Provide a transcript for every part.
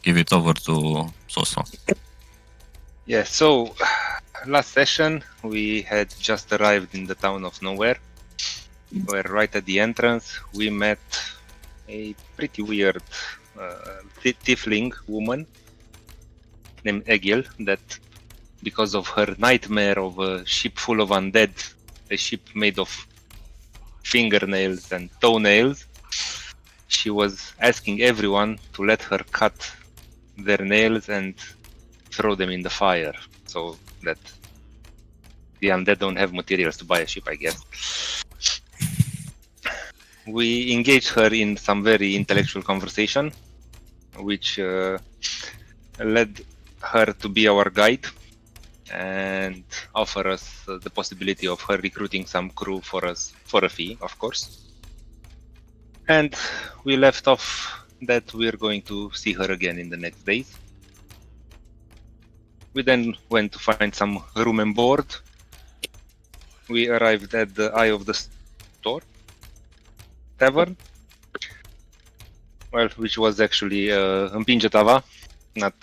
give it over to Soso. Yeah, so last session we had just arrived in the town of Nowhere, where right at the entrance we met a pretty weird tiefling woman named Egil that, because of her nightmare of a ship full of undead, a ship made of fingernails and toenails, she was asking everyone to let her cut their nails and throw them in the fire so that the undead don't have materials to buy a ship, I guess. We engaged her in some very intellectual conversation, which led her to be our guide and offer us the possibility of her recruiting some crew for us for a fee, of course. And we left off that we're going to see her again in the next days. We then went to find some room and board. We arrived at the Eye of the Storm Tavern, well, which was actually Împinge Tava, not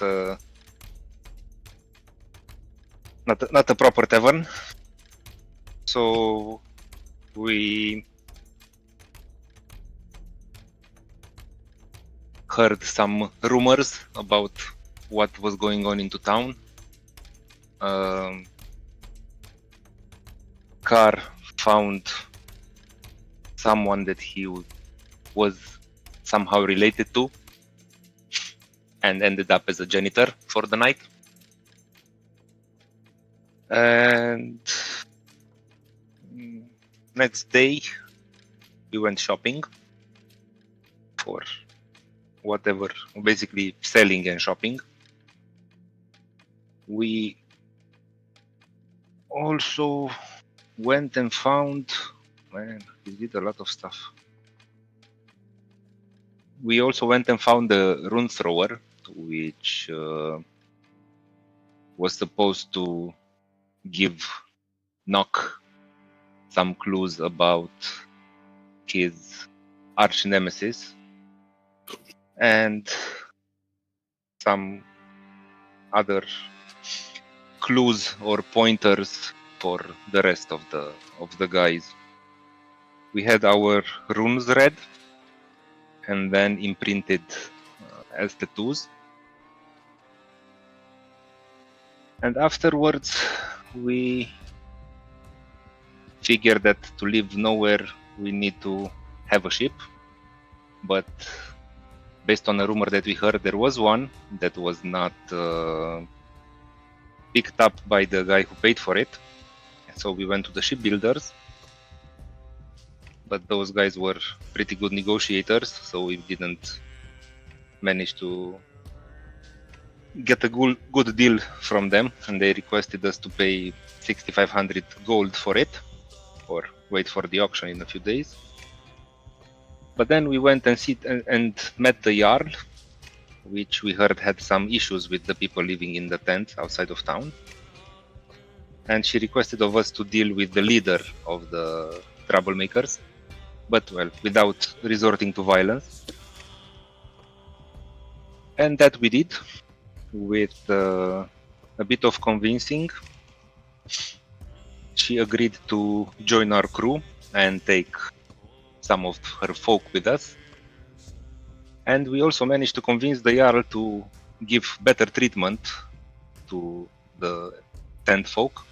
a proper tavern. So we heard some rumors about what was going on into town. Carr found someone that he was somehow related to and ended up as a janitor for the night. And next day we went shopping for whatever, basically selling and shopping. We also went and found, man, we did a lot of stuff. We also went and found the rune thrower, which was supposed to give Nock some clues about his arch nemesis and some other clues or pointers for the rest of the guys. We had our runes read and then imprinted as tattoos. And afterwards we figured that to live Nowhere we need to have a ship, but based on a rumor that we heard, there was one that was not picked up by the guy who paid for it. So we went to the shipbuilders, but those guys were pretty good negotiators, so we didn't manage to get a good deal from them, and they requested us to pay 6,500 gold for it, or wait for the auction in a few days. But then we went and met the Jarl, which we heard had some issues with the people living in the tent outside of town. And she requested of us to deal with the leader of the troublemakers, but well, without resorting to violence. And that we did, with a bit of convincing. She agreed to join our crew and take some of her folk with us. And we also managed to convince the Jarl to give better treatment to the tent folk.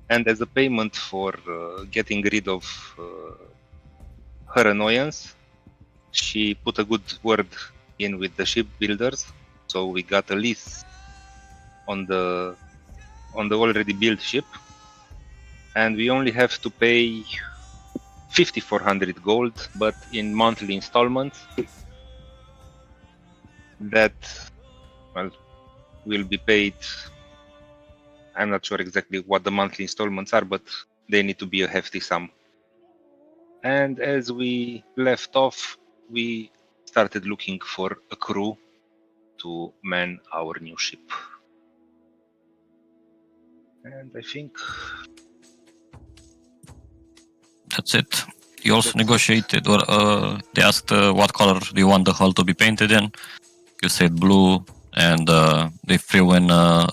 And as a payment for getting rid of her annoyance, she put a good word in with the shipbuilders. So we got a lease on the already built ship, and we only have to pay 5,400 gold, but in monthly installments. That, well, will be paid. I'm not sure exactly what the monthly installments are, but they need to be a hefty sum. And as we left off, we started looking for a crew to man our new ship. And I think That's it. You also negotiated, or they asked what color do you want the hull to be painted in. You said blue, and they threw in a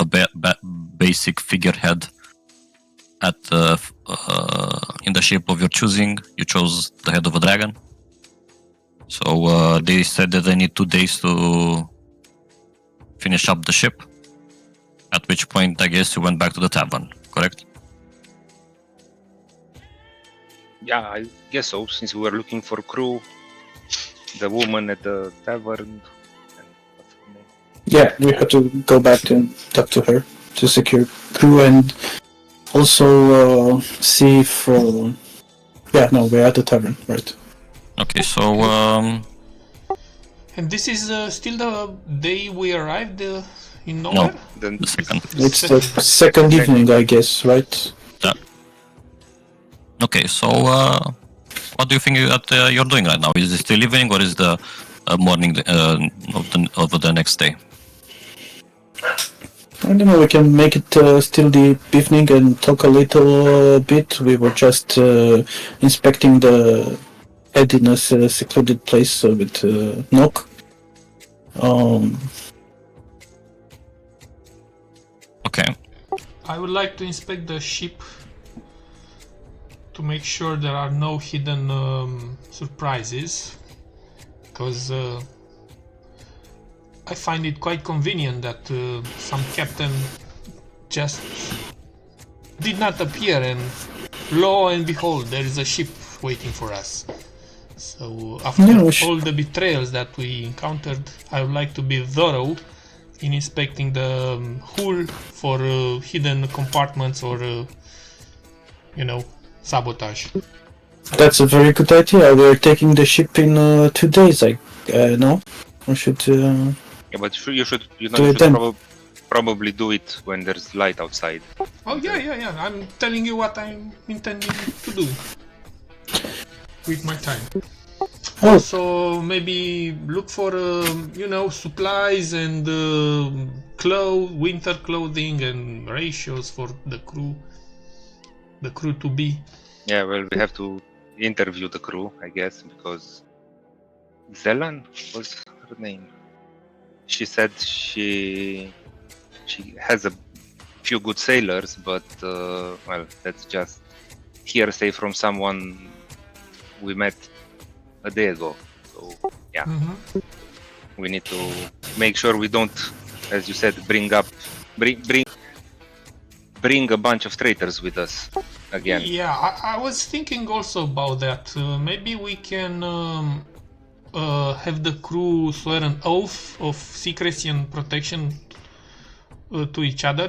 basic figurehead at in the shape of your choosing. You chose the head of a dragon. So they said that they need 2 days to finish up the ship. At which point, I guess you went back to the tavern, correct? Yeah, I guess so. Since we were looking for crew, the woman at the tavern. Yeah, we had to go back and talk to her to secure crew and also see if. We're at the tavern, right? Okay, so And this is still the day we arrived in nowhere? Then the second. It's the second evening, I guess, right? Okay, so what do you think that you're doing right now? Is it still evening or is the morning of the next day? I don't know, we can make it still the evening and talk a little bit. We were just inspecting the head in a secluded place with Nock. Okay. I would like to inspect the ship to make sure there are no hidden surprises, because I find it quite convenient that some captain just did not appear, and lo and behold, there is a ship waiting for us. So after all the betrayals that we encountered, I would like to be thorough in inspecting the hull for hidden compartments or, sabotage. That's a very good idea. We're taking the ship in 2 days, no? We should... Yeah, but you should probably do it when there's light outside. Oh yeah. I'm telling you what I'm intending to do with my time. Oh. Also, maybe look for supplies and winter clothing and ratios for the crew. The crew to be. Yeah, well, we have to interview the crew, I guess, because Zelan was her name. She said she has a few good sailors, but that's just hearsay from someone we met a day ago. So yeah, we need to make sure we don't, as you said, bring a bunch of traitors with us again. Yeah, I was thinking also about that. Maybe we can have the crew swear an oath of secrecy and protection to each other,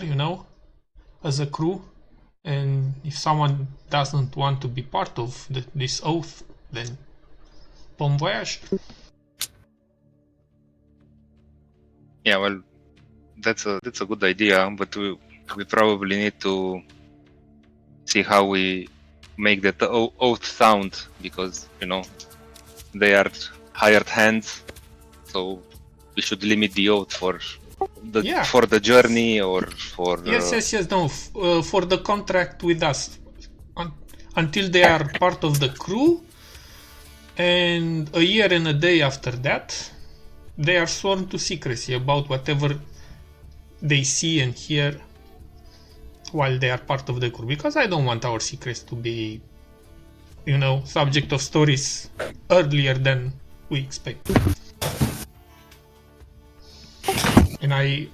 as a crew. And if someone doesn't want to be part of this oath, then bon voyage. Yeah, well, that's a good idea, but we probably need to see how we make that oath sound, because they are hired hands, so we should limit the oath for the journey or for yes. No, for the contract with us, until they are part of the crew, and a year and a day after that, they are sworn to secrecy about whatever they see and hear while they are part of the crew, because I don't want our secrets to be, subject of stories earlier than we expect. And I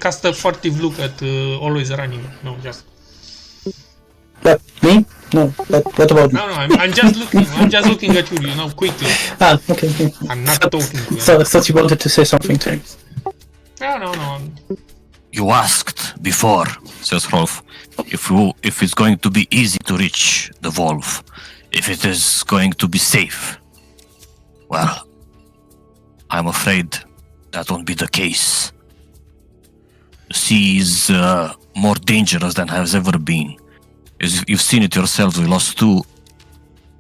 cast a furtive look at always running. No, just. But me? No. What about me? No. I'm just looking. I'm just looking at you. Quickly. Ah, okay. I'm not talking to you. So I thought you wanted to say something to me. No. You asked before, says Rolf, if it's going to be easy to reach the Wolf, if it is going to be safe. Well, I'm afraid that won't be the case. The sea is more dangerous than has ever been. As you've seen it yourselves, we lost 2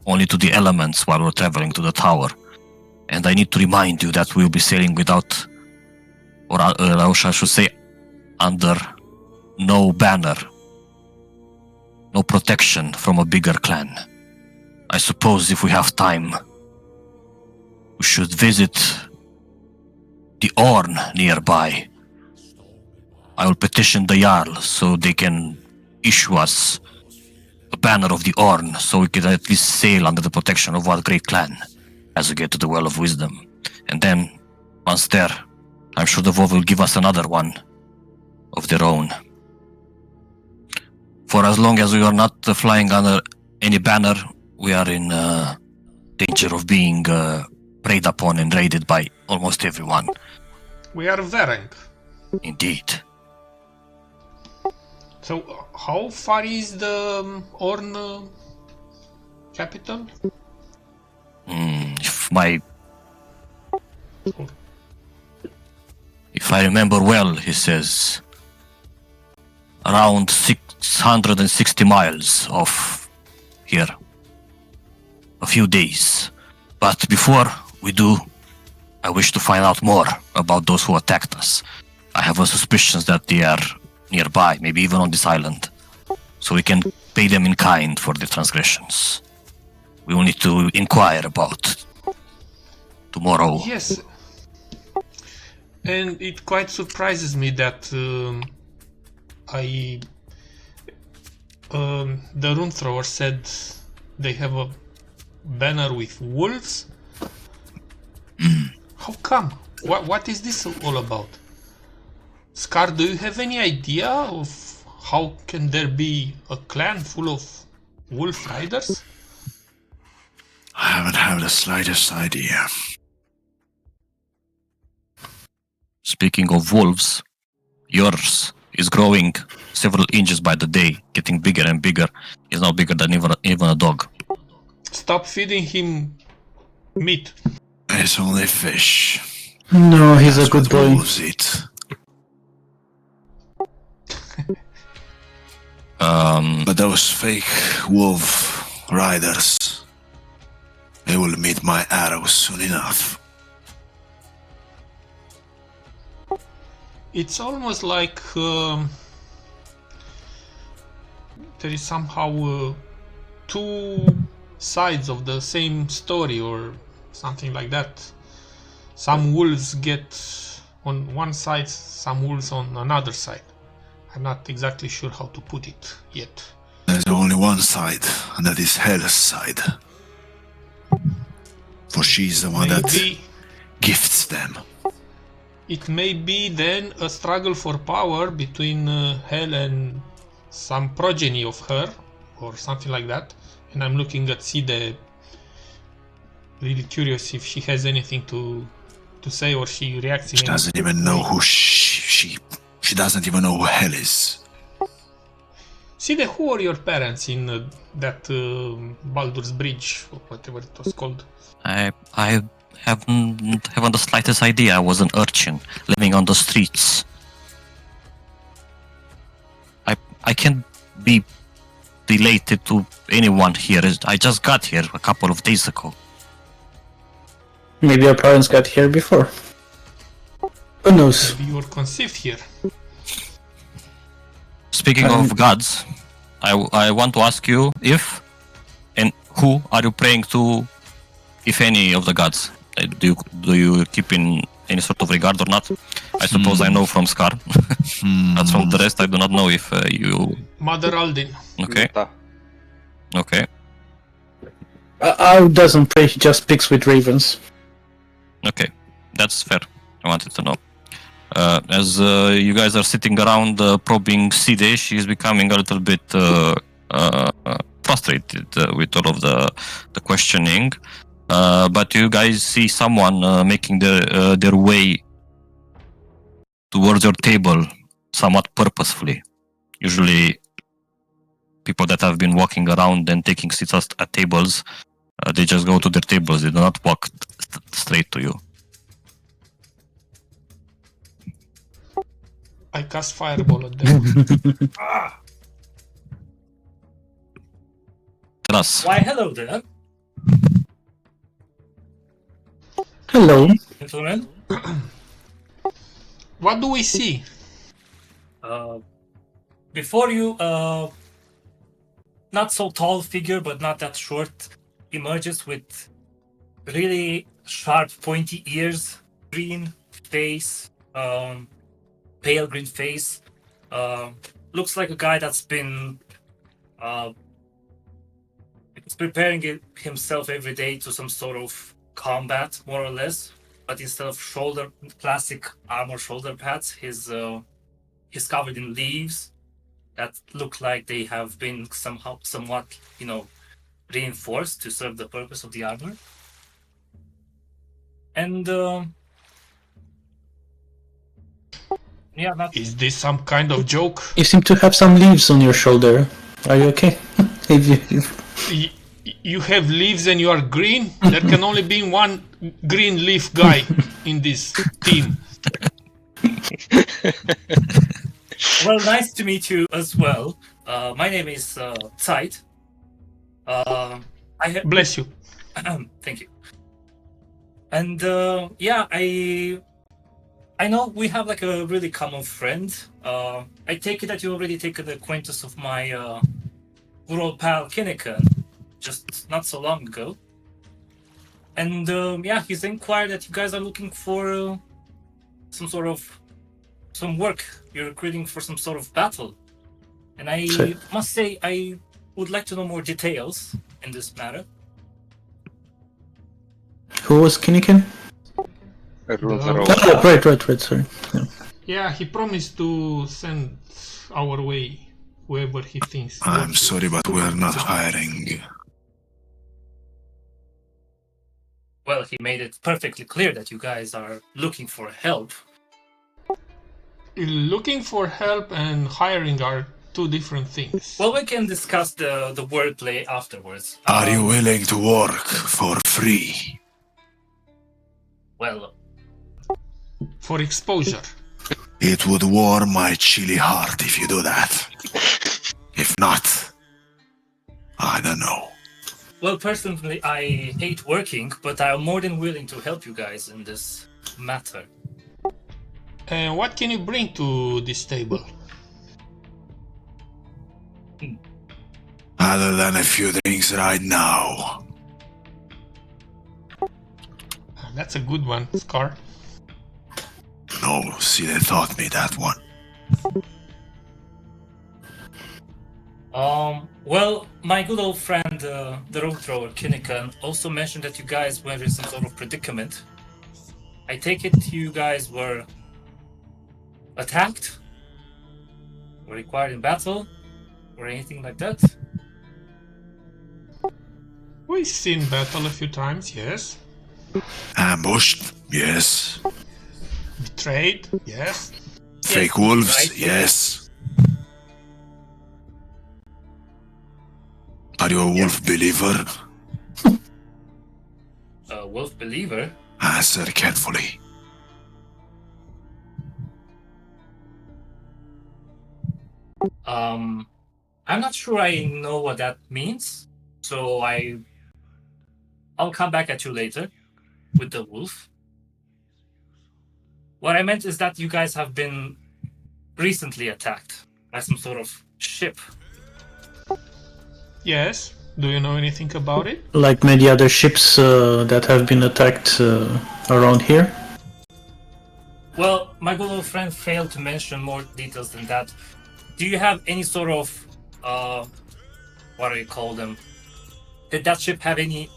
only to the elements while we're traveling to the tower. And I need to remind you that we'll be sailing without, or I should say, under no banner, no protection from a bigger clan. I suppose if we have time, we should visit the Orn nearby. I will petition the Jarl so they can issue us a banner of the Orn so we can at least sail under the protection of our great clan as we get to the Well of Wisdom. And then, once there, I'm sure the Wolf will give us another one of their own. For as long as we are not flying under any banner, we are in danger of being preyed upon and raided by almost everyone. We are Varang. Indeed. So, how far is the Orn capital? If I remember well, he says around 660 miles off here. A few days. But before we do, I wish to find out more about those who attacked us. I have a suspicion that they are nearby, maybe even on this island. So we can pay them in kind for their transgressions. We will need to inquire about tomorrow. Yes. And it quite surprises me that the rune thrower said they have a banner with wolves. How come? What is this all about? Scar, do you have any idea of how can there be a clan full of wolf riders? I haven't had the slightest idea. Speaking of wolves, yours is growing several inches by the day, getting bigger and bigger. He's now bigger than even a dog. Stop feeding him meat. It's only fish. No, he's That's a good what boy. wolves eat. But those fake wolf riders, they will meet my arrows soon enough. It's almost like there is somehow two sides of the same story or something like that. Some wolves get on one side, some wolves on another side. I'm not exactly sure how to put it yet. There's only one side, and that is Hell's side. For she's the one that Maybe gifts them. it may be then a struggle for power between Hel and some progeny of her, or something like that. And I'm looking at Side, really curious if she has anything to say or she reacts in She any doesn't even know way. who she doesn't even know who Hell is. Side, who are your parents in that Baldur's Bridge, or whatever it was called? I haven't the slightest idea. I was an urchin living on the streets. I can't be related to anyone here. I just got here a couple of days ago. Maybe your parents got here before. Who knows? Maybe you were conceived here. Speaking of gods, I want to ask you if and who are you praying to, if any of the gods? Do you keep in any sort of regard or not? I suppose I know from Scar. That's from the rest. I do not know if you. Mother Aldin. Okay. Da. Okay. Al doesn't pray, he just speaks with ravens. Okay. That's fair. I wanted to know. As you guys are sitting around probing Side, she is becoming a little bit frustrated with all of the questioning. But you guys see someone making their way towards your table somewhat purposefully. Usually people that have been walking around and taking seats at tables, they just go to their tables. They do not walk straight to you. I cast fireball at them. Tras, Why, hello there, Hello. gentlemen. What do we see? Before you, not so tall figure, but not that short, emerges with really sharp, pointy ears, green face, pale green face. Looks like a guy that's been preparing himself every day to some sort of combat, more or less. But instead of plastic armor shoulder pads, he's covered in leaves that look like they have been somewhat, reinforced to serve the purpose of the armor. And Is this some kind of joke? You seem to have some leaves on your shoulder. Are you okay? You have leaves and you are green? There can only be one green leaf guy in this team. Well, nice to meet you as well. My name is Zeit. Bless you. Thank you. And I know we have like a really common friend. I take it that you already taken the acquaintance of my good old pal Kinnikan just not so long ago. And he's inquired that you guys are looking for some work. You're recruiting for some sort of battle. And I must say, I would like to know more details in this matter. Who was Kinnikan? Oh, Right, sorry. Yeah, he promised to send our way whoever he thinks. I'm sorry, but we're not hiring. Well, he made it perfectly clear that you guys are looking for help. Looking for help and hiring are two different things. Well, we can discuss the wordplay afterwards. Are you willing to work for free? Well, For exposure. It would warm my chilly heart if you do that. If not, I don't know. Well, personally, I hate working, but I'm more than willing to help you guys in this matter. And what can you bring to this table? Other than a few drinks right now. That's a good one, Scar. No, see, they taught me that one. Well, my good old friend, the rope thrower, Kinnikan, also mentioned that you guys were in some sort of predicament. I take it you guys were attacked? Were required in battle? Or anything like that? We've seen battle a few times, yes. Ambushed? Yes. Betrayed, yes. Fake wolves? right. Yes. Are you a wolf believer? A wolf believer? Answer carefully. I'm not sure I know what that means, so I'll come back at you later with the wolf. What I meant is that you guys have been recently attacked by some sort of ship. Yes. Do you know anything about it? Like many other ships that have been attacked around here. Well, my good old friend failed to mention more details than that. Do you have any sort of, what do you call them? Did that ship have any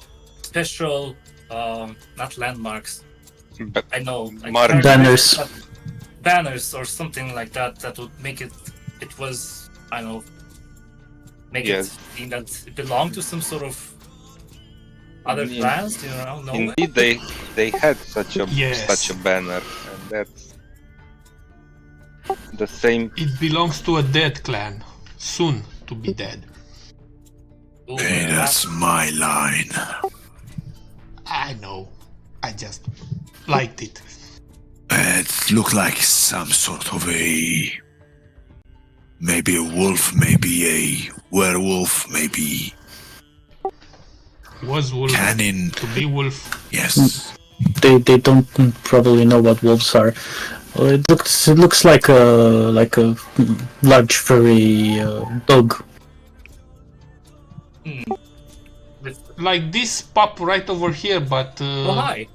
special, not landmarks? But I know. Banners. Banners or something like that that would make it was, I don't know, make Yes. it seem that it belonged to some sort of other Yeah. clans, you know? No way. indeed, they had such a Yes. banner, and that's the same. It belongs to a dead clan. Soon to be dead. Ooh, Hey, that's my line. I know. I just liked it. It looked like some sort of maybe a wolf, maybe a werewolf, maybe Was wolf cannon. to be wolf. Yes. They don't probably know what wolves are. Well, it looks like a large furry dog. Hmm. With, Like this pup right over here, but oh, hi.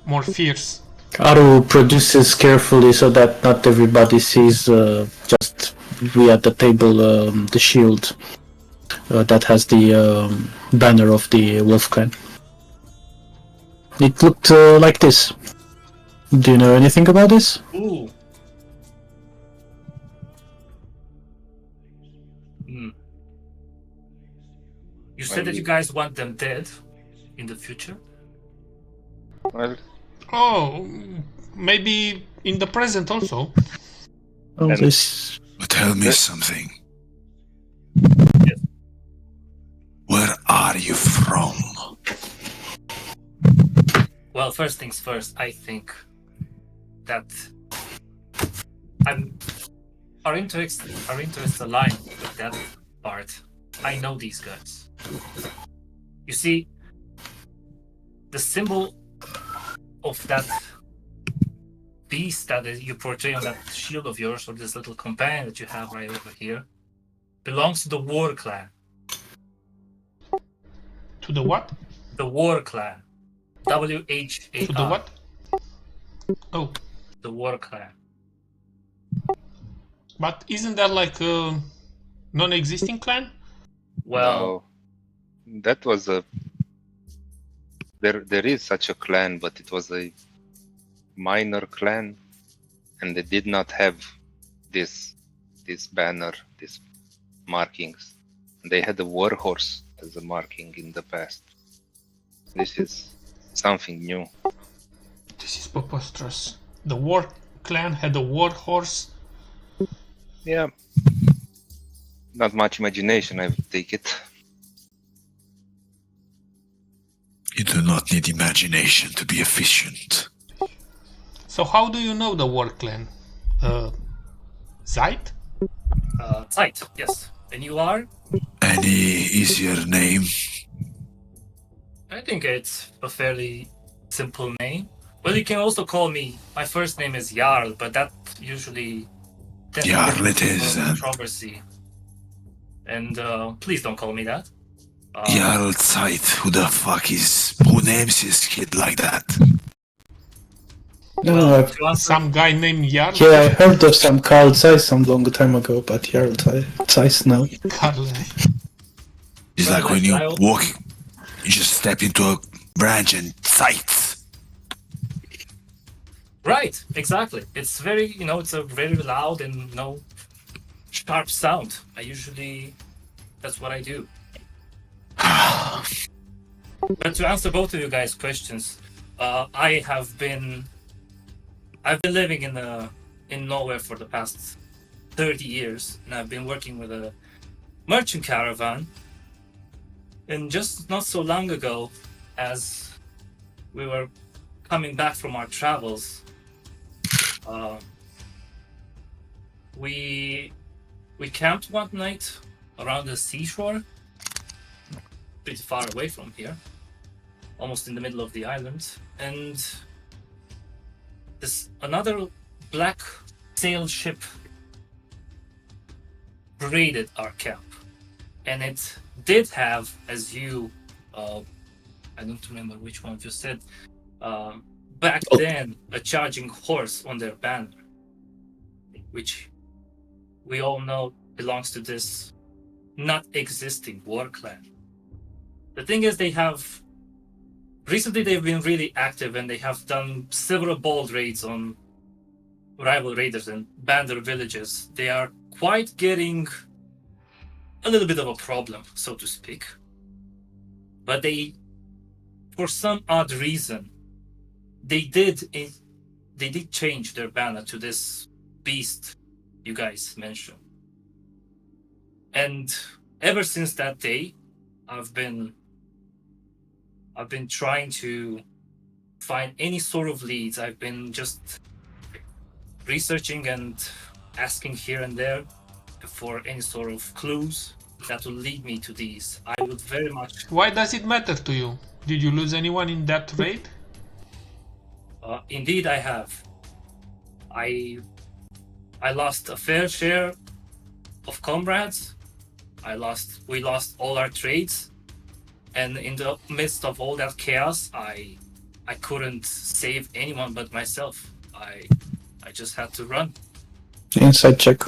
more fierce. Aru produces carefully so that not everybody sees just we at the table the shield that has the banner of the Wolf Clan. It looked like this. Do you know anything about this? Ooh. Hmm. You said that you guys want them dead in the future? Well, Oh, maybe in the present also. Oh, And- this. Tell me Yes. something. Yes. Where are you from? Well, first things first, I think that our interests align with that part. I know these guys. You see, the symbol of that beast that you portray on that shield of yours, or this little companion that you have right over here, belongs to the War Clan. To the what? The War Clan. WHAR. To the what? Oh, The War Clan. but isn't that like a non-existing clan? Well, no, that was a. There is such a clan, but it was a minor clan, and they did not have this banner, these markings. They had a warhorse as a marking in the past. This is something new. This is preposterous. The war clan had a war horse. Yeah. Not much imagination, I would take it. You do not need imagination to be efficient. So how do you know the war clan? Zeit? Zeit, yes. And you are? Any easier name? I think it's a fairly simple name. Well, you can also call me. My first name is Jarl, but that usually Jarl it is, then. controversy. And please don't call me that. Jarl Zeit, who the fuck is... Who names his kid like that? No, to answer, Some guy named Jarl? yeah, I heard of some Carl Zeiss some long time ago, but Jarl Zeiss now. Carl. It's Well, like when you I- walk, you just step into a branch and Zeit. right, exactly. It's very, it's a very loud and, sharp sound. That's what I do. But to answer both of you guys' questions, I've been living in Norway for the past 30 years, and I've been working with a merchant caravan. And just not so long ago, as we were coming back from our travels, we camped one night around the seashore, pretty far away from here, almost in the middle of the island, and another black sail ship raided our camp, and it did have, as you, I don't remember which one of you said, back then, a charging horse on their banner, which we all know belongs to this not existing war clan. The thing is, recently they've been really active, and they have done several bold raids on rival raiders and bandit villages. They are quite getting a little bit of a problem, so to speak. But for some odd reason, they did change their banner to this beast you guys mentioned. And ever since that day, I've been trying to find any sort of leads. I've been just researching and asking here and there for any sort of clues that will lead me to these. I would very much. Why does it matter to you? Did you lose anyone in that raid? Indeed, I have. I lost a fair share of comrades. We lost all our trades, and in the midst of all that chaos, I I couldn't save anyone but myself. I just had to run. Inside check.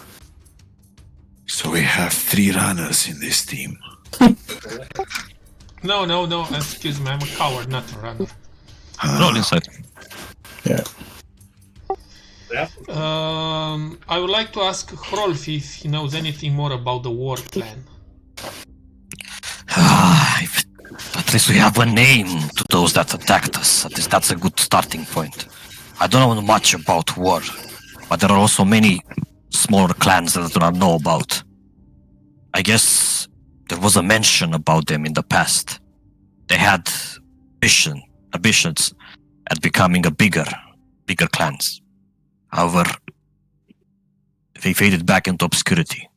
So we have 3 runners in this team. No. Excuse me, I'm a coward, not a runner. Roll inside. Yeah. Yeah. I would like to ask Hrolf if he knows anything more about the war clan. At least we have a name to those that attacked us. At least that's a good starting point. I don't know much about war, but there are also many smaller clans that I do not know about. I guess there was a mention about them in the past. They had ambitions at becoming a bigger clans. However, they faded back into obscurity.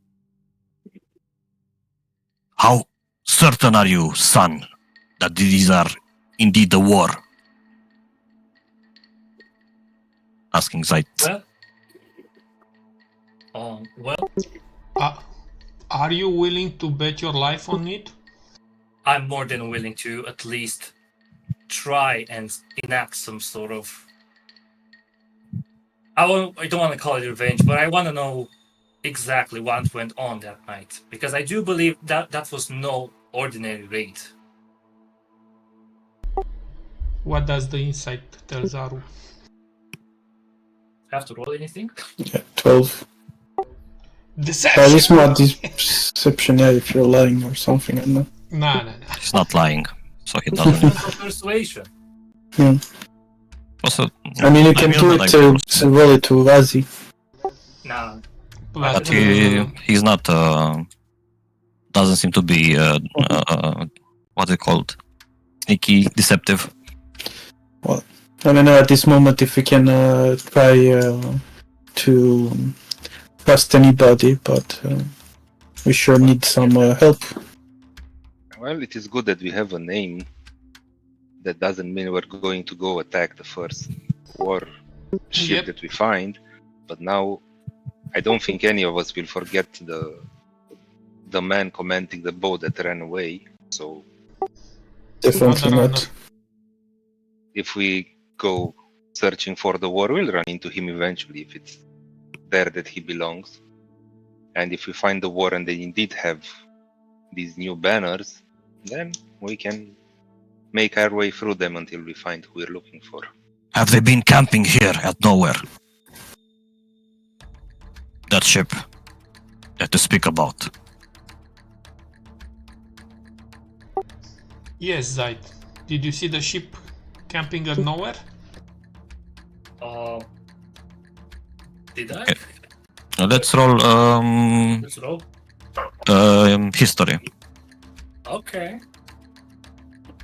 How certain are you, son, that these are indeed the war? Asking Zait. Well, Are you willing to bet your life on it? I'm more than willing to at least try and enact some sort of. I don't want to call it revenge, but I want to know exactly what went on that night, because I do believe that was no ordinary raid. What does the insight tell Zaru? Have to roll anything? Yeah, 12. Deception! At least not deception, yeah, if you're lying or something, I don't know. Nah. He's not lying, so he doesn't. Persuasion. Also, I mean, you can do it to roll it to Razi. Nah. but he's not. Doesn't seem to be what's it called? Sneaky, deceptive. Well, I don't know at this moment if we can try to trust anybody, but we sure need some help. Well, it is good that we have a name. That doesn't mean we're going to go attack the first war ship that we find. But now, I don't think any of us will forget the man commanding the boat that ran away. So, Definitely not. if we go searching for the war, we'll run into him eventually if it's there that he belongs. And if we find the war and they indeed have these new banners, then we can make our way through them until we find who we're looking for. Have they been camping here at nowhere? That ship that you speak about. Yes, Zait. Did you see the ship camping at nowhere? Did I? Okay. Let's roll Let's roll. history. Okay.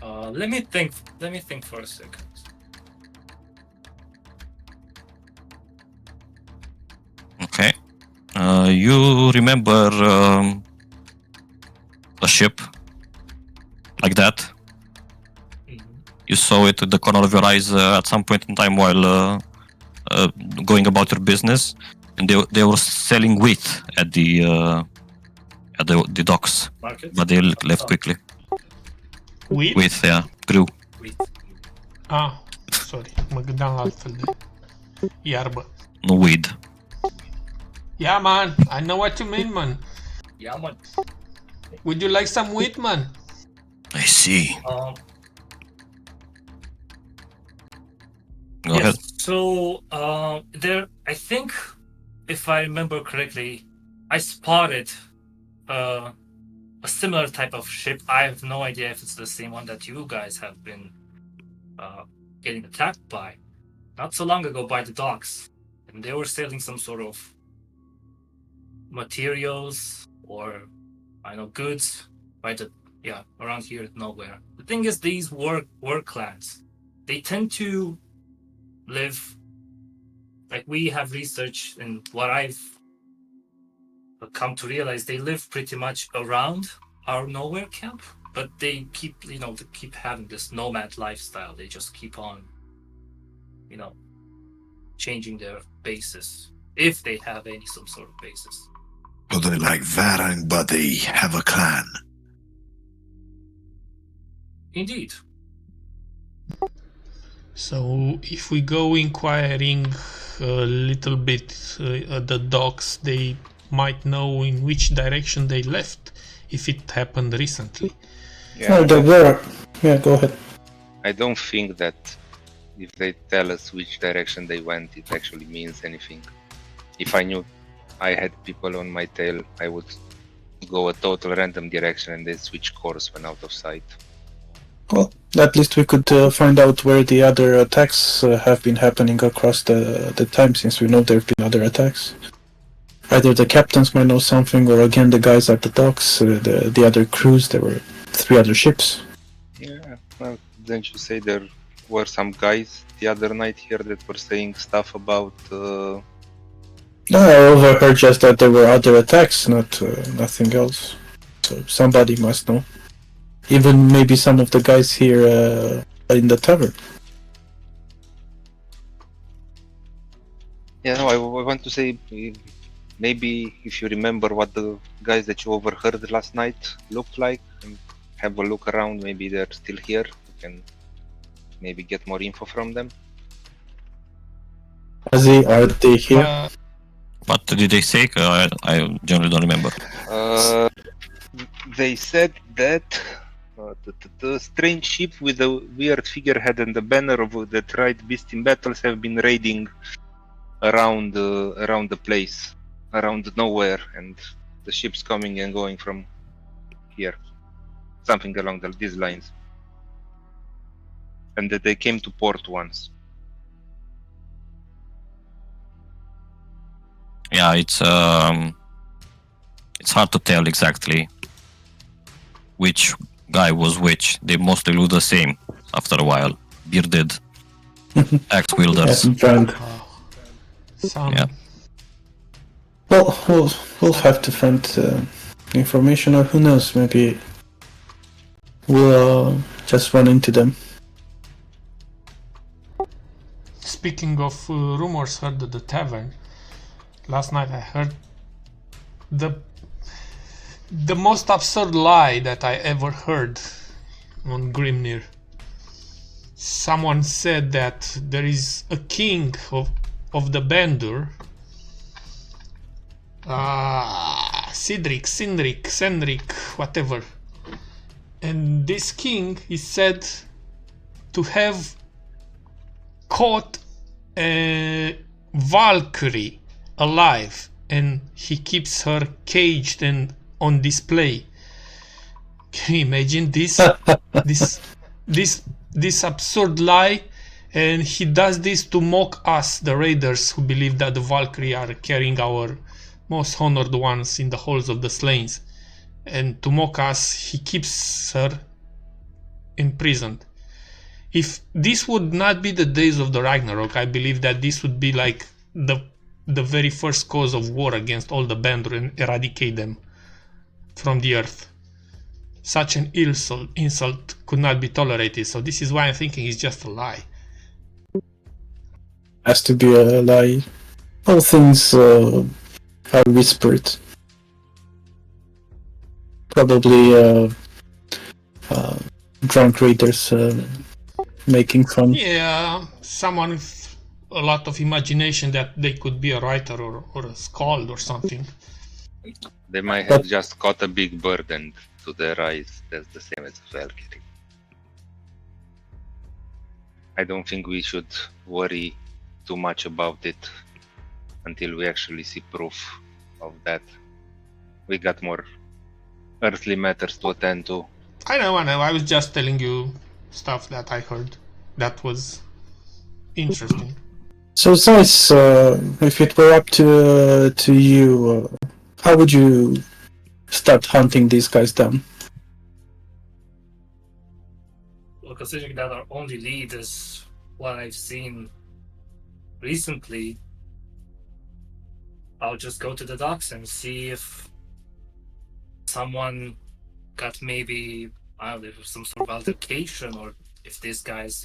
Let me think for a second. Okay. You remember a ship like that? Mhm. You saw it with the corner of your eyes at some point in time while going about your business, and they were selling wheat at the docks, Market? but they left quickly. Wheat? Wheat, yeah, grew. Wheat. Sorry, mă gândeam la altfel de iarbă. No weed. Yeah, man, I know what you mean, man. Yeah, man. Would you like some wheat, man? I see. Go ahead. So there, I think, if I remember correctly, I spotted a similar type of ship. I have no idea if it's the same one that you guys have been getting attacked by not so long ago by the docks, and they were selling some sort of materials or goods around here nowhere. The thing is, these war clans, they tend to live, like we have researched, and what I've come to realize, they live pretty much around our nowhere camp, but they keep having this nomad lifestyle. They just keep on changing their bases, if they have some sort of basis. So they're like Varang, but they have a clan. Indeed. So if we go inquiring a little bit at the docks, they might know in which direction they left, if it happened recently. Yeah, Oh, there are. Yeah, go ahead. I don't think that if they tell us which direction they went, it actually means anything. If I knew I had people on my tail, I would go a total random direction and then switch course when out of sight. Well, at least we could find out where the other attacks have been happening across the time, since we know there have been other attacks. Either the captains might know something, or again the guys at the docks, the other crews. There were 3 other ships. Yeah, well, didn't you say there were some guys the other night here that were saying stuff about... No, I overheard just that there were other attacks, nothing else. So somebody must know. Even maybe some of the guys here in the tavern. Yeah, no, I want to say, maybe if you remember what the guys that you overheard last night looked like, and have a look around, maybe they're still here. You can maybe get more info from them. Are they here? What did they say? I generally don't remember. They said that the strange ship with the weird figurehead and the banner of the tried beast in battles have been raiding around the place, around nowhere, and the ships coming and going from here, something along these lines, and that they came to port once. Yeah, it's hard to tell exactly which guy was which. They mostly look the same after a while. Bearded axe wielders. Yeah, drunk. Some Yeah. Well, we'll have to find information, or who knows, maybe we'll just run into them. Speaking of rumors heard at the tavern, last night I heard the most absurd lie that I ever heard on Grimnir. Someone said that there is a king of the Bandur, Sendrik, whatever. And this king is said to have caught a Valkyrie alive, and he keeps her caged and on display. Can you imagine this? this absurd lie? And he does this to mock us, the raiders, who believe that the Valkyrie are carrying our most honored ones in the halls of the slains. And to mock us, he keeps her imprisoned. If this would not be the days of the Ragnarok, I believe that this would be like the very first cause of war against all the Bandur and eradicate them from the earth. Such an insult could not be tolerated, so this is why I'm thinking it's just a lie. Has to be a lie. All things are whispered. Probably drunk raiders making fun. Yeah, someone with a lot of imagination that they could be a writer or a skald or something. They might have just caught a big bird and to their eyes that's the same as a Valkyrie. I don't think we should worry too much about it until we actually see proof of that. We got more earthly matters to attend to. I know, I was just telling you stuff that I heard that was interesting. So, Zeiss, if it were up to you, how would you start hunting these guys down? Well, considering that our only lead is what I've seen recently, I'll just go to the docks and see if someone got maybe, I don't know, some sort of altercation, or if these guys,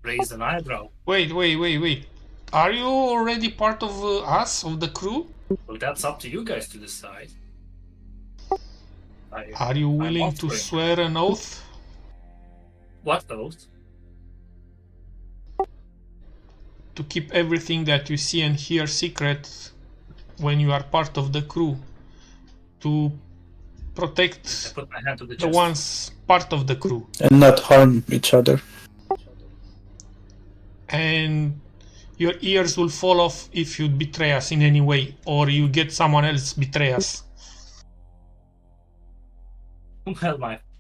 raised an eyebrow. Wait. Are you already part of us, of the crew? Well, that's up to you guys to decide. Are you willing to offering. swear an oath? What oath? to keep everything that you see and hear secret when you are part of the crew, to I protect put my hand to the the chest. ones part of the crew, And not harm each other. and your ears will fall off if you betray us in any way, or you get someone else betray us.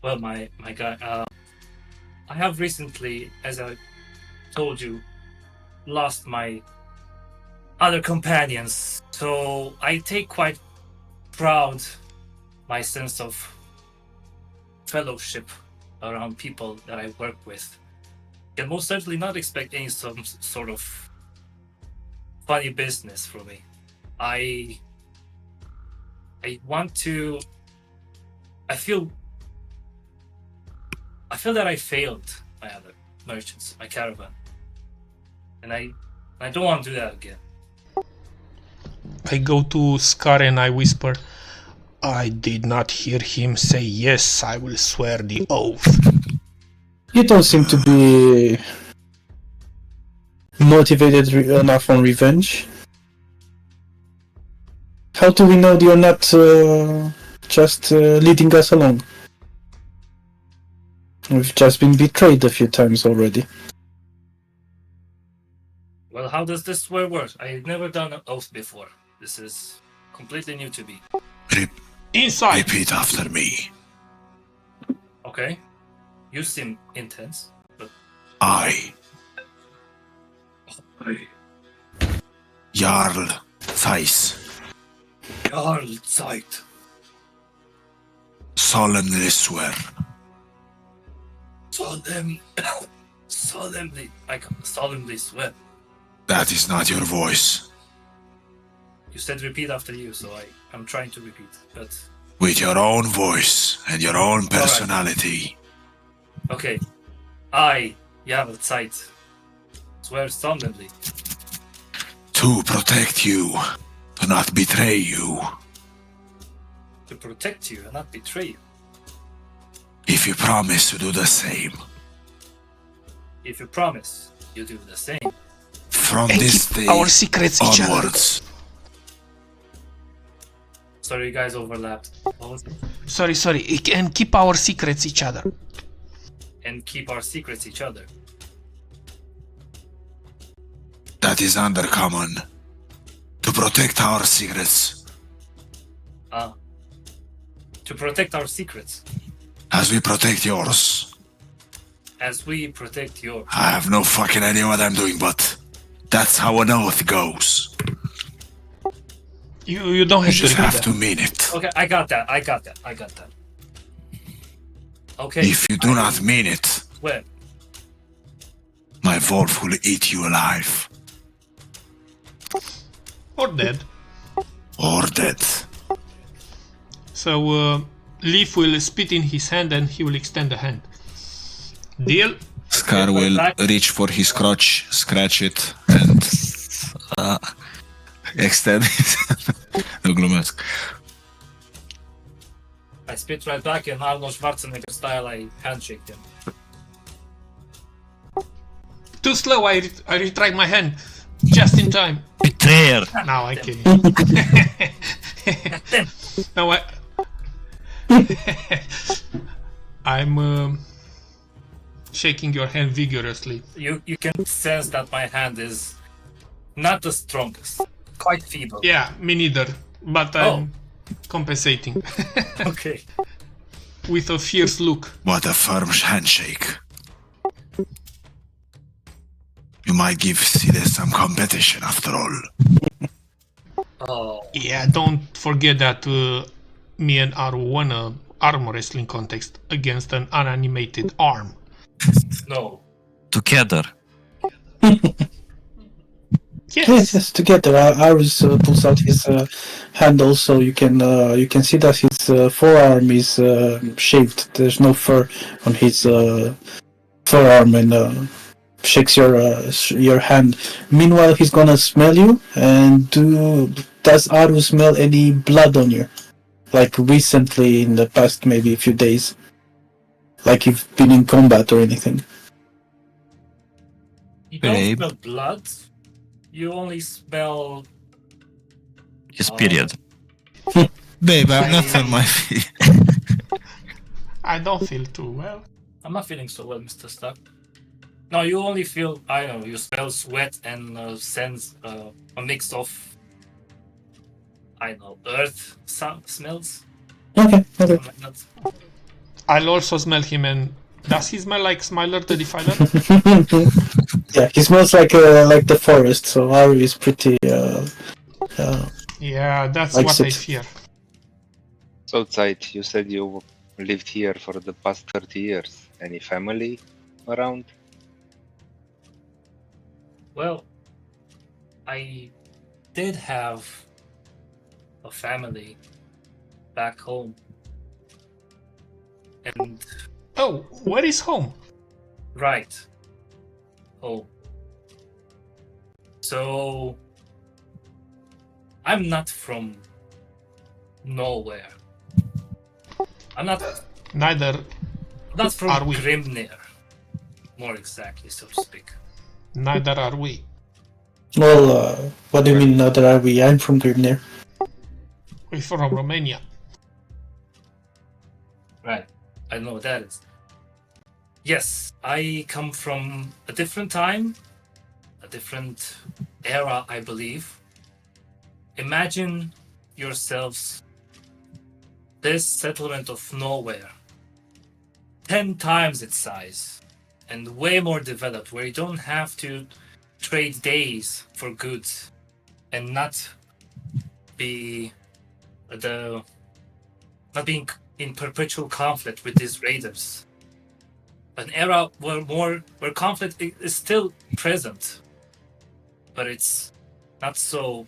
Well, my guy. I have recently, as I told you, lost my other companions, so I take quite proud my sense of fellowship around people that I work with. Can most certainly not expect any some sort of funny business from me. I want to. I feel that I failed my other merchants, my caravan, and I don't want to do that again. I go to Scar and I whisper, I did not hear him say yes, I will swear the oath. You don't seem to be motivated enough on revenge. How do we know you're not just leading us along? We've just been betrayed a few times already. Well, how does this swear work? I've never done an oath before. This is completely new to me. Inside! Repeat after me. Okay, you seem intense, but I, Jarl Thais, Jarl Zeit. solemnly swear Solemnly, I solemnly swear. that is not your voice. You said repeat after you, so I'm trying to repeat, but With your own voice and your own personality. okay. I, Jarl Zeit, swear solemnly To protect you, to not betray you. to protect you and not betray you. If you promise to do the same. If you promise, you do the same. From And this keep day our secrets each other. onwards. Sorry, you guys overlapped. What was it? Sorry, and keep our secrets each other. And keep our secrets each other. That is undercommon. To protect our secrets. To protect our secrets, As we protect yours. as we protect yours. I have no fucking idea what I'm doing, but that's how an oath goes. You don't You have to just repeat have that. to mean it. Okay, I got that. Okay. If you do not mean it, Well, my wolf will eat you alive. Or dead. Or dead. So Leaf will spit in his hand and he will extend a hand. Deal? Scar will reach for his crotch, scratch it, and extend it. No glumesc. I spit right back and Arnold Schwarzenegger style, I handshake him. Too slow, I retried my hand. Just in time. Betrayer! Now I can. No, I'm shaking your hand vigorously. You can sense that my hand is not the strongest. Quite feeble. Yeah, me neither. But I'm compensating Okay. with a fierce look. What a firm handshake. You might give Sides some competition after all. Oh, Yeah, don't forget that me and Aru won a arm wrestling contest against an unanimated arm. no. Together. Yes, together. Arus pulls out his hand. Also, you can see that his forearm is shaved. There's no fur on his forearm, and shakes your hand. Meanwhile, he's gonna smell you. And does Aru smell any blood on you? Like recently, in the past, maybe a few days. Like you've been in combat or anything. You don't Babe. smell blood, You only smell. His period. Babe, I'm not on my feet. I don't feel too well. I'm not feeling so well, Mr. Stark. No, you only feel. I don't know. You smell sweat and sense a mix of. I don't know, earth smells. Okay. Something like that. I'll also smell him, and does he smell like Smiler the Defiler? Yeah, he smells like the forest. So Ari is pretty. Yeah, that's Like what I it. fear. Outside, you said you lived here for the past 30 years. Any family around? Well, I did have a family back home. And Oh, where is home? right. Oh. So I'm not from nowhere. I'm not Neither from Are we? Grimnir, more exactly, so to speak. neither are we. Well, what do you mean? Not that are we? I'm from Grimnir. We're from Romania. Right. I know what that is. Yes, I come from a different time, a different era, I believe. Imagine yourselves this settlement of nowhere, 10 times its size, and way more developed, where you don't have to trade days for goods and not being in perpetual conflict with these raiders. An era where conflict is still present, but it's not so.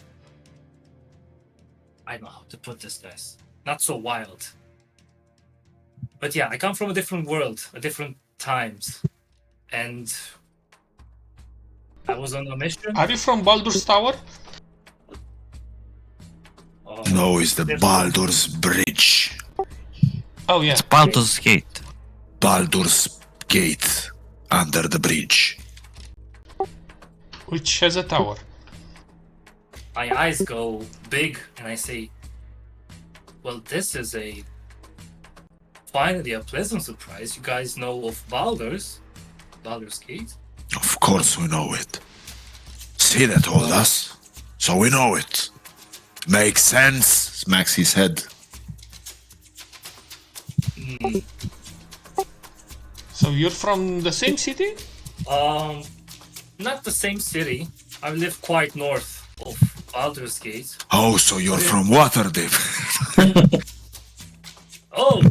I don't know how to put this, guys. Not so wild. But yeah, I come from a different world, a different times, and I was on a mission. Are you from Baldur's Tower? No, it's the Baldur's Bridge. Oh yeah. It's Baldur's Gate. Baldur's Gate under the bridge. Which has a tower. My eyes go big and I say, well, this is finally a pleasant surprise. You guys know of Baldur's Gate? Of course we know it. Sina told us, so we know it. Makes sense, smacks his head. So you're from the same city? Not the same city. I live quite north of Baldur's Gate. Oh, so you're from Waterdeep. Oh!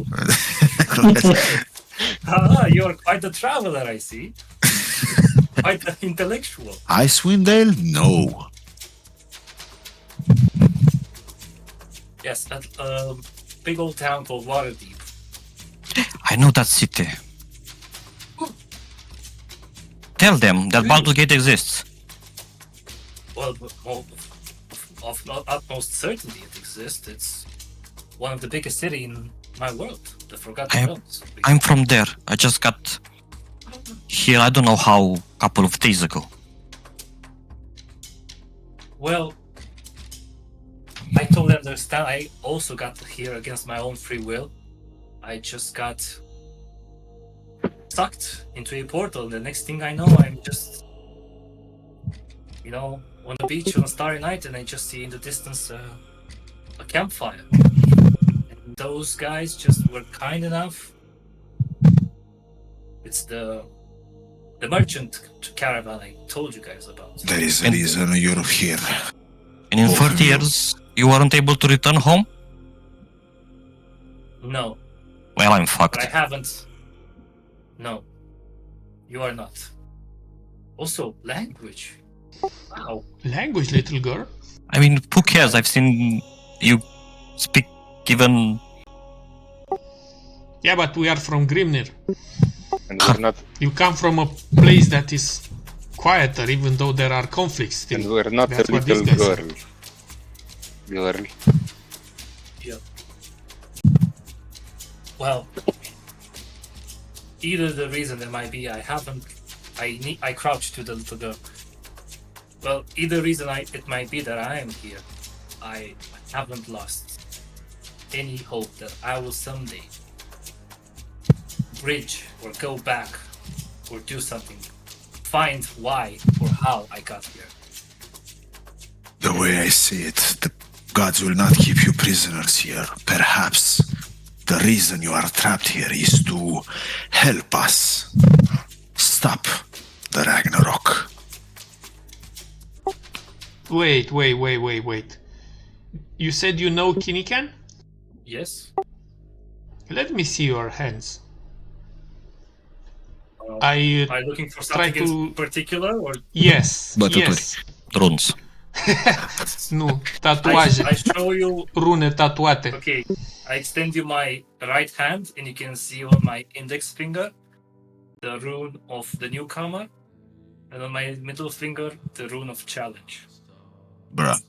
You're quite a traveler, I see. Quite an intellectual. Icewind Dale? No. Yes, at a big old town called Waterdeep. I know that city. Tell them that Baldur's Gate exists. Well, of utmost certainty it exists. It's one of the biggest cities in my world, the Forgotten Realms. I'm from there. I just got here, I don't know how, a couple of days ago. Well, I totally understand. I also got here against my own free will. I just got sucked into a portal. The next thing I know, I'm just, on the beach on a starry night, and I just see in the distance a campfire. And those guys just were kind enough. It's the merchant caravan I told you guys about. There is a reason you're here. And in Both 30 of you. years, you weren't able to return home? No, Well, I'm but I fucked. haven't. No, you are not. Also, language. Wow. Language, little girl. I mean, who cares? I've seen you speak even... Yeah, but we are from Grimnir. And we're not, You come from a place that is quieter, even though there are conflicts still. and we're not That's a what these little guys girl. Girl. Yeah. Well, either the reason there might be I crouched to the little girl. Well, either reason it might be that I am here, I haven't lost any hope that I will someday bridge or go back or do something, find why or how I got here. The way I see it, the gods will not keep you prisoners here. Perhaps the reason you are trapped here is to help us stop the Ragnarok. Wait. You said you know Kinikan? Yes? Let me see your hands. Are you looking for try something to- in particular or Yes, Bătături. yes. Runes. Nu, tatuaje. I show you? Rune tatuate. Okay, I extend you my right hand and you can see on my index finger the rune of the newcomer, and on my middle finger the rune of challenge. Bruh.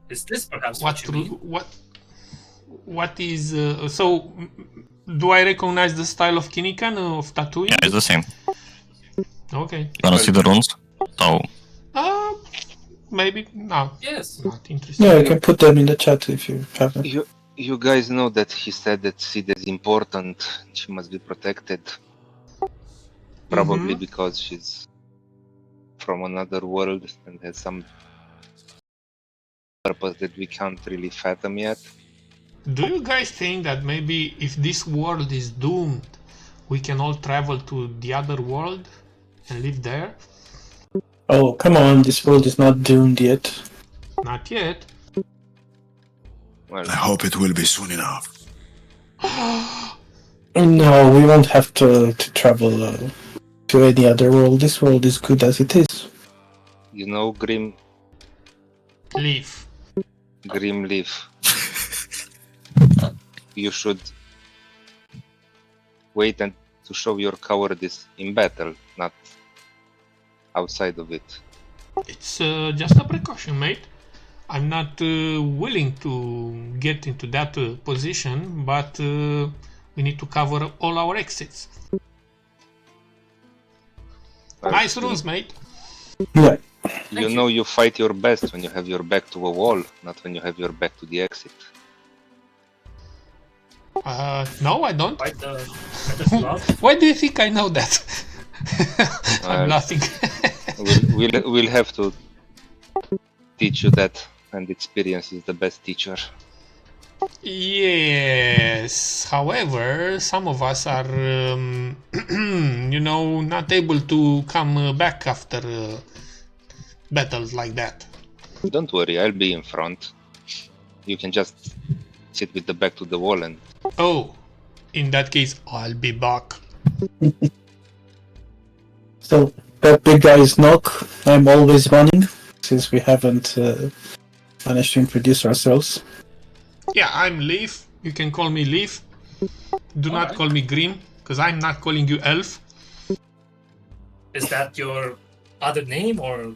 Is this perhaps What you mean? what is so do I recognize the style of Kinikan of tattooing? Yeah, it's the same. Okay. Wanna see the runes? So, Maybe no. Yes. Not interested. Yeah, I can put them in the chat if you haven't. You guys know that he said that Sid is important. She must be protected. Probably because she's from another world and has some purpose that we can't really fathom yet. Do you guys think that maybe if this world is doomed, we can all travel to the other world and live there? Oh, come on, this world is not doomed yet. Not yet. Well, I hope it will be soon enough. No, we won't have to travel to any other world. This world is good as it is. you know, Grim Leave. Leaf. You should wait and to show your cowardice in battle, not outside of it. It's just a precaution, mate. I'm not willing to get into that position, but we need to cover all our exits. Well, Nice rules, mate. Yeah. You know you fight your best when you have your back to a wall, not when you have your back to the exit. No, I don't. Quite the fluff. Why do you think I know that? I'm Well, laughing. we'll have to teach you that, and experience is the best teacher. Yes. However, some of us are, not able to come back after battles like that. Don't worry, I'll be in front. You can just sit with the back to the wall and Oh, in that case, I'll be back. So, that big guy's knock. I'm always running, since we haven't managed to introduce ourselves. Yeah, I'm Leaf. You can call me Leaf. Do not Alright. call me Grim, because I'm not calling you Elf. Is that your other name or?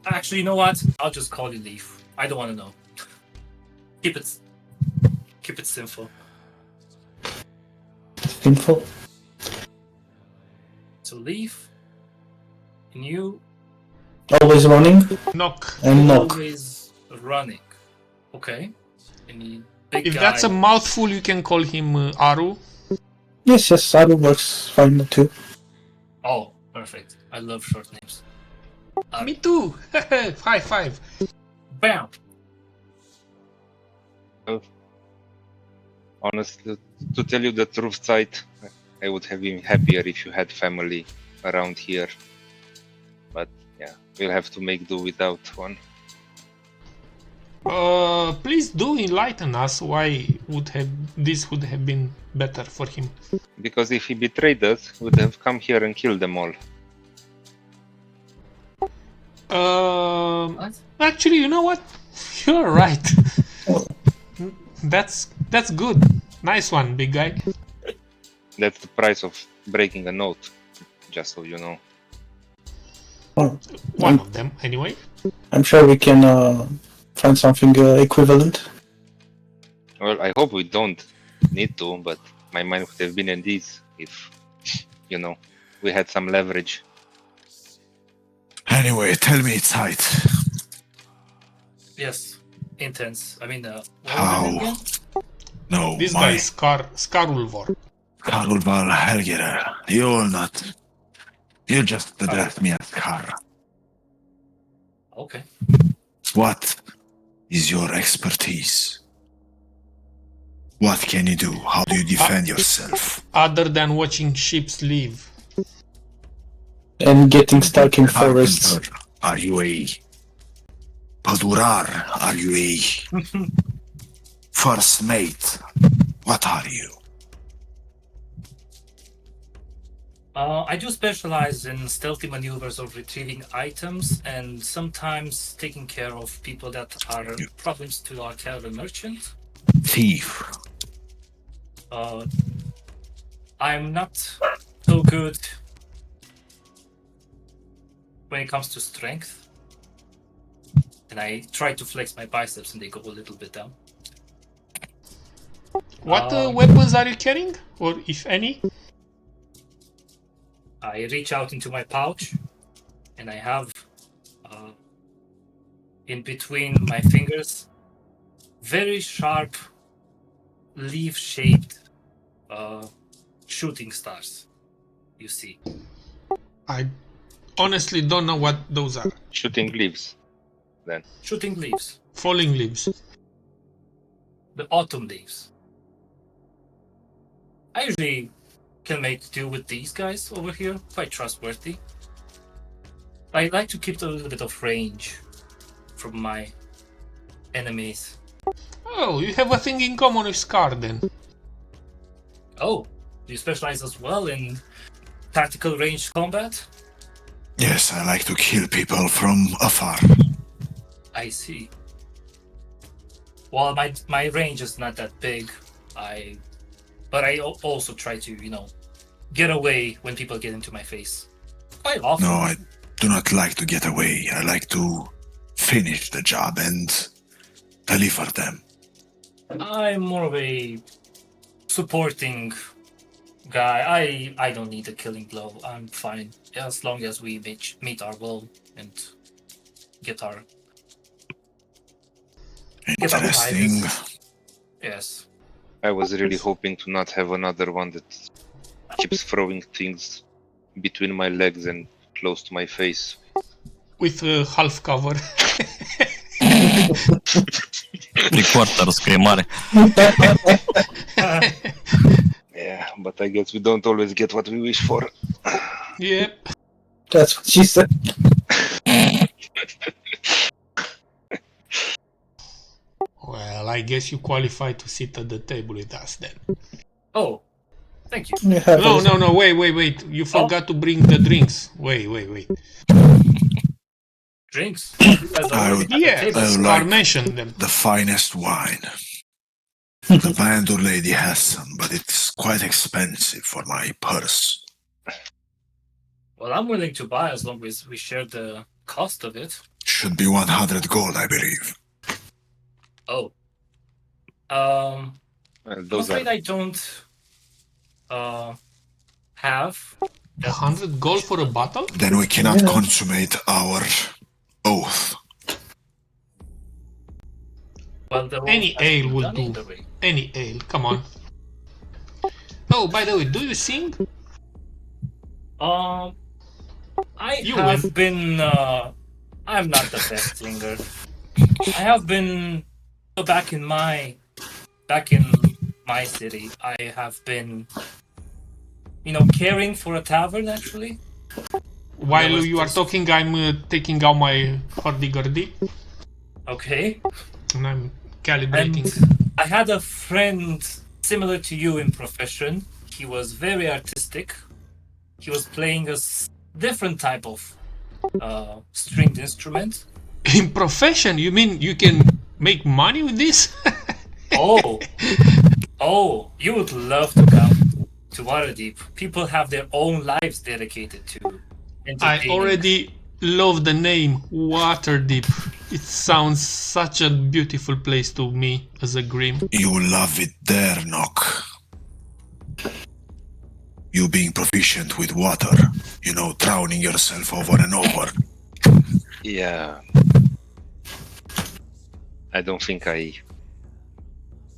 Actually, you know what? I'll just call you Leaf. I don't want to know. Keep it simple. Sinful. So Leaf, and you Always running Knock. and knock. always running. Okay. Any big If guy. that's a mouthful, you can call him Aru. Yes, Saru works fine too. Oh, perfect. I love short names. Me too. High five. Bam. honestly, to tell you the truth, side, I would have been happier if you had family around here. But yeah, we'll have to make do without one. Please do enlighten us why this would have been better for him. Because if he betrayed us, we would have come here and killed them all. What? Actually, you know what? You're right. That's good. Nice one, big guy. That's the price of breaking a note, just so you know. Oh, One of them, anyway. I'm sure we can find something equivalent. Well, I hope we don't need to, but my mind would have been at ease if, we had some leverage. Anyway, tell me it's height. Yes, intense. I mean, what was How? the name again? No, This my guy is Skarulvor. Karulval Helgerer. You're not. You just addressed me as Kar. Okay. What is your expertise? What can you do? How do you defend yourself? Other than watching ships leave. And getting stuck in forests. Carpenter, are you a Padurar? Are you a first mate? What are you? I do specialize in stealthy maneuvers of retrieving items and sometimes taking care of people that are problems to our caravan merchant. Thief. I'm not so good when it comes to strength. And I try to flex my biceps and they go a little bit down. What weapons are you carrying? Or if any? I reach out into my pouch and I have in between my fingers very sharp leaf-shaped shooting stars. You see. I honestly don't know what those are. Shooting leaves. Then. Shooting leaves. Falling leaves. The autumn leaves. I usually can make do with these guys over here. Quite trustworthy. I like to keep a little bit of range from my enemies. Oh, you have a thing in common with Scar then. Oh, do you specialize as well in tactical ranged combat? Yes, I like to kill people from afar. I see. Well, my range is not that big. But I also try to, get away when people get into my face. Quite often. No, I do not like to get away. I like to finish the job and deliver them. I'm more of a supporting guy. I don't need a killing blow. I'm fine as long as we meet our goal and get our Interesting. yes. I was really hoping to not have another one that keeps throwing things between my legs and close to my face. With a half cover. 3/4 screamare. Yeah, but I guess we don't always get what we wish for. Yep. That's what she said. Well, I guess you qualify to sit at the table with us then. Oh, thank you. You have No, wait. You forgot to bring the drinks. Wait. Drinks. You guys are I already would- at the Yeah, table. I would Scar like mentioned them. the finest wine. The Bandur lady has some, but it's quite expensive for my purse. Well, I'm willing to buy as long as we share the cost of it. Should be 100 gold, I believe. Oh. Well, I'm those afraid are I don't have 100 gold for a bottle? Then we cannot Yeah. consummate our oath. well the Any roll has ale been will done do. either way. Any ale, come on. Oh, by the way, do you sing? I You have win. been I'm not the best singer. I have been back in my city. I have been caring for a tavern actually. While There was you are this- talking, I'm taking out my hurdy-gurdy Okay. and I'm calibrating. And I had a friend similar to you in profession. He was very artistic. He was playing a different type of stringed instrument. In profession, you mean you can make money with this? Oh, you would love to come to Waterdeep. People have their own lives dedicated to I entertaining. already love the name Waterdeep. It sounds such a beautiful place to me as a Grim. You will love it there, Nock. You being proficient with water, drowning yourself over and over. Yeah. I don't think I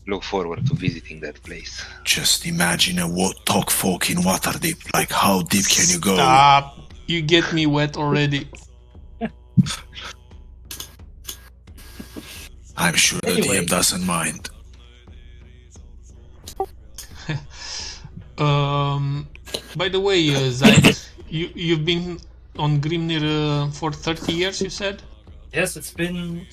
look forward to visiting that place. Just imagine a talk folk in Waterdeep. Like, how deep can you go? Stop! You get me wet already. I'm sure the Anyway. DM doesn't mind. By the way, Zaid, you've been on Grimnir for 30 years, you said? Yes, it's been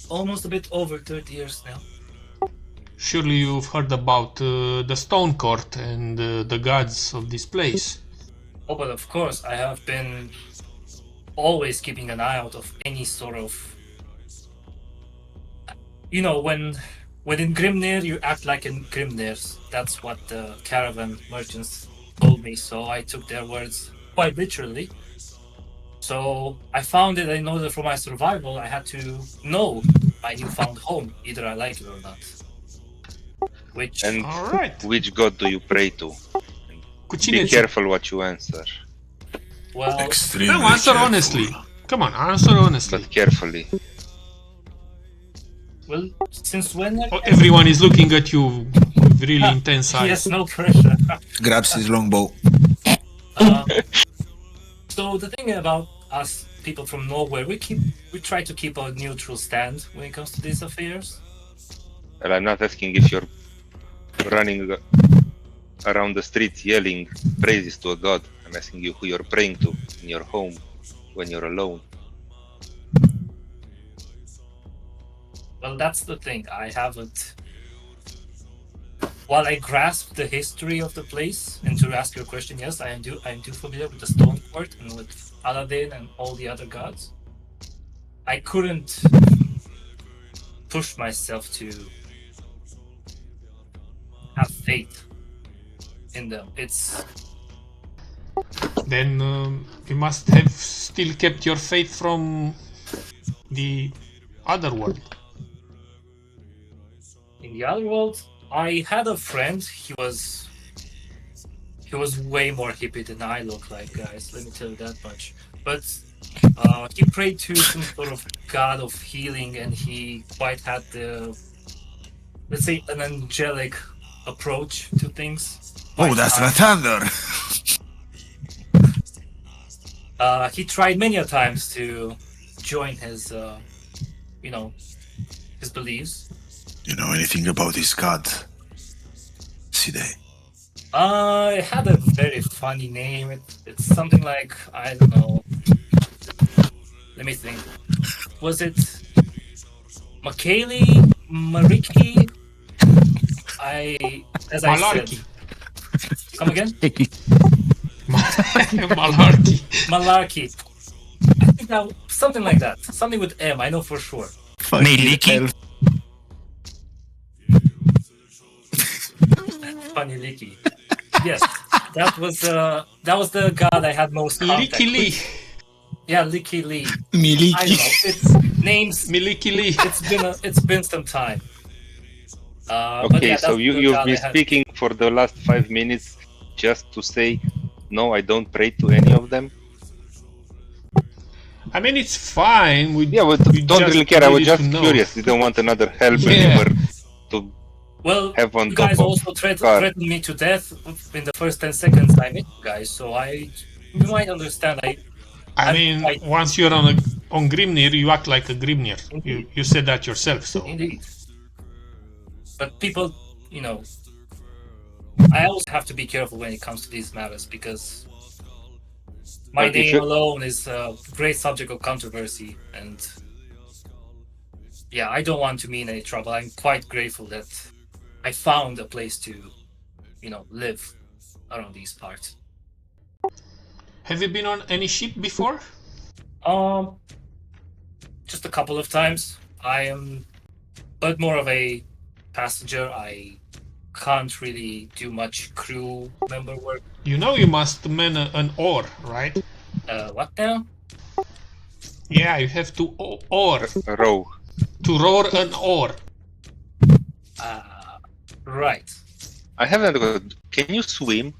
almost a bit over 30 years now. Surely you've heard about the Stone Court and the gods of this place. Oh, but of course, I have been always keeping an eye out of any sort of... You know, when in Grimnir, you act like in Grimnir. That's what the caravan merchants told me, so I took their words quite literally. So I found it in order for my survival, I had to know my newfound home, either I like it or not. Which... And Alright. which god do you pray to? Cu Be cine ți- careful what you answer, Well, Extremely No, answer careful. honestly. Come on, answer honestly. but carefully. well, since when... Oh, everyone is looking at you with really intense eyes. Yes, no pressure. Grabs his longbow. So the thing about us people from Norway, we try to keep a neutral stand when it comes to these affairs. Well, I'm not asking if you're running around the streets yelling praises to a god. I'm asking you who you're praying to in your home when you're alone. Well, that's the thing. I haven't. While I grasp the history of the place, and to ask your question, yes, I'm too familiar with the Stone Court and with Aladdin and all the other gods. I couldn't push myself to have faith in them. It's Then you must have still kept your faith from the other world. in the other world. I had a friend. He was way more hippie than I look like, guys. Let me tell you that much. But he prayed to some sort of god of healing, and he quite had the, let's say, an angelic approach to things. Oh, that's the thunder. He tried many a times to join his, his beliefs. You know anything about this god? Side. It had a very funny name. It's something like, I don't know. Let me think. Was it Makali? Mariki? As I Malarkey. said. Come again? Malarkey. Malarkey. I think that something like that. Something with M. I know for sure. Meliki? Funny Licky. Yes, that was the god I had most contact Licky Lee. with. Yeah, Licky Lee. I Miliki. don't know. It's names. Miliki Lee. It's been some time. But Okay, yeah, so that's the you've god been I had. speaking for the last 5 minutes just to say, no, I don't pray to any of them. I mean, it's fine. Yeah, but we don't just really care. I was needed just to know. curious. You don't want another hell Yeah. believer to Well, have on you top guys of also God. threatened me to death in the first 10 seconds I met you guys, so you might understand. I mean, once you're on Grimnir, you act like a Grimnir. You said that yourself, so. Indeed. But people, I always have to be careful when it comes to these matters, because my But if name you- alone is a great subject of controversy, and yeah, I don't want to mean any trouble. I'm quite grateful that I found a place to, live around these parts. Have you been on any ship before? Just a couple of times. I am, but more of a passenger. I can't really do much crew member work. You know you must man an oar, right? What now? Yeah, you have to oar. row. To roar an oar. Right. I haven't got. Can you swim?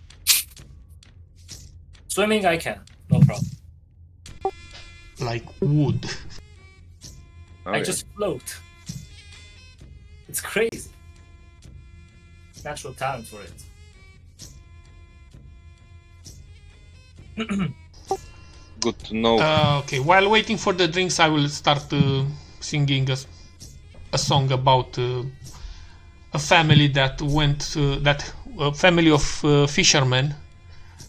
Swimming, I can. No problem. like wood. I Okay. just float. It's crazy. Natural talent for it. Good to know. Okay, while waiting for the drinks, I will start singing a song about a family that went a family of fishermen,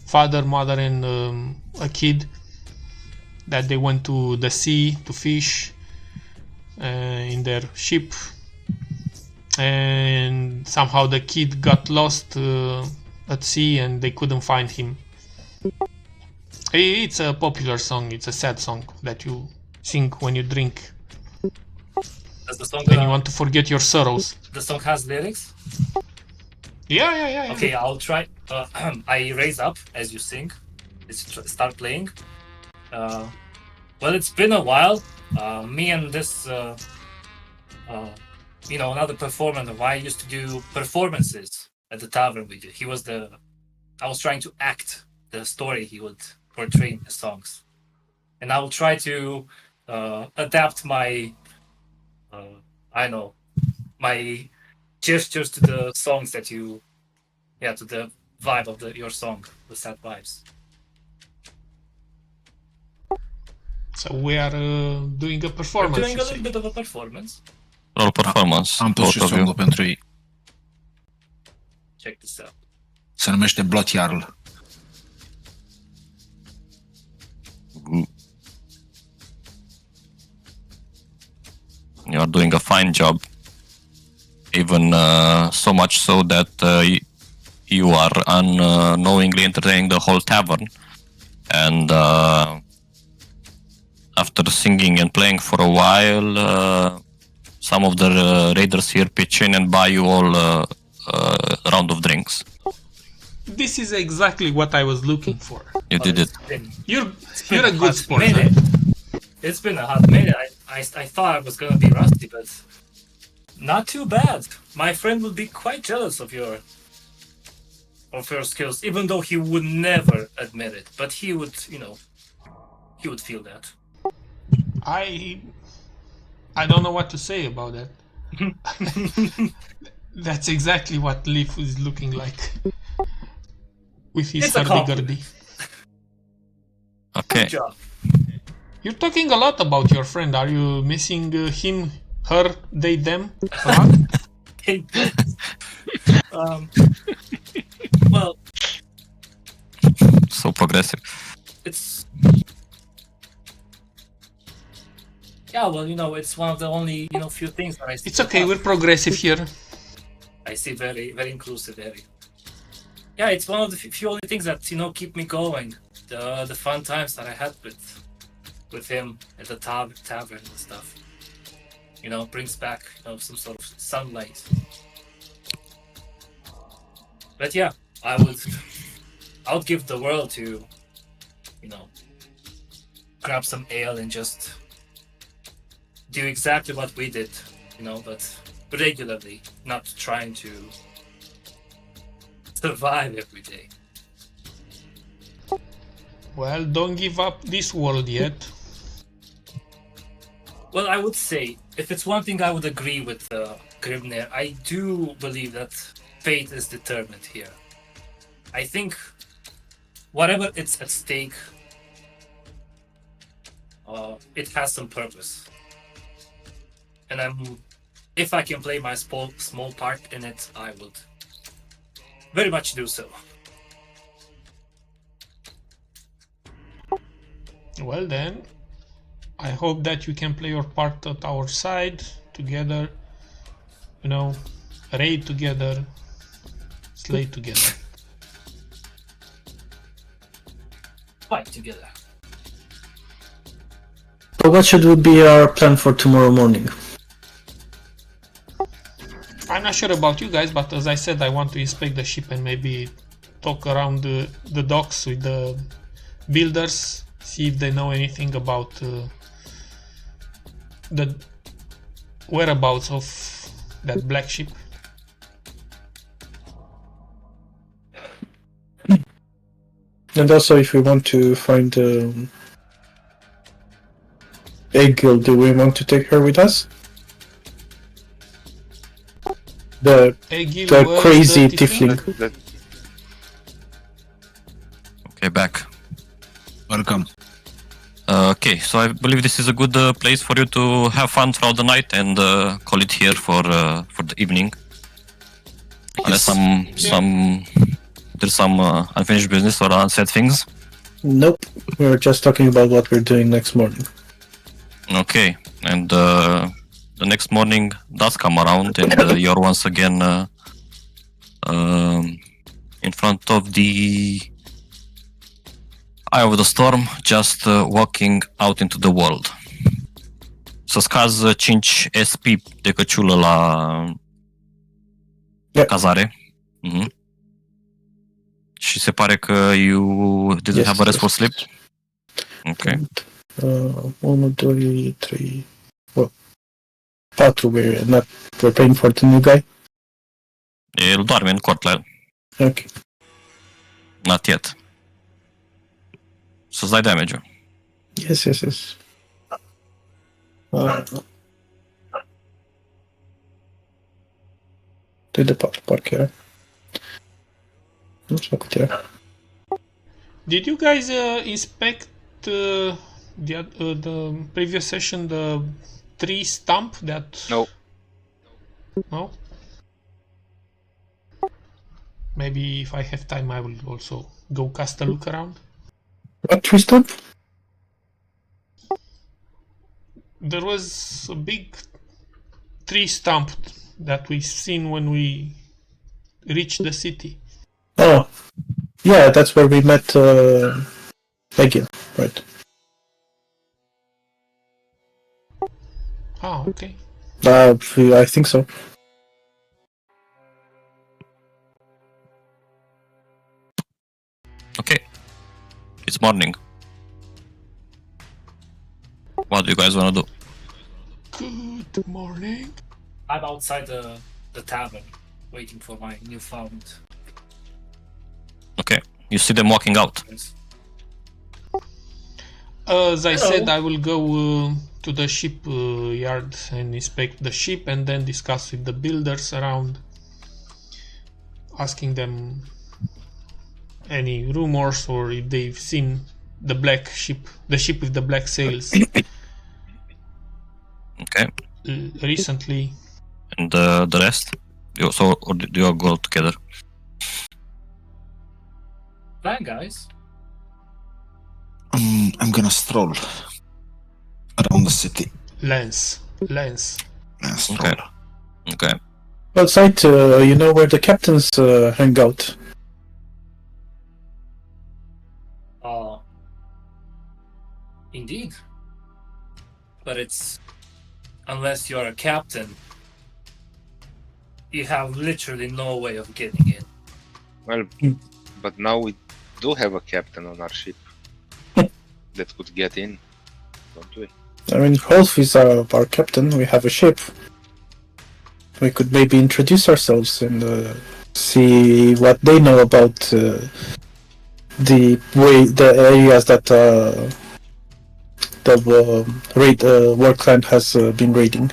father, mother, and a kid, that they went to the sea to fish in their ship, and somehow the kid got lost at sea and they couldn't find him. It's a popular song. It's a sad song that you sing when you drink Does the song, and you want to forget your sorrows. the song has lyrics? Yeah. Okay, I'll try. I raise up as you sing. Let's start playing. Well, it's been a while. Me and this, another performer of mine used to do performances at the tavern with you. I was trying to act the story he would portray in the songs. And I will try to adapt my, my gestures to the songs to the vibe of your song, the sad vibes. So we are doing a We're performance. doing you a say. little bit of a performance. Roll performance. Am pus both și of you. songul pentru ei. Check this out. Se numește Blot Jarl. You are doing a fine job. Even so much so that you are unknowingly entertaining the whole tavern. And after singing and playing for a while, some of the raiders here pitch in and buy you all a round of drinks. This is exactly what I was looking for. You did it. You're a good hot sport. minute. It's been a hot minute. I thought I was gonna be rusty, but not too bad. My friend would be quite jealous of your skills, even though he would never admit it. But he would feel that. I don't know what to say about that. That's exactly what Leaf is looking like with his It's a compliment. hurdy-gurdy. Okay. Good job. You're talking a lot about your friend. Are you missing him, her, they, them a lot? Hey, well, So progressive. it's it's one of the only few things that I see. It's okay, we're progressive here. I see very, very inclusive area. Yeah, it's one of the few only things that keep me going. The fun times that I had with him at the tavern and stuff. Brings back some sort of sunlight. But yeah, I would give the world to grab some ale and just do exactly what we did, but regularly, not trying to survive every day. Well, don't give up this world yet. Well, I would say, if it's one thing I would agree with Grimnir, I do believe that fate is determined here. I think whatever it's at stake, it has some purpose. And if I can play my small part in it, I would very much do so. Well then, I hope that you can play your part at our side, together, raid together, slay together. Fight together. So what should be our plan for tomorrow morning? I'm not sure about you guys, but as I said, I want to inspect the ship and maybe talk around the docks with the builders, see if they know anything about the whereabouts of that black ship. And also if we want to find Egil, do we want to take her with us? The Egil the was crazy the tiefling? tiefling. Okay, back. Welcome. Okay, so I believe this is a good place for you to have fun throughout the night and call it here for the evening. Unless there's some unfinished business or unsaid things. Nope. We were just talking about what we're doing next morning. Okay, and the next morning does come around, and you're once again in front of the eye of the storm, just walking out into the world. Să scazi 5 SP de căciulă la cazare. Mhm. Și se pare că you didn't have a restful sleep? Ok. 1, 2, 3, 4 we're not preparing for the new guy. El doarme în cort la el. Ok. Not yet. Să-ți dai damage-ul. Yes. De departe, parcă era. Nu știu cât era. Did you guys inspect the previous session, the tree stump that... No. No? Maybe if I have time I will also go cast a look around. What tree stump? There was a big tree stump that we seen when we reached the city. Oh. Yeah, that's where we met Egil, right. Ah, okay. I think so. Okay. It's morning. What do you guys want to do? Good morning. I'm outside the tavern, waiting for my newfound. Okay. You see them walking out. As I Hello. said, I will go to the ship yard and inspect the ship and then discuss with the builders around, asking them any rumors or if they've seen the black ship, the ship with the black sails Okay. recently. And the rest? Or do you all go together? Fine, guys. I'm gonna stroll around the city. Lance. Stroll. Okay. Outside, you know where the captains hang out. Indeed. But it's... Unless you're a captain, you have literally no way of getting in. Well, but now we do have a captain on our ship that could get in, don't we? I mean, Rolf is our captain. We have a ship. We could maybe introduce ourselves and see what they know about the areas that the War Clan has been raiding.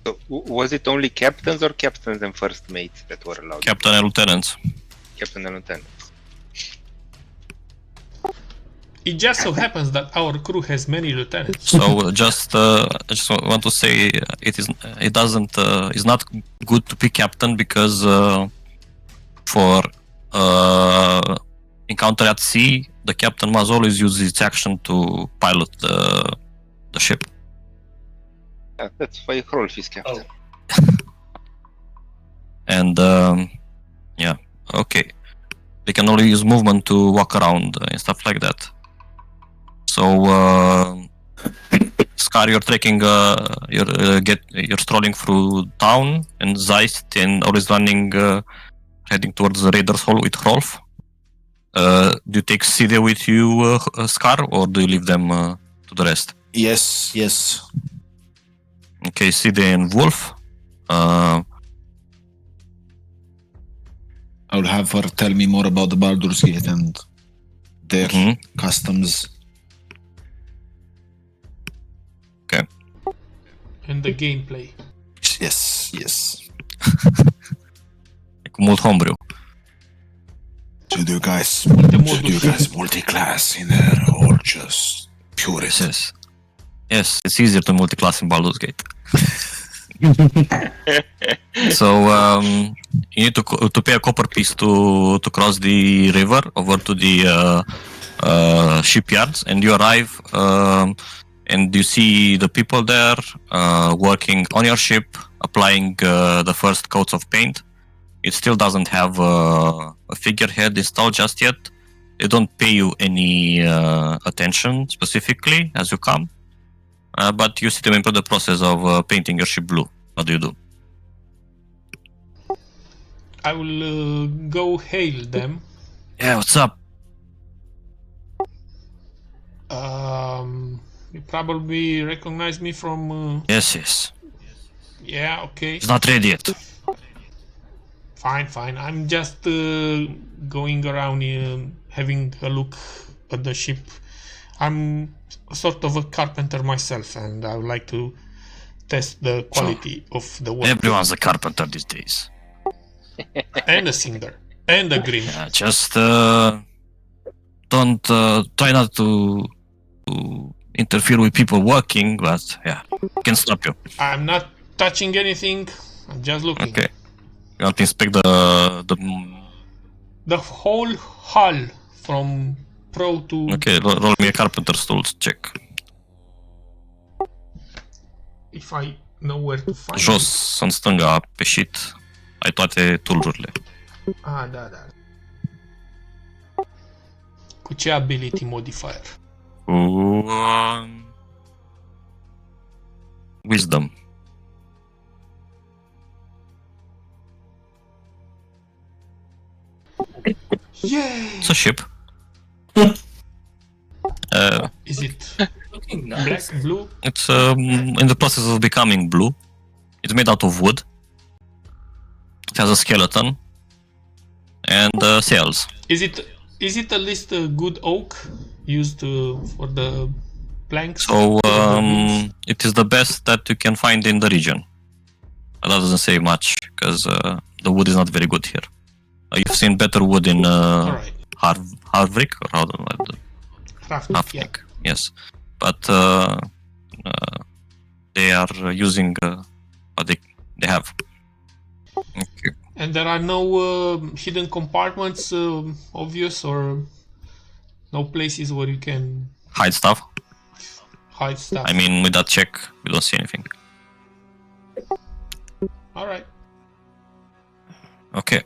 So, was it only captains or captains and first mates that were allowed? Captain and lieutenants. Captain and lieutenant. It just so happens that our crew has many lieutenants. So just I just want to say it's not good to pick captain because for encounter at sea, the captain must always use his action to pilot the ship. Yeah, that's why Rolf is captain. And yeah, okay, they can only use movement to walk around and stuff like that. So Scar, you're taking you're strolling through town, and Zeist and always running heading towards the Raiders Hall with Rolf. Do you take Side with you, Scar, or do you leave them to the rest? Yes. Okay, Side and Wolf. I'll have her tell me more about the Baldur's Gate and their Mhm. customs. and the gameplay. Yes, yes. E cu mult homebrew. So do you guys modus. multi-class in there or just pure it? Yes. Yes, it's easier to multi-class in Baldur's Gate. So you need to pay a copper piece to cross the river over to the shipyards, and you arrive and you see the people there working on your ship, applying the first coats of paint. It still doesn't have a figurehead installed just yet. They don't pay you any attention specifically as you come, but you see them in the process of painting your ship blue. What do you do? I will go hail them. Yeah, what's up? You probably recognize me from. Yes. Yeah, okay. It's not ready yet. Fine. I'm just going around having a look at the ship. I'm sort of a carpenter myself, and I would like to test the quality of the work. Everyone's a carpenter these days. And a singer. And a grim. Yeah, just don't try not to interfere with people working, but yeah, can stop you. I'm not touching anything. I'm just looking. Okay. You want to inspect the The whole hull from pro to... Okay, roll me a carpenter's tools check. If I know where to find Jos, în stânga, pe sheet, ai toate tool-urile. Da. Cu ce ability modifier? Wisdom. Yay! It's a ship. Is it Looking black, nice. blue? It's in the process of becoming blue. It's made out of wood. It has a skeleton and sails. Is it at least a good oak used for the planks? So it is the best that you can find in the region. That doesn't say much because the wood is not very good here. You've seen better wood in Alright. Harvik or how Crafting, yeah. yes, but they are using what they have. Okay. And there are no hidden compartments obvious, or no places where you can Hide stuff. hide stuff. I mean, with that check, we don't see anything. Alright. Okay.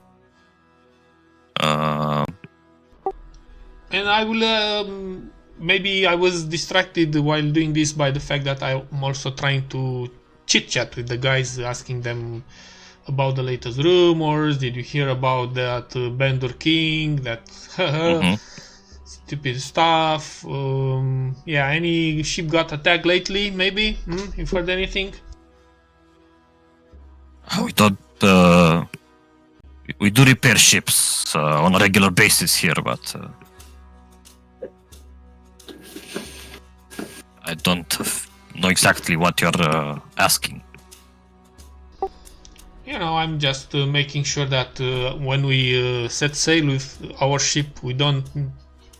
And I will maybe I was distracted while doing this by the fact that I'm also trying to chit chat with the guys, asking them about the latest rumors. Did you hear about that Bender King? That stupid stuff. Yeah, any ship got attacked lately? Maybe. You've heard anything? We thought we do repair ships on a regular basis here, but I don't know exactly what you're asking. You know, I'm just making sure that when we set sail with our ship, we don't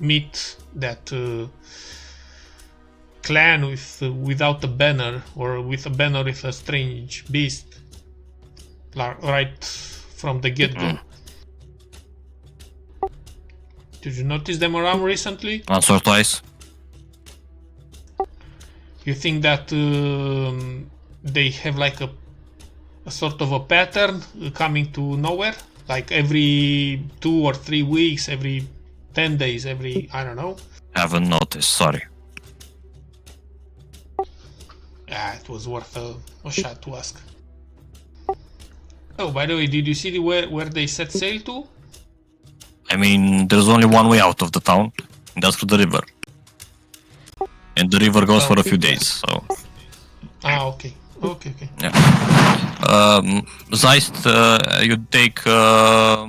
meet that clan without a banner, or with a banner with a strange beast, right from the get-go. Did you notice them around recently? Once or twice. You think that they have like a sort of a pattern coming to nowhere? Like every 2 or 3 weeks, every 10 days, every, I don't know. Haven't noticed, sorry. Yeah, it was worth a shot to ask. Oh, by the way, did you see where they set sail to? I mean, there's only one way out of the town, and that's through the river. And the river goes for a few days, so... Okay. Okay. Yeah. Zeist, you take... are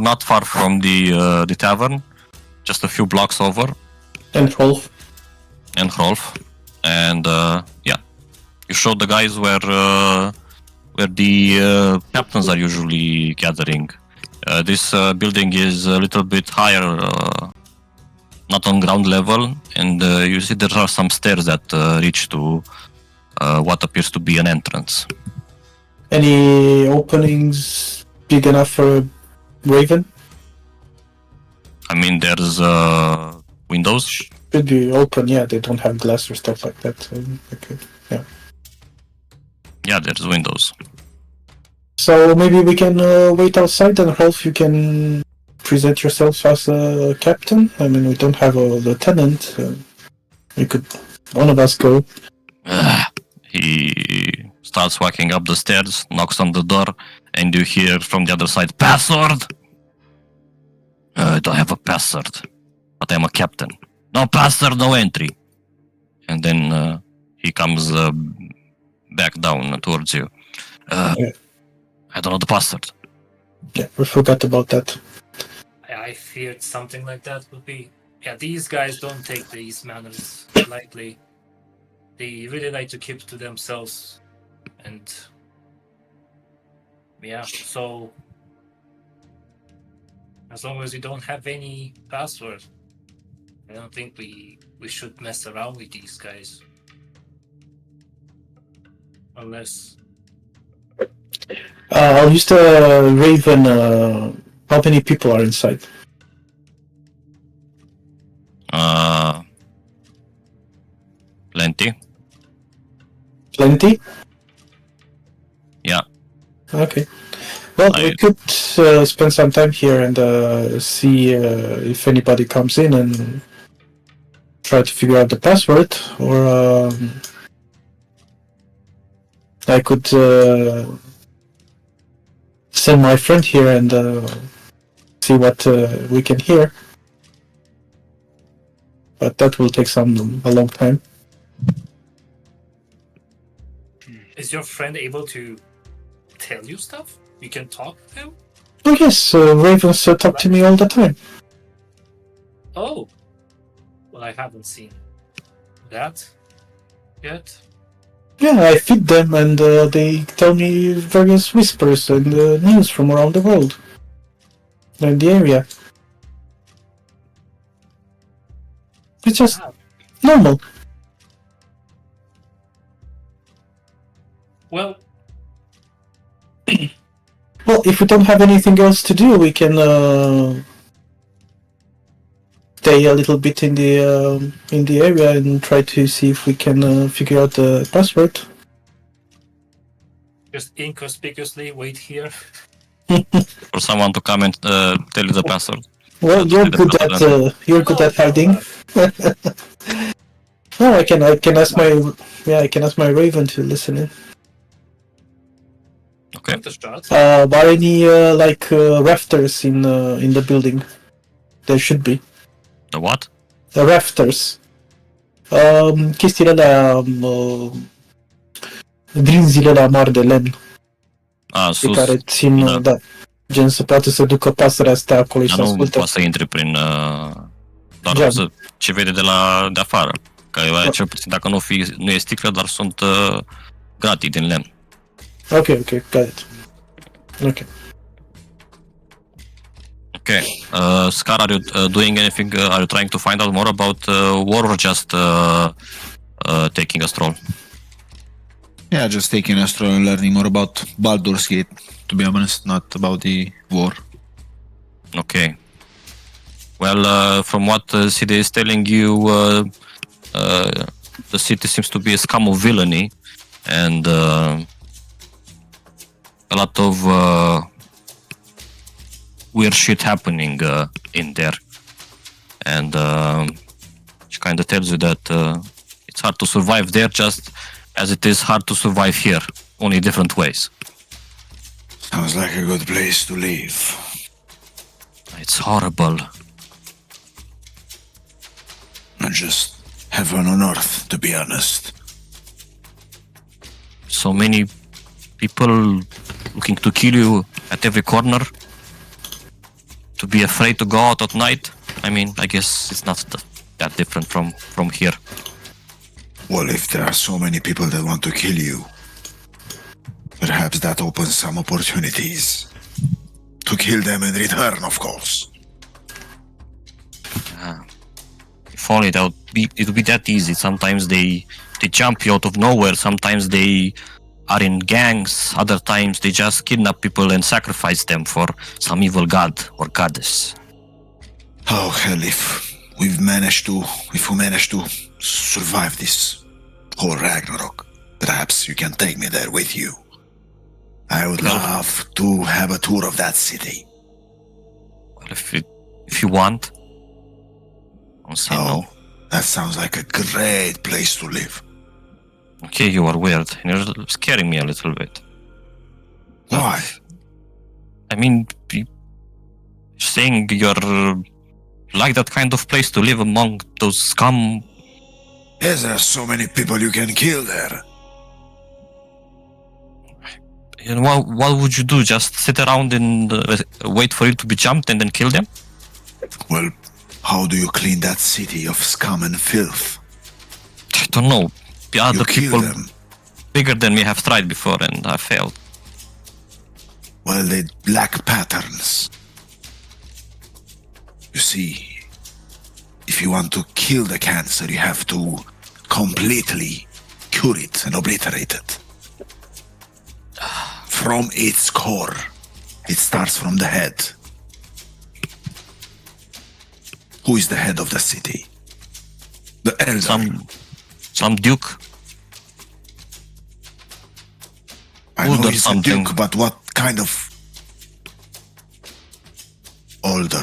not far from the tavern, just a few blocks over. And Rolf. And Rolf. And, yeah. You show the guys where the captains are usually gathering. This building is a little bit higher, not on ground level, and you see there are some stairs that reach to what appears to be an entrance. Any openings big enough for a Raven? I mean, there's windows. Should be open, yeah. They don't have glass or stuff like that. So, okay, yeah. Yeah, there's windows. So maybe we can wait outside, and Rolf, you can present yourself as a captain. I mean, we don't have a lieutenant. We could, one of us go. He starts walking up the stairs, knocks on the door, and you hear from the other side, "Password! I don't have a password, but I'm a captain. No password, no entry." And then he comes back down towards you. Yeah. I don't know the password. Yeah, we forgot about that. I feared something like that would be. Yeah, these guys don't take these manners lightly. They really like to keep to themselves. And yeah, so as long as we don't have any password, I don't think we should mess around with these guys. Unless I'll use the Raven. How many people are inside? Plenty. Plenty? Yeah. Okay. Well, we could spend some time here and see if anybody comes in and try to figure out the password, or I could send my friend here and see what we can hear. But that will take a long time. is your friend able to tell you stuff? You can talk to him? Oh yes, Ravens talk to me all the time. Oh, well, I haven't seen that yet. Yeah, I feed them and they tell me various whispers and news from around the world and the area. It's just normal. Well, Well, if we don't have anything else to do, we can stay a little bit in the area and try to see if we can figure out the password. just inconspicuously wait here. For someone to come and tell you the password. Well, you're good at hiding. No, I can ask my Raven to listen in. Okay. Not a shot. Are any rafters in the building? There should be. The what? The rafters. Chestiile alea, grinzile alea mari de lemn pe Sus. care țin, da, gen să poate să ducă pasărea astea acolo și Dar să nu asculte. poate să intri prin doar Geam. ce vede de afară. Că cel puțin dacă nu e sticlă, dar sunt gratii din lemn. Ok, got it. Ok. Okay. Scar, are you doing anything? Are you trying to find out more about war or just taking a stroll? Yeah, just taking a stroll and learning more about Baldur's Gate, to be honest, not about the war. Okay. Well, from what Cide is telling you, the city seems to be a scum of villainy, and a lot of weird shit happening in there. And she kind of tells you that it's hard to survive there just as it is hard to survive here, only different ways. Sounds like a good place to live. It's horrible. Not just heaven on earth, to be honest. So many people looking to kill you at every corner. To be afraid to go out at night. I mean, I guess it's not that different from here. Well, if there are so many people that want to kill you, perhaps that opens some opportunities. To kill them in return, of course. If only it would be that easy. Sometimes they jump you out of nowhere. Sometimes they are in gangs. Other times they just kidnap people and sacrifice them for some evil god or goddess. Oh hell, if we manage to survive this whole Ragnarok, perhaps you can take me there with you. I would love to have a tour of that city. Well, if you want, I'll say no. That sounds like a great place to live. Okay, you are weird, and you're scaring me a little bit. Why? I mean, saying you're like that kind of place to live among those scum. Yes, there are so many people you can kill there. And what would you do? Just sit around and wait for you to be jumped and then kill them? Well, how do you clean that city of scum and filth? I don't know. The other You kill people them. bigger than me have tried before and I failed. Well, they lack patterns. You see, if you want to kill the cancer, you have to completely cure it and obliterate it. From its core. It starts from the head. Who is the head of the city? The elder. Some duke. I know older he's something. a duke, but what kind of older?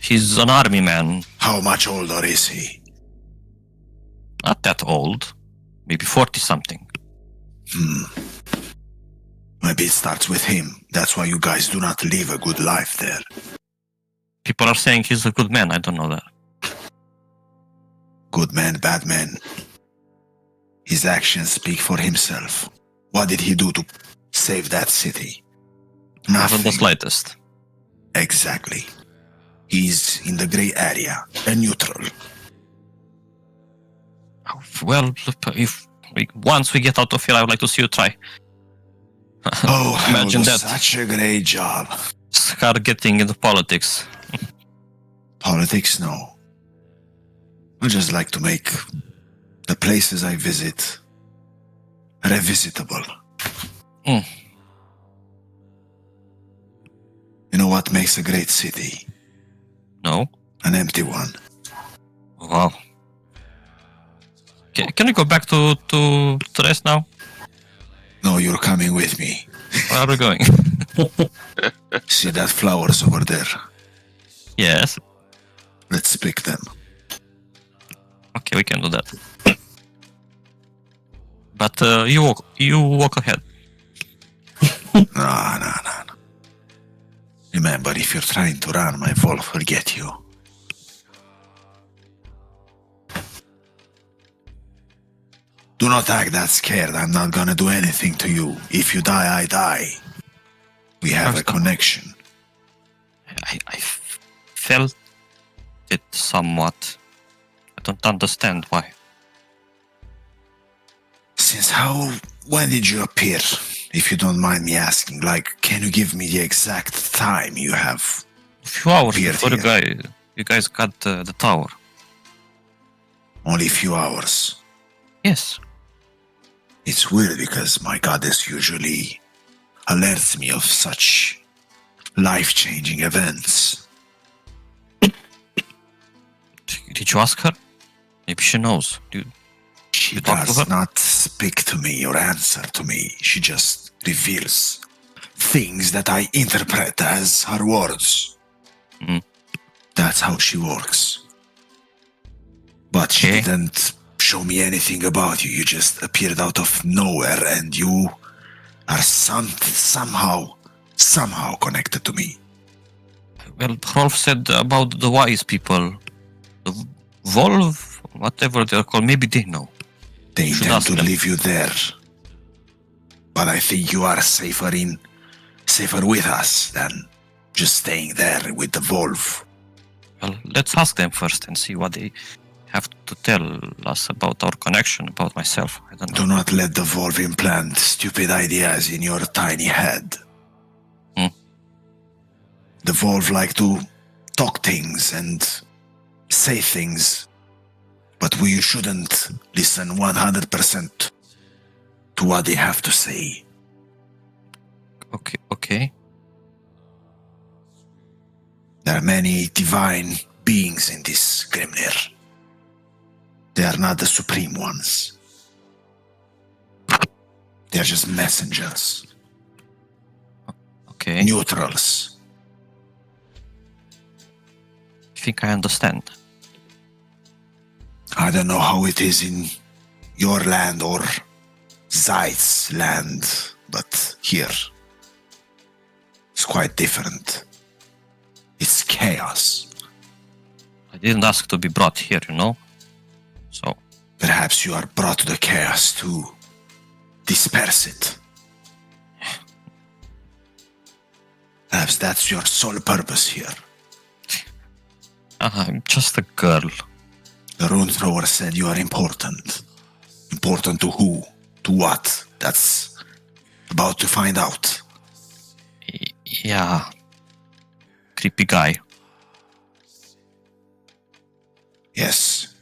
He's an army man. How much older is he? Not that old. Maybe 40 something. Maybe it starts with him. That's why you guys do not live a good life there. People are saying he's a good man. I don't know that. Good man, bad man. His actions speak for himself. What did he do to save that city? Not Nothing. the slightest. Exactly. He's in the gray area, a neutral. Well, if once we get out of here, I would like to see you try. Oh, Imagine I will do that. such a great job. Start getting into politics. Politics, no. I just like to make the places I visit revisitable. Mm. You know what makes a great city? No? An empty one. Wow. Can we go back to rest now? No, you're coming with me. Where are we going? See that flowers over there? Yes. Let's pick them. Okay, we can do that. But you walk ahead. No. Remember, if you're trying to run, my wolf will get you. Do not act that scared. I'm not gonna do anything to you. If you die, I die. We have a connection. I felt it somewhat. I don't understand why. When did you appear? If you don't mind me asking, can you give me the exact time you have? A few hours appeared before here? you guys got the tower. Only a few hours. Yes. It's weird because my goddess usually alerts me of such life-changing events. Did you ask her? Maybe she knows. She You talked to does her? not speak to me or answer to me. She just reveals things that I interpret as her words. Mm. That's how she works. But she Okay. didn't show me anything about you. You just appeared out of nowhere and you are somehow connected to me. Well, Rolf said about the wise people. The Volv, whatever they're called, maybe they know. They You should intend ask to them. leave you there. But I think you are safer with us than just staying there with the wolf. Well, let's ask them first and see what they have to tell us about our connection, about myself. I don't know. Do not let the wolf implant stupid ideas in your tiny head. The wolf like to talk things and say things, but we shouldn't listen 100% to what they have to say. Okay. There are many divine beings in this Grimnir. They are not the supreme ones. They are just messengers, Okay. neutrals. I think I understand. I don't know how it is in your land or Zait's land, but here it's quite different. It's chaos. I didn't ask to be brought here, you know? So, Perhaps you are brought to the chaos to disperse it. Perhaps that's your sole purpose here. I'm just a girl. The rune thrower said you are important. Important to who? To what? That's about to find out. Yeah. Creepy guy. Yes.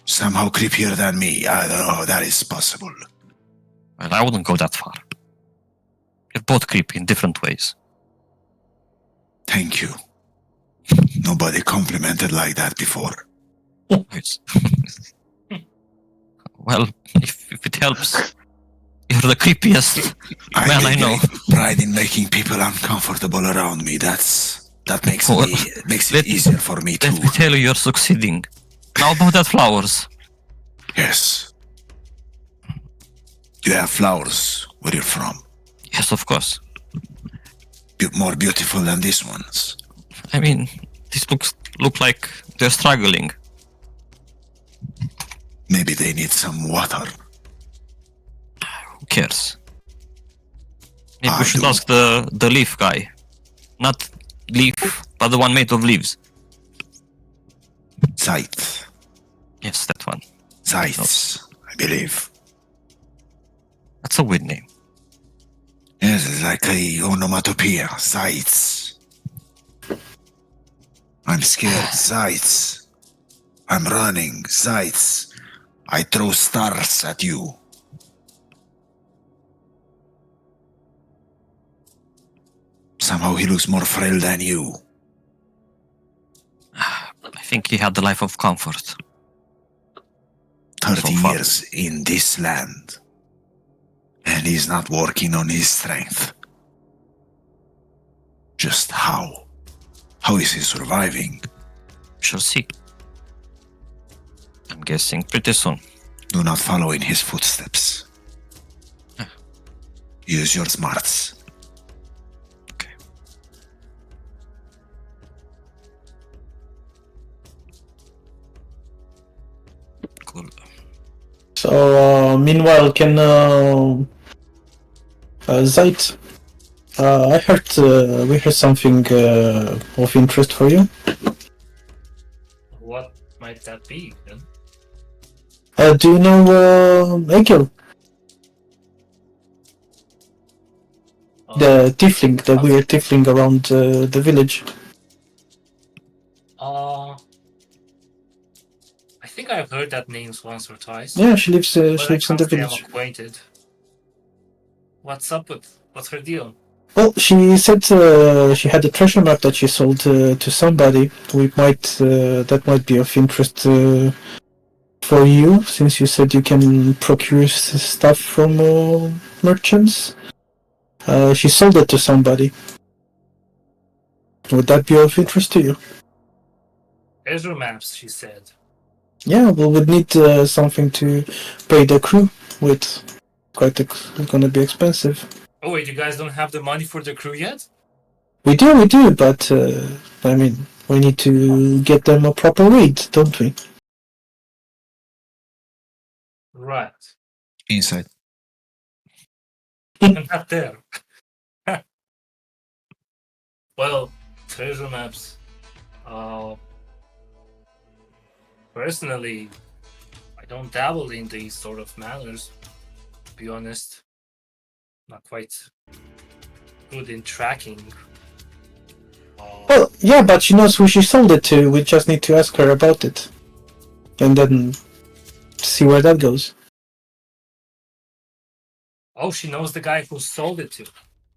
Somehow creepier than me. I don't know how that is possible. Well, I wouldn't go that far. You're both creepy in different ways. Thank you. Nobody complimented like that before. It's- well, if it helps, you're the creepiest man I know. take pride in making people uncomfortable around me. That makes Well, makes let- it easier for me Let too. me tell you, you're succeeding. Now about that flowers. Yes. You have flowers where you're from. Yes, of course. More beautiful than these ones. I mean, these look like they're struggling. Maybe they need some water. Who cares? Maybe I we should do. ask the leaf guy. Not leaf, but the one made of leaves. Zeit. Yes, that one. Zeitz, I believe. That's a weird name. Yes, it's like a onomatopoeia. Zeitz. I'm scared. Zeitz. I'm running. Zeitz. I throw stars at you. Somehow he looks more frail than you. I think he had the life of comfort. 30 So far. years in this land. And he's not working on his strength. Just how? How is he surviving? We shall see. I'm guessing pretty soon. Do not follow in his footsteps. Yeah. Use your smarts. Okay. Cool. So, meanwhile, can Zeit? I heard we heard something of interest for you. What might that be then? Do you know Egil, the tiefling, the weird tiefling around the village? I think I've heard that name once or twice. Yeah, she lives but in I the can't say I'm village. acquainted. What's up with? What's her deal? Well, she said she had a treasure map that she sold to somebody. We might that might be of interest for you, since you said you can procure stuff from merchants. She sold it to somebody. Would that be of interest to you? Treasure maps, she said. Yeah, we would need something to pay the crew with. Gonna be expensive. Oh wait, you guys don't have the money for the crew yet? We do, but I mean, we need to get them a proper rate, don't we? Right. Inside. I'm not there. Well, treasure maps. Personally, I don't dabble in these sort of manners. To be honest, not quite good in tracking. Well, yeah, but she knows who she sold it to. We just need to ask her about it. And then see where that goes. Oh, she knows the guy who sold it to.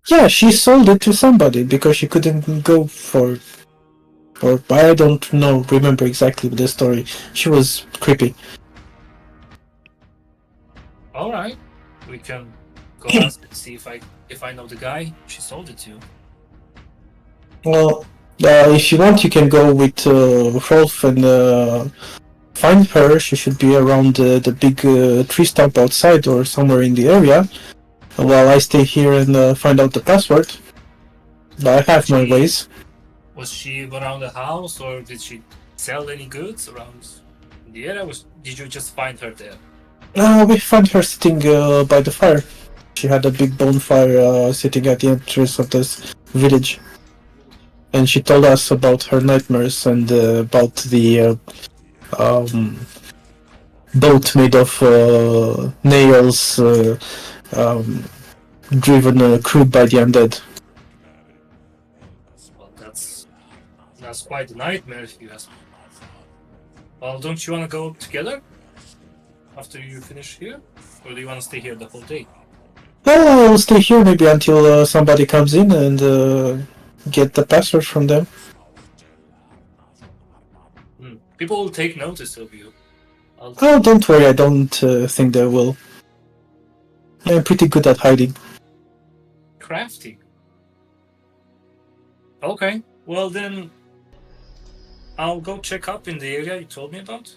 Yeah, she sold it to somebody because she couldn't go for... Or I don't know, remember exactly the story. She was creepy. All right, we can go ask and see if I know the guy she sold it to. Well, if you want, you can go with Rolf and find her. She should be around the big tree stump outside or somewhere in the area. While I stay here and find out the password. I have my ways. Was she around the house, or did she sell any goods around the area? Did you just find her there? We found her sitting by the fire. She had a big bonfire sitting at the entrance of this village. And she told us about her nightmares and about the boat made of nails driven crude by the undead. Well, that's quite a nightmare if you ask me. Well, don't you want to go together after you finish here, or do you want to stay here the whole day? Well, I'll stay here maybe until somebody comes in and get the password from them. People will take notice of you. Oh, don't worry, I don't think they will. I'm pretty good at hiding. Crafty. Okay, well then, I'll go check up in the area you told me about.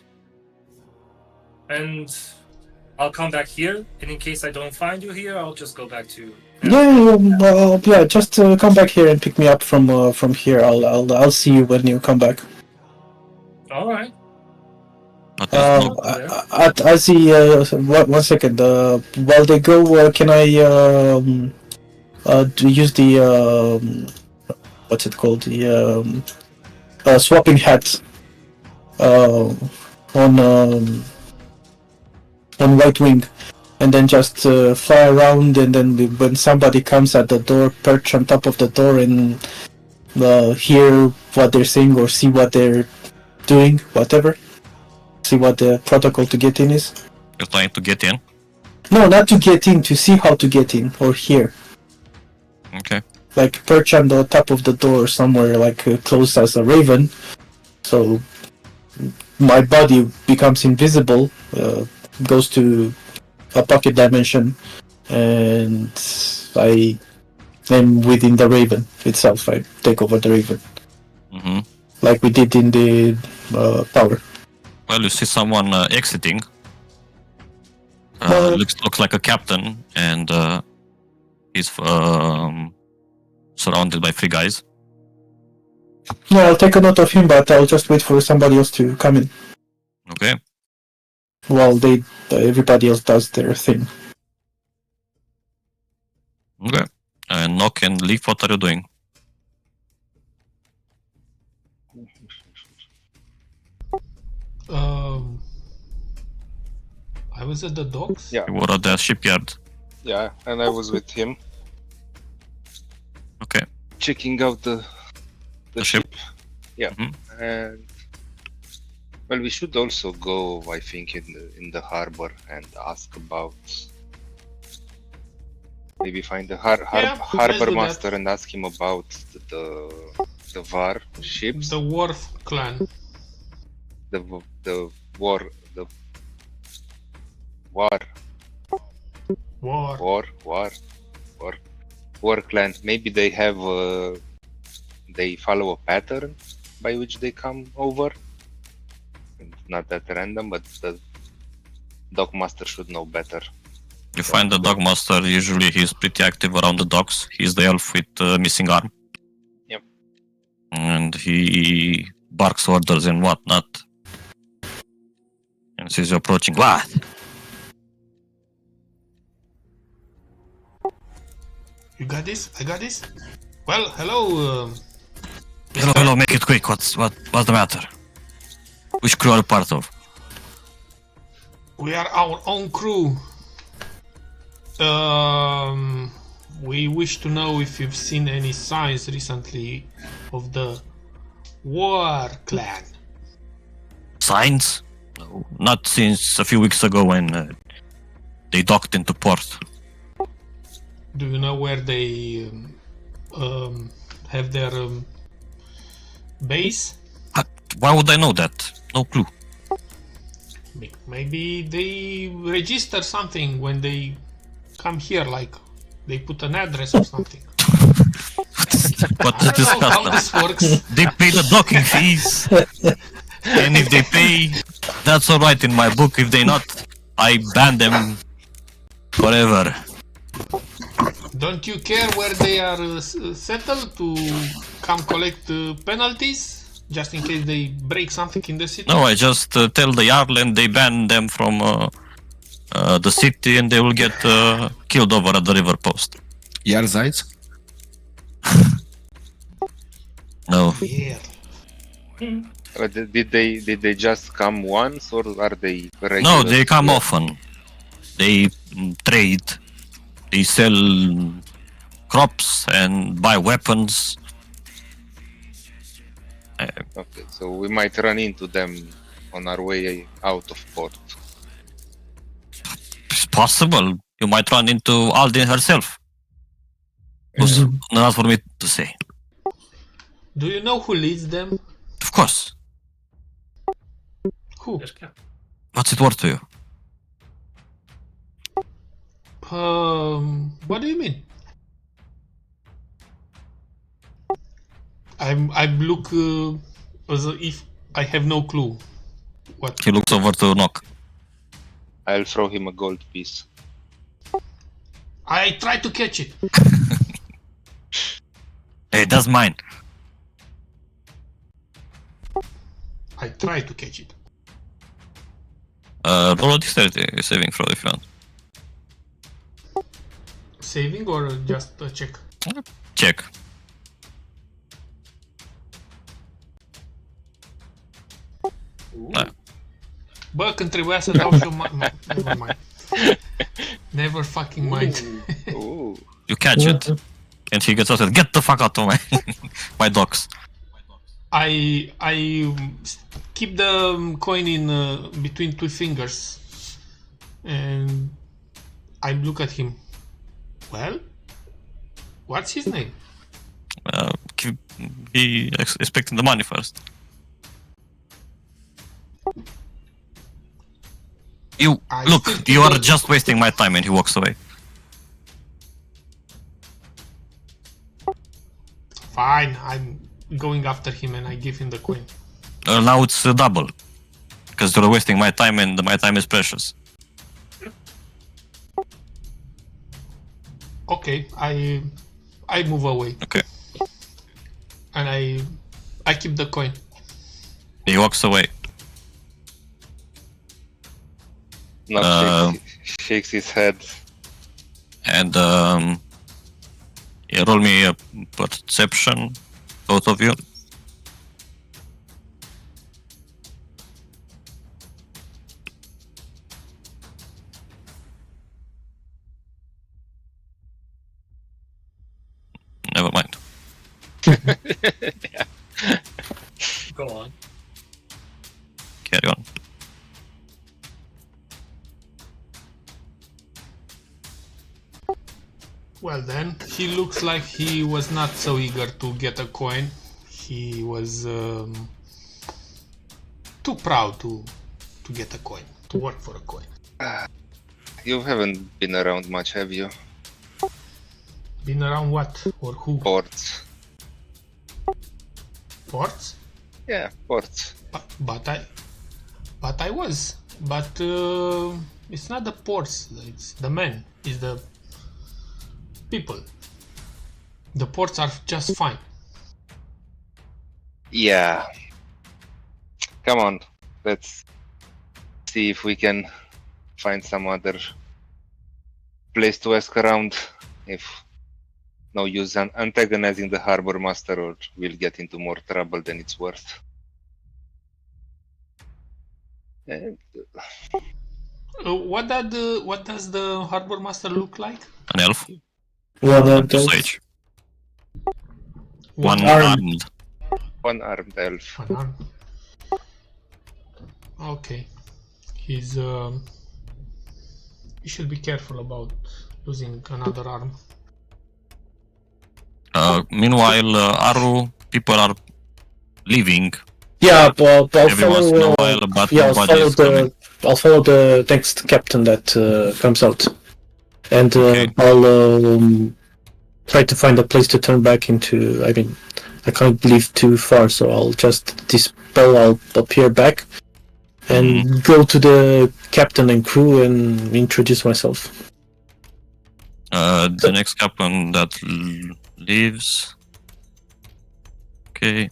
And I'll come back here, and in case I don't find you here, I'll just go back to... Yeah, just come back here and pick me up from here. I'll see you when you come back. Alright. One second. While they go, can I use the what's it called? The swapping hat on White Wing, and then just fly around, and then when somebody comes at the door, perch on top of the door and hear what they're saying or see what they're doing, whatever. See what the protocol to get in is. You're trying to get in? No, not to get in, to see how to get in or hear. Okay. Like perch on the top of the door somewhere, like close as a raven. So my body becomes invisible, goes to a pocket dimension, and I am within the raven itself. I take over the raven. Mm-hmm. Like we did in the tower. Well, you see someone exiting. Looks like a captain, and he's surrounded by 3 guys. Yeah, I'll take a note of him, but I'll just wait for somebody else to come in. Okay. While everybody else does their thing. Okay. And Nock and Leaf, what are you doing? I was at the docks. Yeah, You were at the shipyard. yeah, and I was with him Okay. checking out the ship. Yeah, Mhm. and well, we should also go, I think, in the harbor and ask about. Maybe find the let's harbor do master that. and ask him about the VAR ships, The Wharf clan. the war clan. Maybe they have they follow a pattern by which they come over. Not that random, but the Dockmaster should know better. You find the Dogmaster, usually he's pretty active around the docks. He's the elf with missing arm. Yep. And he barks orders and whatnot. And sees you approaching. What? You got this? I got this? Well, hello. Hello, make it quick. What's the matter? Which crew are you part of? We are our own crew. We wish to know if you've seen any signs recently of the War Clan. Signs? No, not since a few weeks ago when they docked into port. Do you know where they have their base? Why would I know that? No clue. Maybe they register something when they come here, like they put an address or something. What I is this don't know how custom? this works. They pay the docking fees. And if they pay, that's alright in my book. If they not, I ban them forever. Don't you care where they are settled to come collect penalties? Just in case they break something in the city? No, I just tell the Jarl and they ban them from the city and they will get killed over at the river post. Yarzites? No. Yeah. Did they just come once, or are they regular? No, they come Yeah. often. They trade. They sell crops and buy weapons. Okay, so we might run into them on our way out of port. It's possible. You might run into Aldin herself. Who's not for me to say. Do you know who leads them? Of course. Who? What's it worth to you? What do you mean? I look as if I have no clue. What? He looks over to knock. I'll throw him a gold piece. I try to catch it. Hey, that's mine. I try to catch it. Roll a dexterity saving throw if you want. Saving or just a check? Check. Bă, când trebuia să dau și eu never mind. Never fucking mind. Ooh. You catch it. And he gets out and get the fuck out of my my docks. I keep the coin in between two fingers and I look at him. Well, what's his name? He expecting the money first. You I look, still you are keep the- just wasting my time, and he walks away. Fine, I'm going after him and I give him the coin. Now it's double, because you're wasting my time, and my time is precious. Okay, I move away Okay. and I keep the coin. He walks away. Not shakes his head. And yeah, roll me a perception, both of you. Never mind. Go on. Carry on. Well then, he looks like he was not so eager to get a coin. He was too proud to get a coin, to work for a coin. You haven't been around much, have you? Been around what or who? Ports. Ports? Yeah, ports. But I was. But it's not the ports. It's the men. It's the people. The ports are just fine. Yeah. Come on, let's see if we can find some other place to ask around. If no use antagonizing the harbor master, or we'll get into more trouble than it's worth. And What does the harbor master look like? An elf. One of those. Sage. One One armed. one armed elf. One arm. Okay. He's he should be careful about losing another arm. Meanwhile, Aru, people are leaving. Yeah, but I'll Every once in a follow. while, but Yeah, nobody is coming. I'll follow the next captain that comes out, and Okay. I'll try to find a place to turn back into. I mean, I can't leave too far, so I'll just dispel. I'll appear back, and go to the captain and crew and introduce myself. The next captain that leaves. Okay.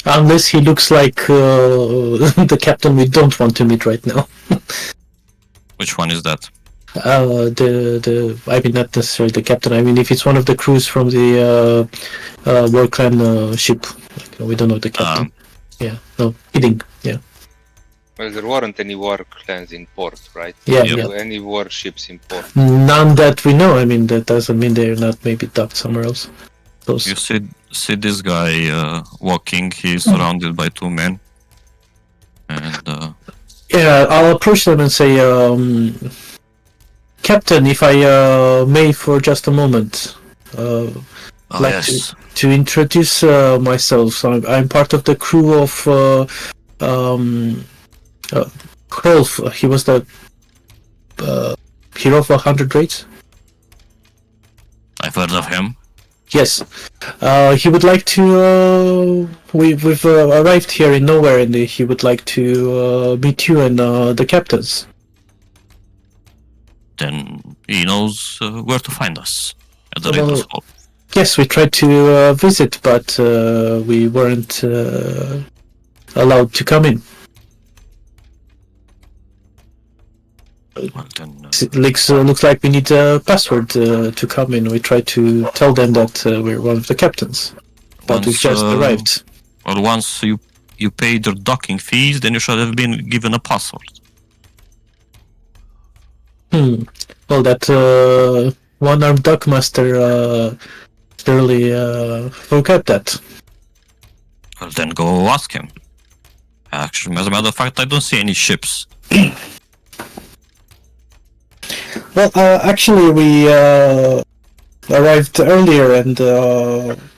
Unless he looks like the captain we don't want to meet right now. Which one is that? I mean, not necessarily the captain. I mean, if it's one of the crews from the War Clan ship, we don't know the captain. Yeah, no, kidding. Yeah, Well, there weren't any war clans in port, right? yeah, Yep. yeah. Any warships in port. None that we know. I mean, that doesn't mean they're not maybe docked somewhere else. Those. You see this guy walking. He's surrounded by two men. And Yeah, I'll approach them and say, Captain, if I may for just a moment. Like yes. to introduce myself. So I'm part of the crew of Rolf. He was the hero of 100 raids. I've heard of him. Yes. He would like to. We've arrived here in nowhere, and he would like to meet you and the captains. Then he knows where to find us at the Well, Raiders Hall. Yes, we tried to visit, but we weren't allowed to come in. Well, then, It looks like we need a password to come in. We tried to tell them that we're one of the captains, but we've just arrived. Well, once you paid your docking fees, then you should have been given a password. Well, that one-armed duckmaster clearly forgot that. Well, then go ask him. Actually, as a matter of fact, I don't see any ships. Well, actually, we arrived earlier and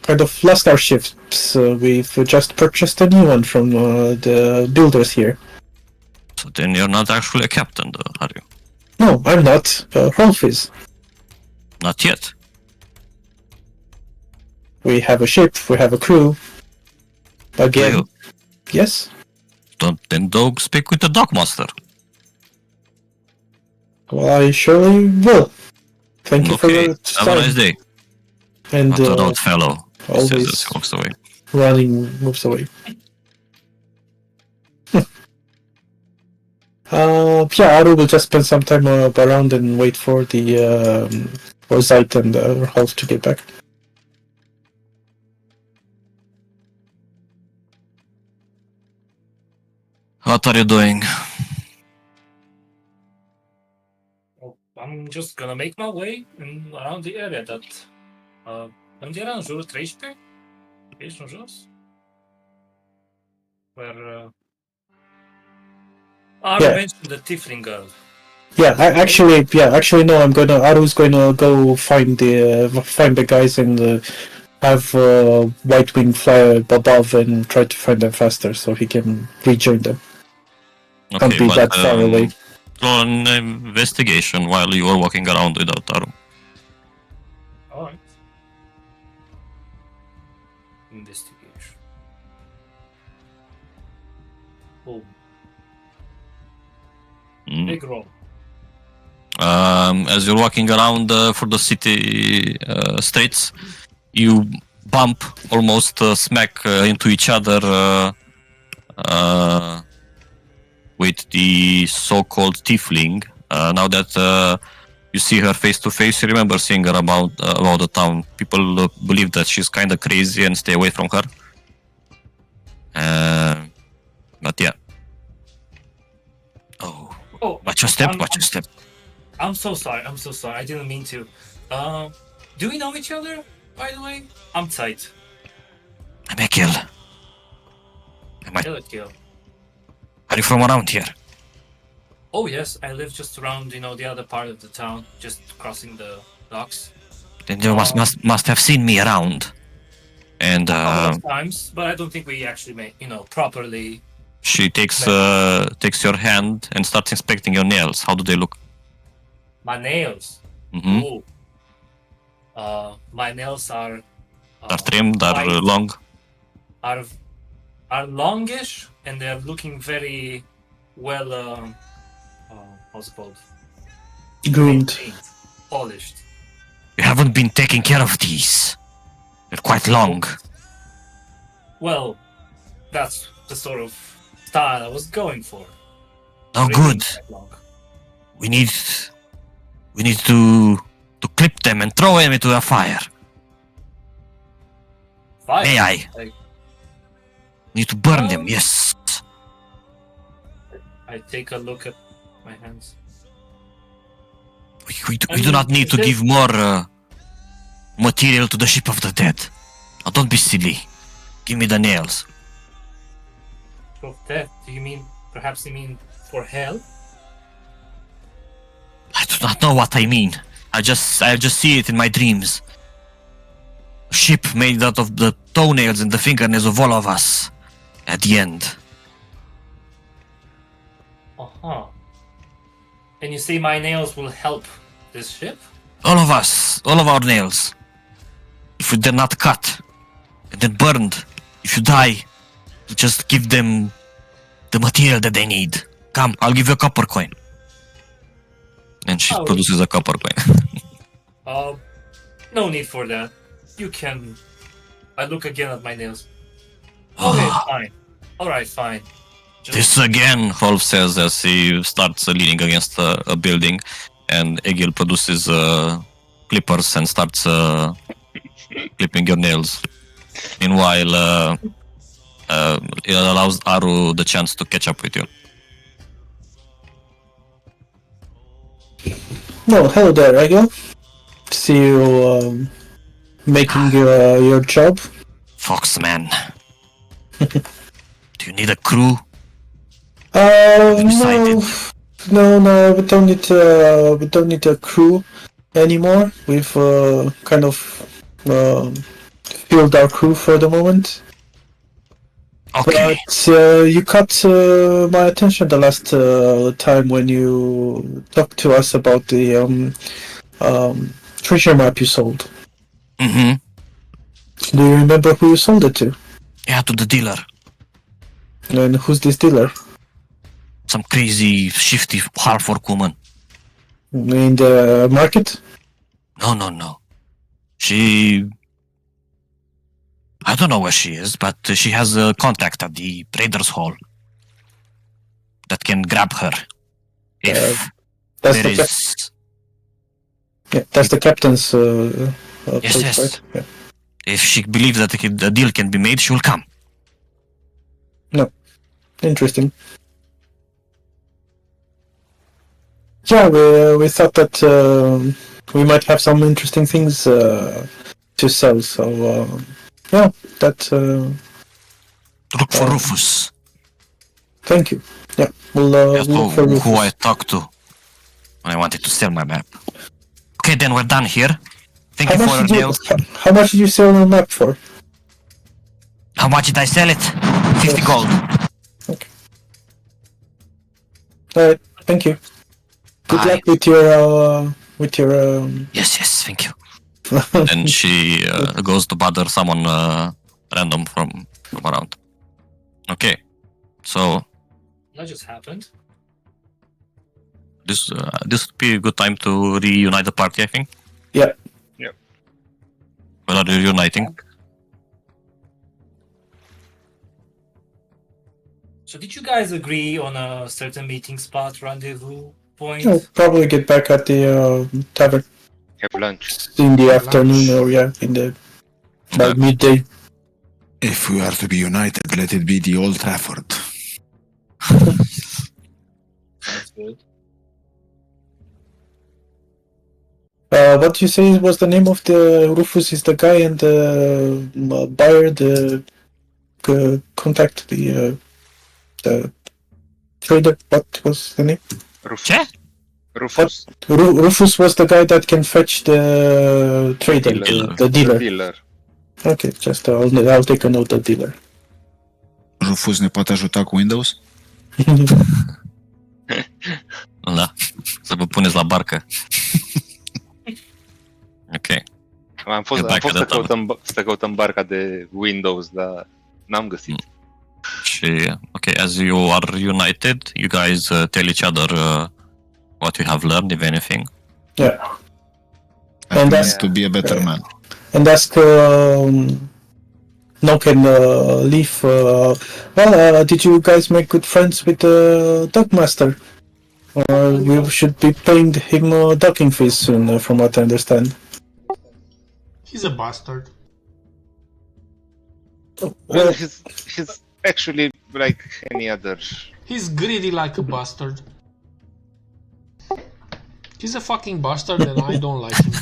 kind of lost our ships. We've just purchased a new one from the builders here. So then you're not actually a captain, though, are you? No, I'm not. Rolf is. Not yet. We have a ship, we have a crew. Again, You yes? then go speak with the dockmaster. Well, I surely will. Thank you for Okay, the have a nice time. day. And Not an old fellow. He says always as he walks away. running moves away. Yeah, Aru will just spend some time around and wait for the for Zeit and Rolf to get back. What are you doing? Oh, I'm just gonna make my way around the area that... unde era? În jurul 13? Ești în jos? Where... Aru Yeah. mentioned the Tiefling girl. Yeah, actually, no. Aru's going to go find the guys and have White Wing fly above and try to find them faster so he can rejoin them. Can't be that far away. Roll an investigation while you are walking around without Aru. Alright. Investigation. Oh, big roll. As you're walking around for the city streets, you bump, almost smack into each other with the so-called tiefling. Now that you see her face to face, you remember seeing her about the town. People believe that she's kind of crazy and stay away from her. But yeah, Oh, Watch your step, I'm- watch your step. I'm so sorry. I'm so sorry. I didn't mean to. Do we know each other? By the way, I'm tight. I may kill. Kill it, kill. Are you from around here? Oh yes, I live just around, the other part of the town, just crossing the docks. Then you must have seen me around. And A couple of times, but I don't think we actually made, properly. she takes your hand and starts inspecting your nails. How do they look? My nails. Mm-hmm. Ooh. My nails are. Are trimmed, are white, long. are longish, and they're looking very well. How's it called? Groomed. Maintained, polished. You haven't been taking care of these. They're quite long. Well, that's the sort of style I was going for. Oh, Really good. quite long. We need to clip them and throw them into a fire. Fire. May I? Like, Need to burn them, yes. I take a look at my hands. We do not need to give more material to the ship of the dead. Now, don't be silly. Give me the nails. Of death? Do you mean, perhaps you mean for hell? I do not know what I mean. I just see it in my dreams. A ship made out of the toenails and the fingernails of all of us. At the end. Uh-huh. And you say my nails will help this ship? All of us. All of our nails. If they're not cut and then burned, if you die, you just give them the material that they need. Come, I'll give you a copper coin. And she Oh. produces a copper coin. No need for that. You can... I look again at my nails. Okay, fine. Alright, fine. Just- This again, Rolf says as he starts leaning against a building, and Egil produces clippers and starts clipping your nails. Meanwhile, it allows Aru the chance to catch up with you. Well, hello there, Egil. See you making your job. Foxman. Do you need a crew? No, no, we don't need a crew anymore. We've kind of filled our crew for the moment. Okay. But you caught my attention the last time when you talked to us about the treasure map you sold. Mm-hmm. Do you remember who you sold it to? Yeah, to the dealer. And who's this dealer? Some crazy, shifty half-orc woman. In the market? No. She... I don't know where she is, but she has a contact at the Raiders Hall that can grab her. If That's there the is... that's the captain's Yes, place, yes. right? Yeah. If she believes that a deal can be made, she will come. Interesting. Yeah, we thought that we might have some interesting things to sell. So yeah, that. Look for Rufus. Thank you. Yeah, we'll That's look for who I Rufus. talked to when I wanted to sell my map. Okay, then we're done here. Thank How you for much your did you? nails. How much did you sell the map for? How much did I sell it? 50 gold. All right. Thank you. Good Bye. luck with your. Yes, thank you. And she goes to bother someone random from around. Okay, so That just happened. this would be a good time to reunite the party, I think. Yeah. Well, are you reuniting? So did you guys agree on a certain meeting spot, rendezvous point? We'll probably get back at the tavern Have lunch. in the afternoon or in the by midday. If we are to be united, let it be the Old Trafford. What you say was the name of the Rufus is the guy and the buyer, the contact the trader. What was the name? Che? Rufus, Rufus was the guy that can fetch the trader, dealer. the dealer. dealer. Okay, just I'll take a note of dealer. Rufus ne poate ajuta cu Windows? Da. Să vă puneți la barcă. Ok. Am fost să căutăm barca de Windows, dar n-am găsit. Și, ok, as you are united, you guys tell each other what you have learned, if anything. Yeah, And that's- to be a better man. and ask Nock and Leaf. Did you guys make good friends with the Duckmaster? We should be paying him ducking fees soon, from what I understand. He's a bastard. Well, he's actually like any other. He's greedy like a bastard. He's a fucking bastard and I don't like him.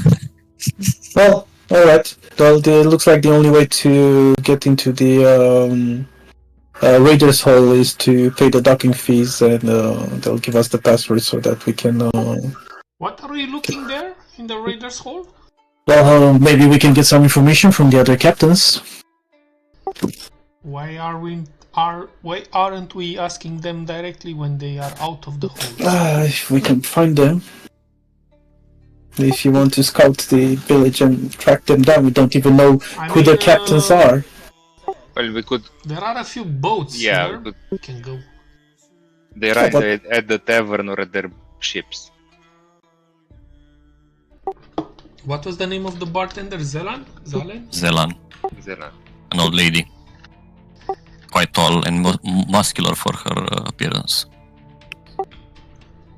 Well, alright. Well, it looks like the only way to get into the Raiders Hall is to pay the docking fees, and they'll give us the password so that we can. What are we looking there in the Raiders Hall? Well, maybe we can get some information from the other captains. Why aren't we asking them directly when they are out of the hall? If we can find them. If you want to scout the village and track them down, we don't even know who the captains are. Well, we could. There are a few boats Yeah, here. we Can go. They're either at the tavern or at their ships. What was the name of the bartender? Zelan? Zalen? Zelan, Zelan. an old lady. Quite tall and muscular for her appearance.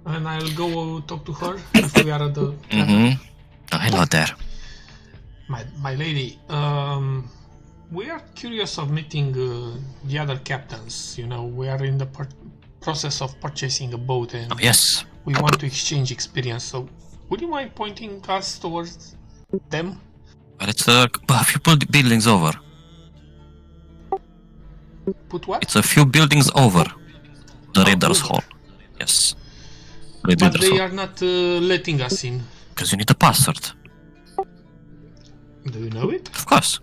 And I'll go talk to her if we are at the Mm-hmm. Oh, hello there. my lady. We are curious of meeting the other captains. You know, we are in the process of purchasing a boat and Oh, yes. we want to exchange experience. So, would you mind pointing us towards them? But it's a few buildings over. Put what? It's a few buildings over the Raiders good. Hall. Yes. But Raiders they Hall. are not letting us in. Because you need a password. Do you know it? Of course.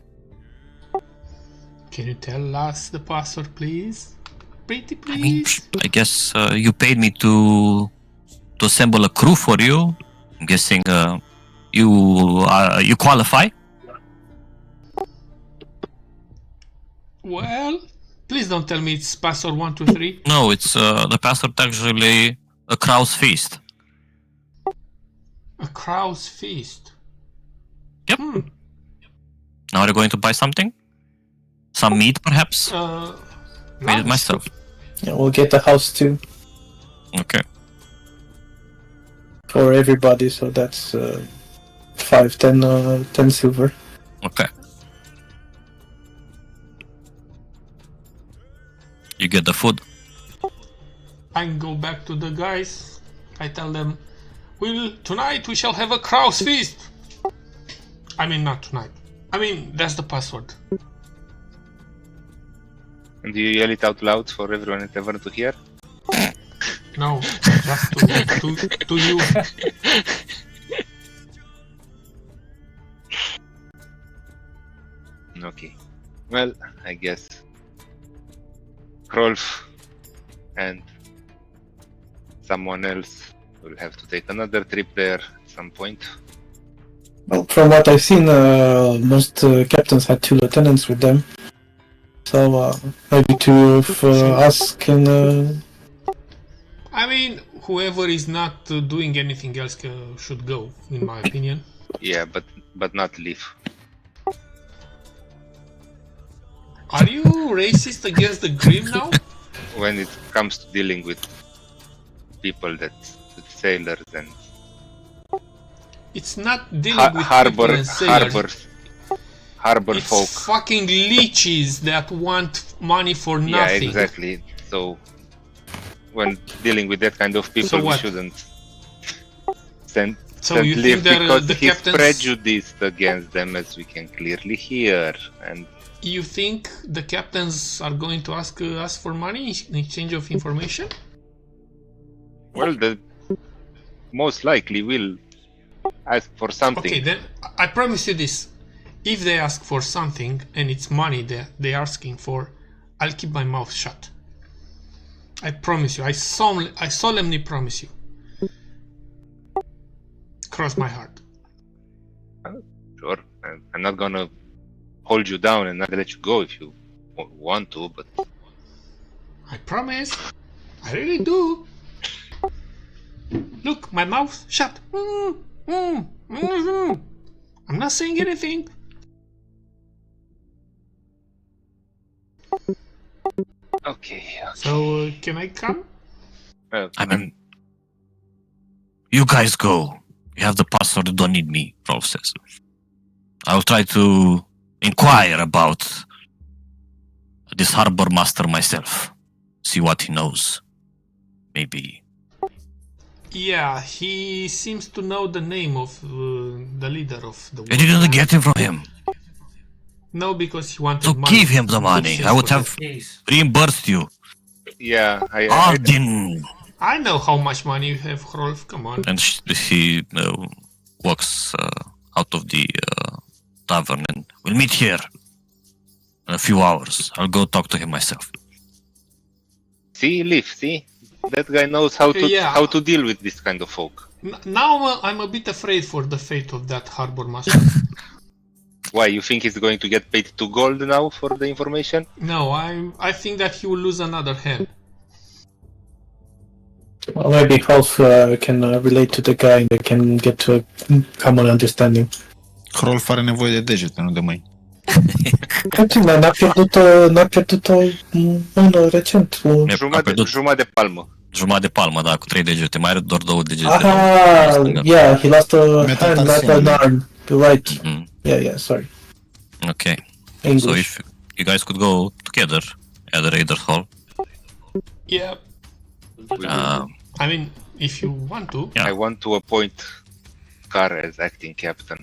Can you tell us the password, please? Pretty I mean, please. I guess you paid me to assemble a crew for you. I'm guessing you qualify. Well, please don't tell me it's password 1, 2, 3. No, it's the password actually a crow's feast. A crow's feast. Yep. Hmm. Now are you going to buy something? Some meat, perhaps? Made it Lunch? myself. Yeah, we'll get a house too Okay. for everybody, so that's 10 silver. Okay. You get the food. I can go back to the guys. I tell them, tonight we shall have a crow's feast. I mean, not tonight. I mean, that's the password. And do you yell it out loud for everyone in the tavern to hear? No, just to you. Okay. Well, I guess Rolf and someone else will have to take another trip there at some point. Well, from what I've seen, most captains had 2 lieutenants with them. So maybe 2 of us can. I mean, whoever is not doing anything else should go, in my opinion. Yeah, but not leave. Are you racist against the Grim now? When it comes to dealing with people with sailors and It's not dealing with people and sailors. harbor It's folk. fucking leeches that want money for Yeah, nothing. exactly. So, when dealing with that kind of people, So we what? shouldn't send So you leave think that because the he's captains? prejudiced against them, as we can clearly hear. And You think the captains are going to ask us for money in exchange of information? well, the most likely will ask for something. Okay, then I promise you this: if they ask for something and it's money that they're asking for, I'll keep my mouth shut. I promise you. I solemnly promise you. Cross my heart. Sure, I'm not gonna hold you down and not let you go if you want to, but I promise. I really do. Look, my mouth shut. I'm not saying anything. okay. So, can I come? I mean, you guys go. You have the password, you don't need me, Rolf says. I'll try to inquire about this harbor master myself. See what he knows. Maybe. Yeah, he seems to know the name of the leader of the. I didn't get him from him. No, because he wanted So money. give him the money. I would have Yes. reimbursed you. Yeah, Aldin. I know how much money you have, Rolf. Come on. And he walks out of the tavern and we'll meet here in a few hours. I'll go talk to him myself. see, Leaf, see? That guy knows how to deal with this kind of folk. Now I'm a bit afraid for the fate of that harbor master. Why, you think he's going to get paid 2 gold now for the information? No, I think that he will lose another hand. Well, maybe Rolf can relate to the guy and they can get to a common understanding. Rolf are nevoie de degete, nu de mâini. Continua, n-a pierdut o mână recent. Jumătate de palmă. Jumătate de palmă, da, cu 3 degete. Mai are doar 2 degete. Ah, yeah, he lost a hand, not an Metatarsian. arm. You're right. Mhm. Yeah, sorry. Okay. English. So if you guys could go together at the Raider Hall. Yeah, I mean, if you want to. Yeah. I want to appoint Car as acting captain.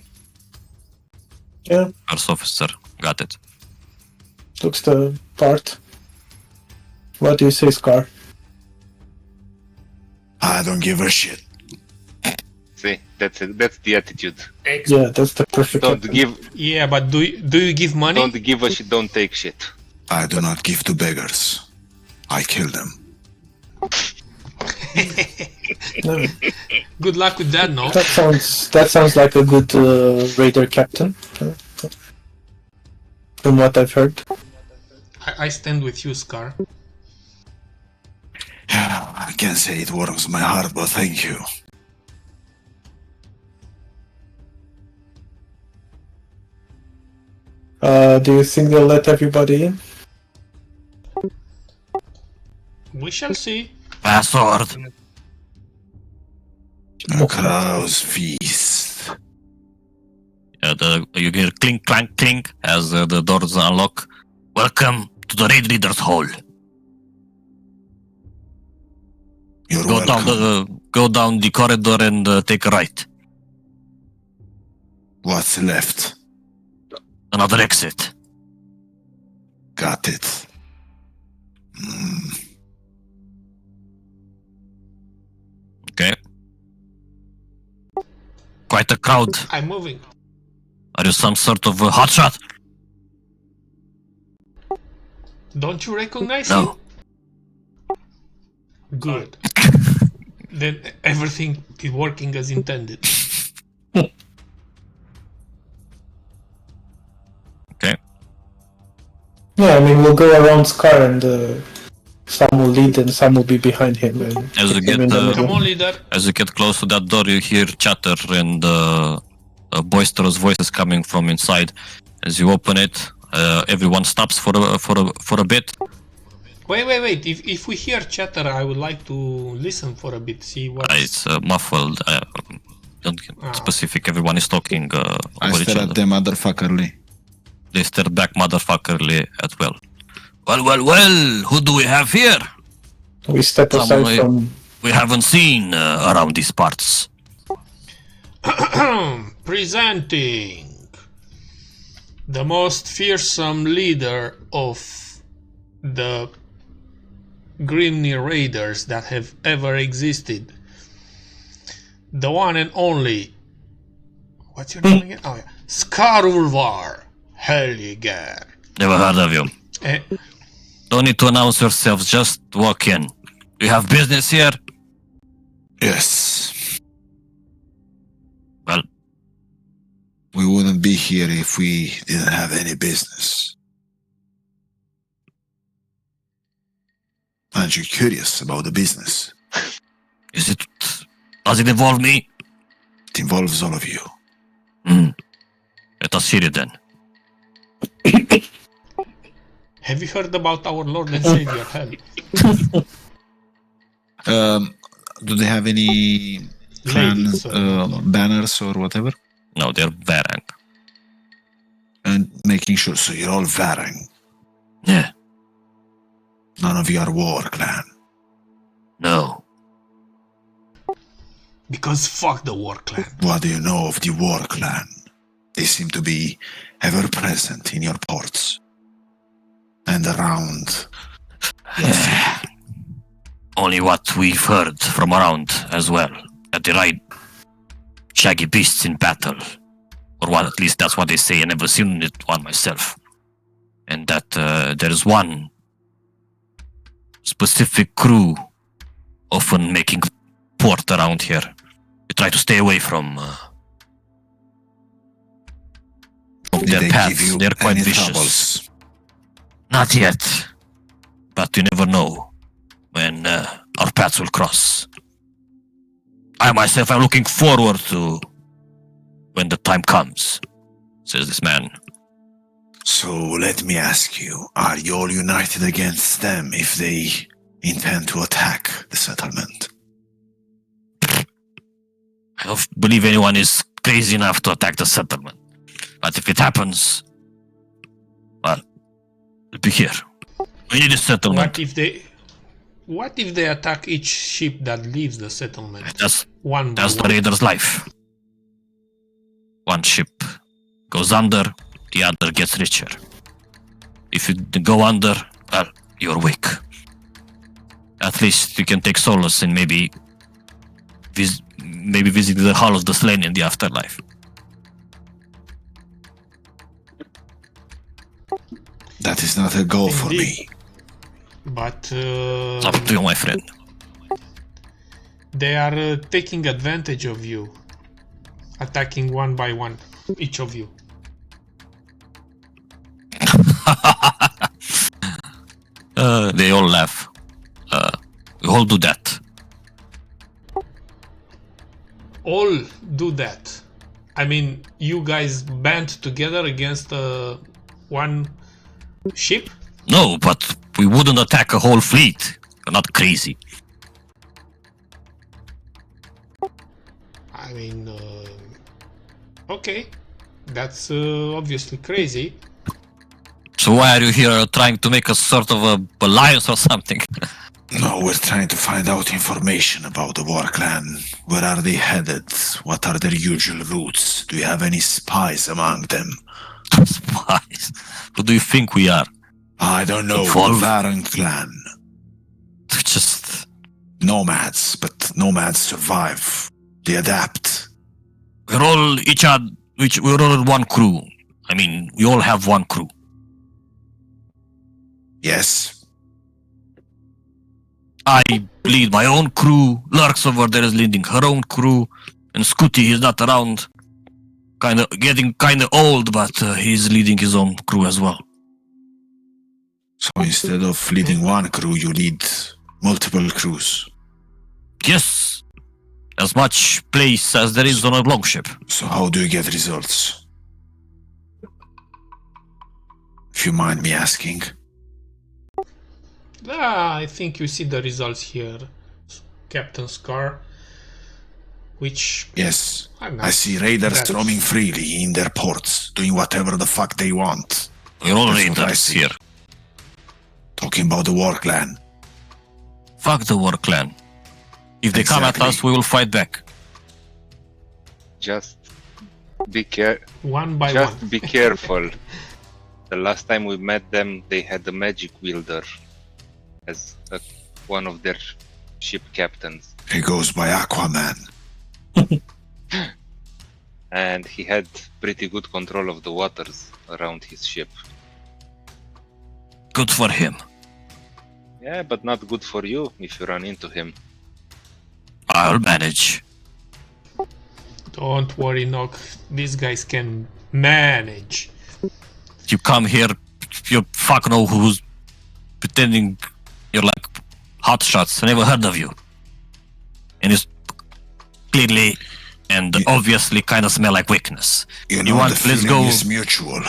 Yeah, First officer, got it. looks the part. What do you say, Scar? I don't give a shit. See, that's it. That's the attitude. Yeah, that's the perfect. Don't captain. give, Yeah, but do you give money? don't give a shit. Don't take shit. I do not give to beggars. I kill them. No, Good luck with that, no? that sounds like a good raider captain. From what I've heard. I stand with you, Scar. I can't say it warms my heart, but thank you. Do you think they'll let everybody in? We shall see. Password. A crow's feast. You hear clink, clank, clink as the doors unlock. Welcome to the Raid Reader's Hall. You're Go down the corridor and take a right. What's left? Another exit. Got it. Mm. Okay. Quite a crowd. I'm moving. Are you some sort of hotshot? Don't you recognize No. him? Good. Then everything is working as intended. Okay. Yeah, I mean we'll go around Scar and some will lead and some will be behind him. And As you get him get, in the Come middle. on, leader. As you get close to that door, you hear chatter and boisterous voices coming from inside. As you open it, everyone stops for a bit. Wait. If we hear chatter, I would like to listen for a bit, see what. It's muffled. Don't get specific. Everyone is talking I over each stare other. at them motherfuckerly. They stare back motherfuckerly as well. Well. Who do we have here? We step aside Someone from. we haven't seen around these parts. Presenting the most fearsome leader of the Grimney Raiders that have ever existed. The one and only. What's your name again? Oh yeah. Skarulvar Helliger. Never heard of you. Eh, Don't need to announce yourselves, just walk in. You have business here? Yes. Well, We wouldn't be here if we didn't have any business. Aren't you curious about the business? does it involve me? It involves all of you. Let us hear it then. have you heard about our Lord and Savior Hell? Do they have any clan Ladies, banners or whatever? No, they're Varang. And making sure, so you're all Varang. Yeah, None of you are war clan. no. Because fuck the war clan. What do you know of the war clan? They seem to be ever present in your ports and around. Only what we've heard from around as well. That they ride shaggy beasts in battle. Or what, at least that's what they say. I never seen it one myself. And that there is one specific crew often making port around here. We try to stay away from Did their they paths. give you They're quite any vicious. troubles? Not yet. But you never know when our paths will cross. I myself am looking forward to when the time comes, says this man. So let me ask you, are you all united against them if they intend to attack the settlement? I don't believe anyone is crazy enough to attack the settlement. But if it happens, well, we'll be here. We need a settlement. What if they attack each ship that leaves the settlement? That's One by the one. raider's life. One ship goes under, the other gets richer. If you go under, well, you're weak. At least you can take solace in maybe visiting the Hall of the Slain in the afterlife. That is not a goal for me. But It's up to you, my friend. they are taking advantage of you, attacking one by one, each of you. They all laugh. We all do that. All do that. I mean, you guys band together against one ship? No, but we wouldn't attack a whole fleet. We're not crazy. I mean, okay. That's obviously crazy. So why are you here trying to make a sort of a alliance or something? No, we're trying to find out information about the war clan. Where are they headed? What are their usual routes? Do you have any spies among them? Spies? Who do you think we are? I don't know. Evolve. The Varan clan. Just Nomads, but nomads survive. They adapt. we're all we're all one crew. I mean, we all have one crew. Yes. I lead my own crew. Lurks over there is leading her own crew, and Scooty is not around. Getting old, but he's leading his own crew as well. So instead of leading one crew, you lead multiple crews. Yes, as much place as there is on a longship. So how do you get results? If you mind me asking. I think you see the results here, Captain Scar. Which Yes, I'm I see raiders that- roaming freely in their ports, doing whatever the fuck they want. We're all That's what I raiders see. here. Talking about the war clan. Fuck the war clan. If they come at Exactly. us, we will fight back. Just be care. One by Just one. be careful. The last time we met them, they had a magic wielder as one of their ship captains, He goes by Aquaman. and he had pretty good control of the waters around his ship. Good for him. Yeah, but not good for you if you run into him. I'll manage. Don't worry, Nock. These guys can manage. You come here, you fuck know who's pretending you're like hot shots. I never heard of you. And it's clearly and obviously kind of smell like weakness. You know want- the let's feeling go- is mutual.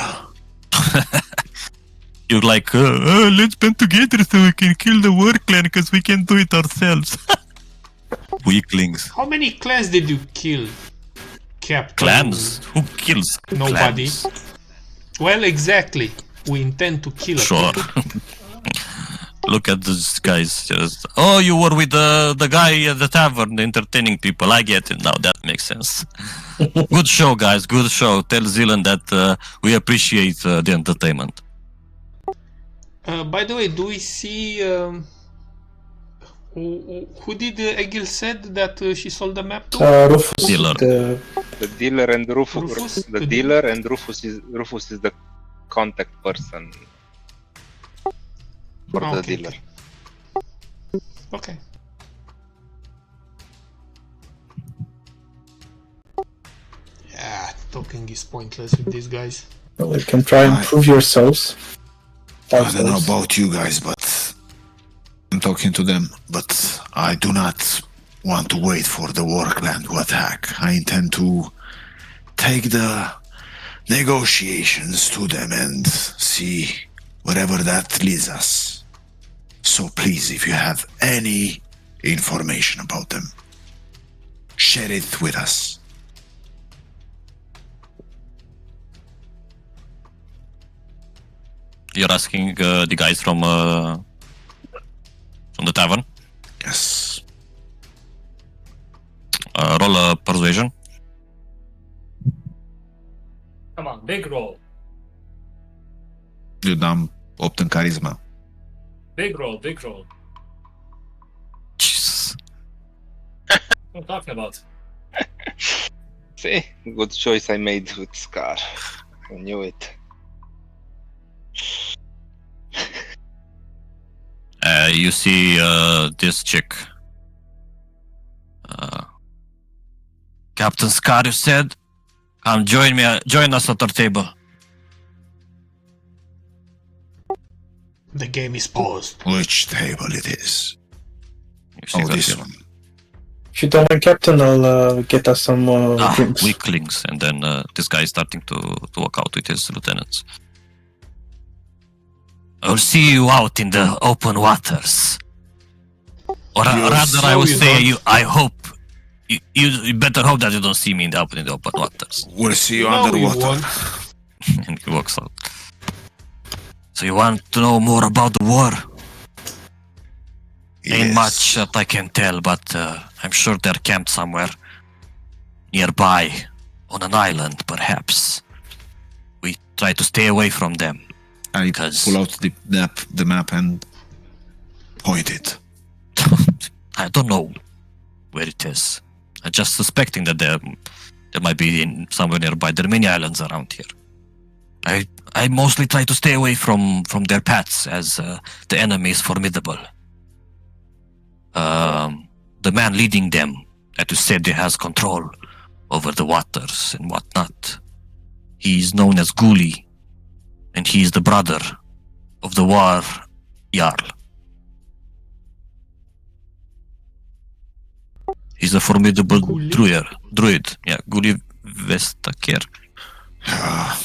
You're like, let's band together so we can kill the war clan because we can do it ourselves. Weaklings. How many clans did you kill, Captain? Clans? Who kills Nobody. clans? Well, exactly. We intend to kill a Sure. clan. Look at these guys. Just, oh, you were with the guy at the tavern entertaining people. I get it now. That makes sense. Good show, guys. Good show. Tell Zealand that we appreciate the entertainment. By the way, do we see who did Egil said that she sold the map to? Rufus. Dealer. The dealer and Rufus. Rufus? The dealer and Rufus is the contact person for the Okay, dealer. Okay. Yeah, talking is pointless with these guys. Well, you can try and prove yourselves. I don't know Ourselves. about you guys, but I'm talking to them. But I do not want to wait for the war clan to attack. I intend to take the negotiations to them and see wherever that leads us. So please, if you have any information about them, share it with us. You're asking the guys from the tavern. Yes. Roll a persuasion. Come on, big roll. Eu dam 8 în carisma. Big roll, big roll. Jesus. What am I talking about? See, good choice I made with Scar. I knew it. You see this chick. Captain Scar, you said, come join us at our table. The game is paused. Which table it is? You see Oh, that this here? one. If you don't mind, Captain, I'll get us some drinks. Weaklings, and then this guy is starting to walk out with his lieutenants. I'll see you out in the open waters. Or rather, I would say, I hope you better hope that you don't see me in the open waters. We'll see you No, we underwater. won't. And he walks out. So you want to know more about the war? Ain't Yes. much that I can tell, but I'm sure they're camped somewhere nearby, on an island, perhaps. We try to stay away from them. I Because- pull out the map and point it. I don't know where it is. I'm just suspecting that there might be somewhere nearby. There are many islands around here. I mostly try to stay away from their paths, as the enemy is formidable. The man leading them, that you said he has control over the waters and whatnot. He's known as Guli, and he's the brother of the war Jarl. He's a formidable Guli? druid. Yeah, Guli Vestakir.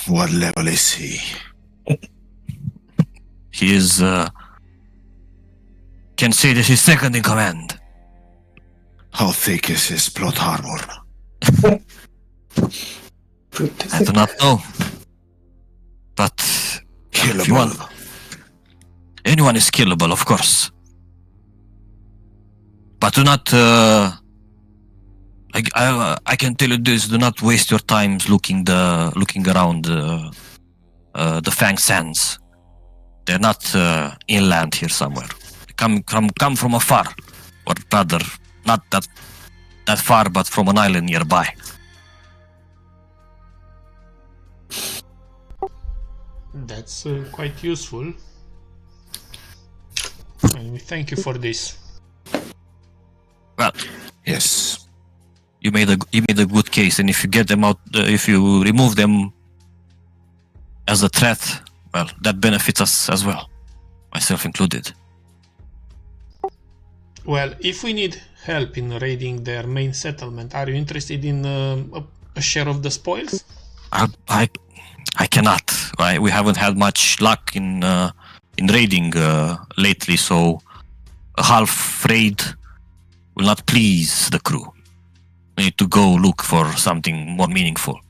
What level is he? He is, can say that he's second in command. How thick is his plot armor? I do not know. But if you want, Killable. anyone is killable, of course. But do not. I can tell you this: do not waste your time looking around the Fang Sands. They're not inland here somewhere. They come from afar, or rather, not that far, but from an island nearby. That's quite useful. And we thank you for this. Well, Yes. you made a good case, and if you get them out, if you remove them as a threat, well, that benefits us as well, myself included. Well, if we need help in raiding their main settlement, are you interested in a share of the spoils? I cannot. We haven't had much luck in raiding lately, so a half raid will not please the crew. We need to go look for something more meaningful.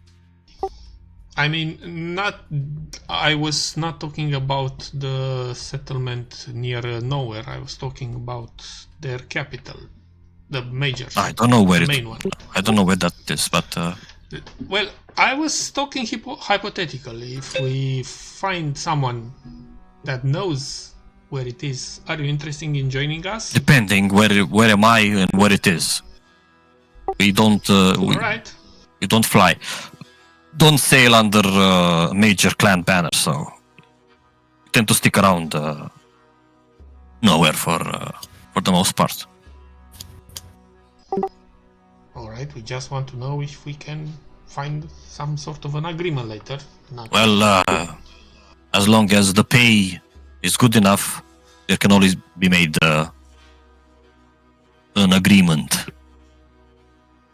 I mean, I was not talking about the settlement near nowhere. I was talking about their capital, the major. I don't know where main one. I don't know where that is, but Well, I was talking hypothetically. If we find someone that knows where it is, are you interested in joining us? depending where am I and where it is. We don't. All right. We don't fly. Don't sail under major clan banners, so we tend to stick around nowhere for the most part. All right. We just want to know if we can find some sort of an agreement later. Well, as long as the pay is good enough, there can always be made an agreement.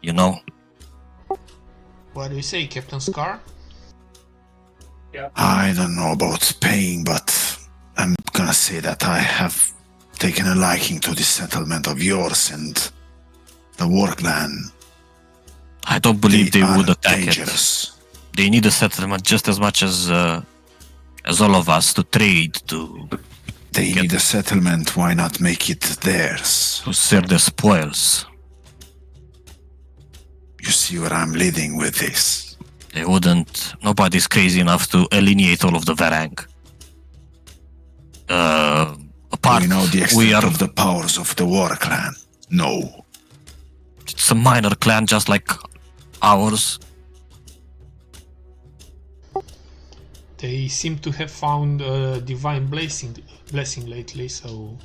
You know? What do you say, Captain Scar? I don't know about paying, but I'm gonna say that I have taken a liking to this settlement of yours and the war clan. I don't believe they would attack dangerous. it. They need a settlement just as much as all of us to trade, to They need a settlement, why not make it theirs? share their spoils. You see where I'm leading with this. They wouldn't. Nobody's crazy enough to alienate all of the Varang. Apart, We know the extent we are. of the powers of the war clan. No. It's a minor clan, just like ours. They seem to have found a divine blessing lately, so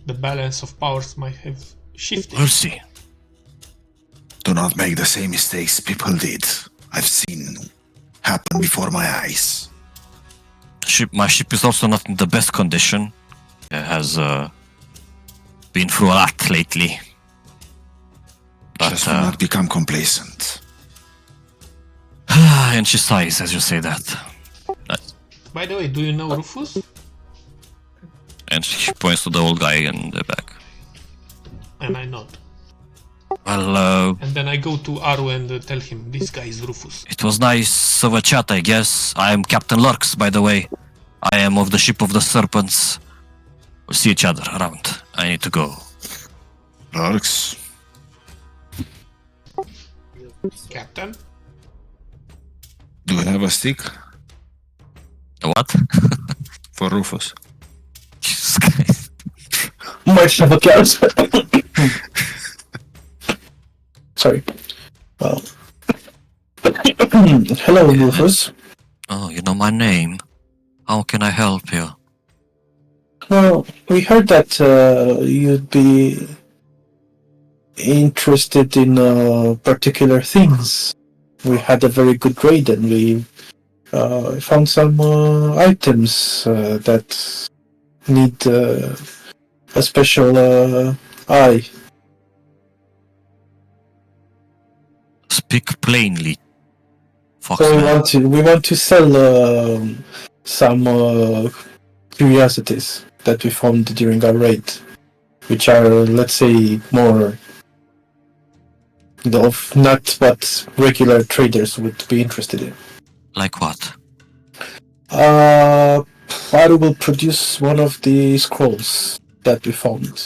the balance of powers might have shifted. We'll see. Do not make the same mistakes people did. I've seen happen before my eyes. My ship is also not in the best condition. It has been through a lot lately. But Just do not become complacent. and she sighs as you say that. By the way, do you know Rufus? And she points to the old guy in the back. And I nod. Well, And then I go to Aru and tell him, this guy is Rufus. it was nice of a chat, I guess. I am Captain Lurks, by the way. I am of the ship of the Serpents. We'll see each other around. I need to go. Lurks, Captain? do you have a stick What? for Rufus? Jesus Christ. Might have a carrot. Sorry. Well. Hello, Rufus. Oh, you know my name. How can I help you? Well, we heard that you'd be interested in particular things. We had a very good raid and we found some items that need a special eye. Speak plainly. So Foxman. we want to sell some curiosities that we found during our raid, which are, let's say, more of not what regular traders would be interested in. Like what? Aru will produce one of the scrolls that we found,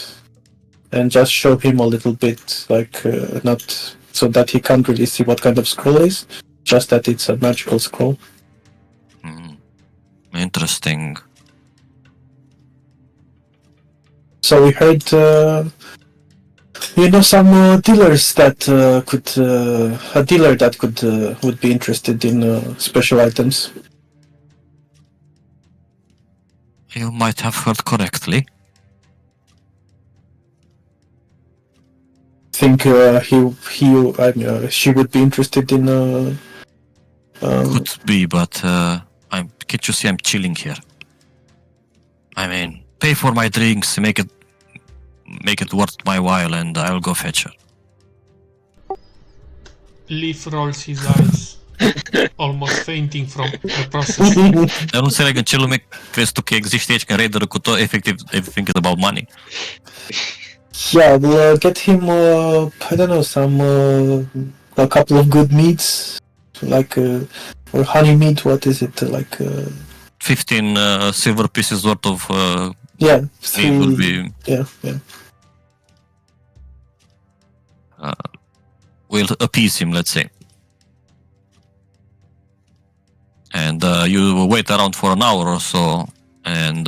and just show him a little bit, like not so that he can't really see what kind of scroll it is, just that it's a magical scroll. Interesting. So we heard, some dealers that a dealer that would be interested in special items. You might have heard correctly. Think she would be interested in. Could be, but can't you see I'm chilling here? I mean, pay for my drinks, make it worth my while, and I'll go fetch her. Leaf rolls his eyes, almost fainting from the process. Eu nu înțeleg în ce lume crezi tu că există aici, că în Raider cu tot, efectiv, everything is about money. Yeah, we'll get him, I don't know, a couple of good meats, like, or honey meat, what is it, 15 silver pieces worth of yeah, meat will be... Yeah. Will appease him, let's say. And you wait around for an hour or so, and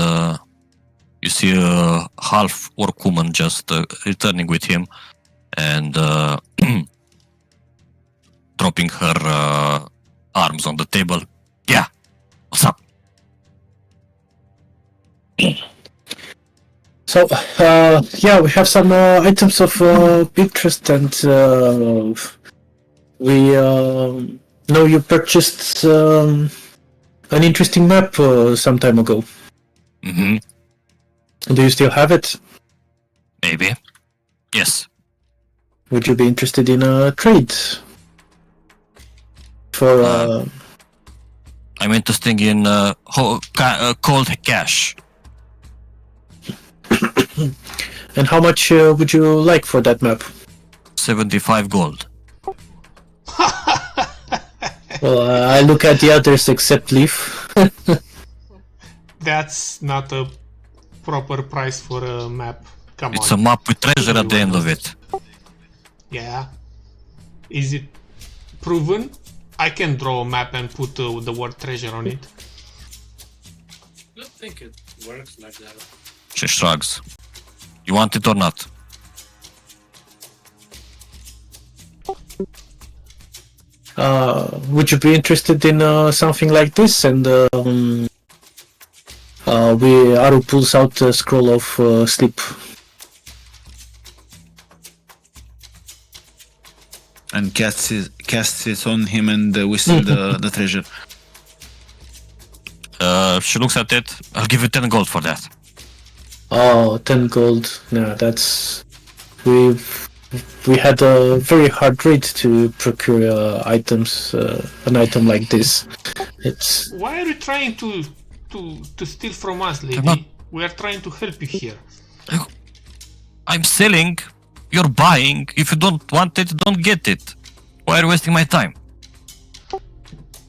you see a half orc woman just returning with him, and dropping her arms on the table. Yeah, what's up? So, we have some items of interest, and we know you purchased an interesting map some time ago. Mm-hmm. Do you still have it? Maybe. Yes. Would you be interested in a trade? For I'm interested in cold cash. And how much would you like for that map? 75 gold. Well, I look at the others except Leaf. That's not a proper price for a map. Come It's on. a map with treasure at the end of it. Yeah. Is it proven? I can draw a map and put the word treasure on it. I don't think it works like that. She shrugs. You want it or not? Would you be interested in something like this? And Aru pulls out the scroll of sleep. And casts it on him and whistle the treasure. She looks at it. I'll give you 10 gold for that. Oh, 10 gold. No, that's... We had a very hard rate to procure items, an item like this. It's... Why are you trying to steal from us, lady? not- We are trying to help you here. I'm selling. You're buying. If you don't want it, don't get it. Why are you wasting my time?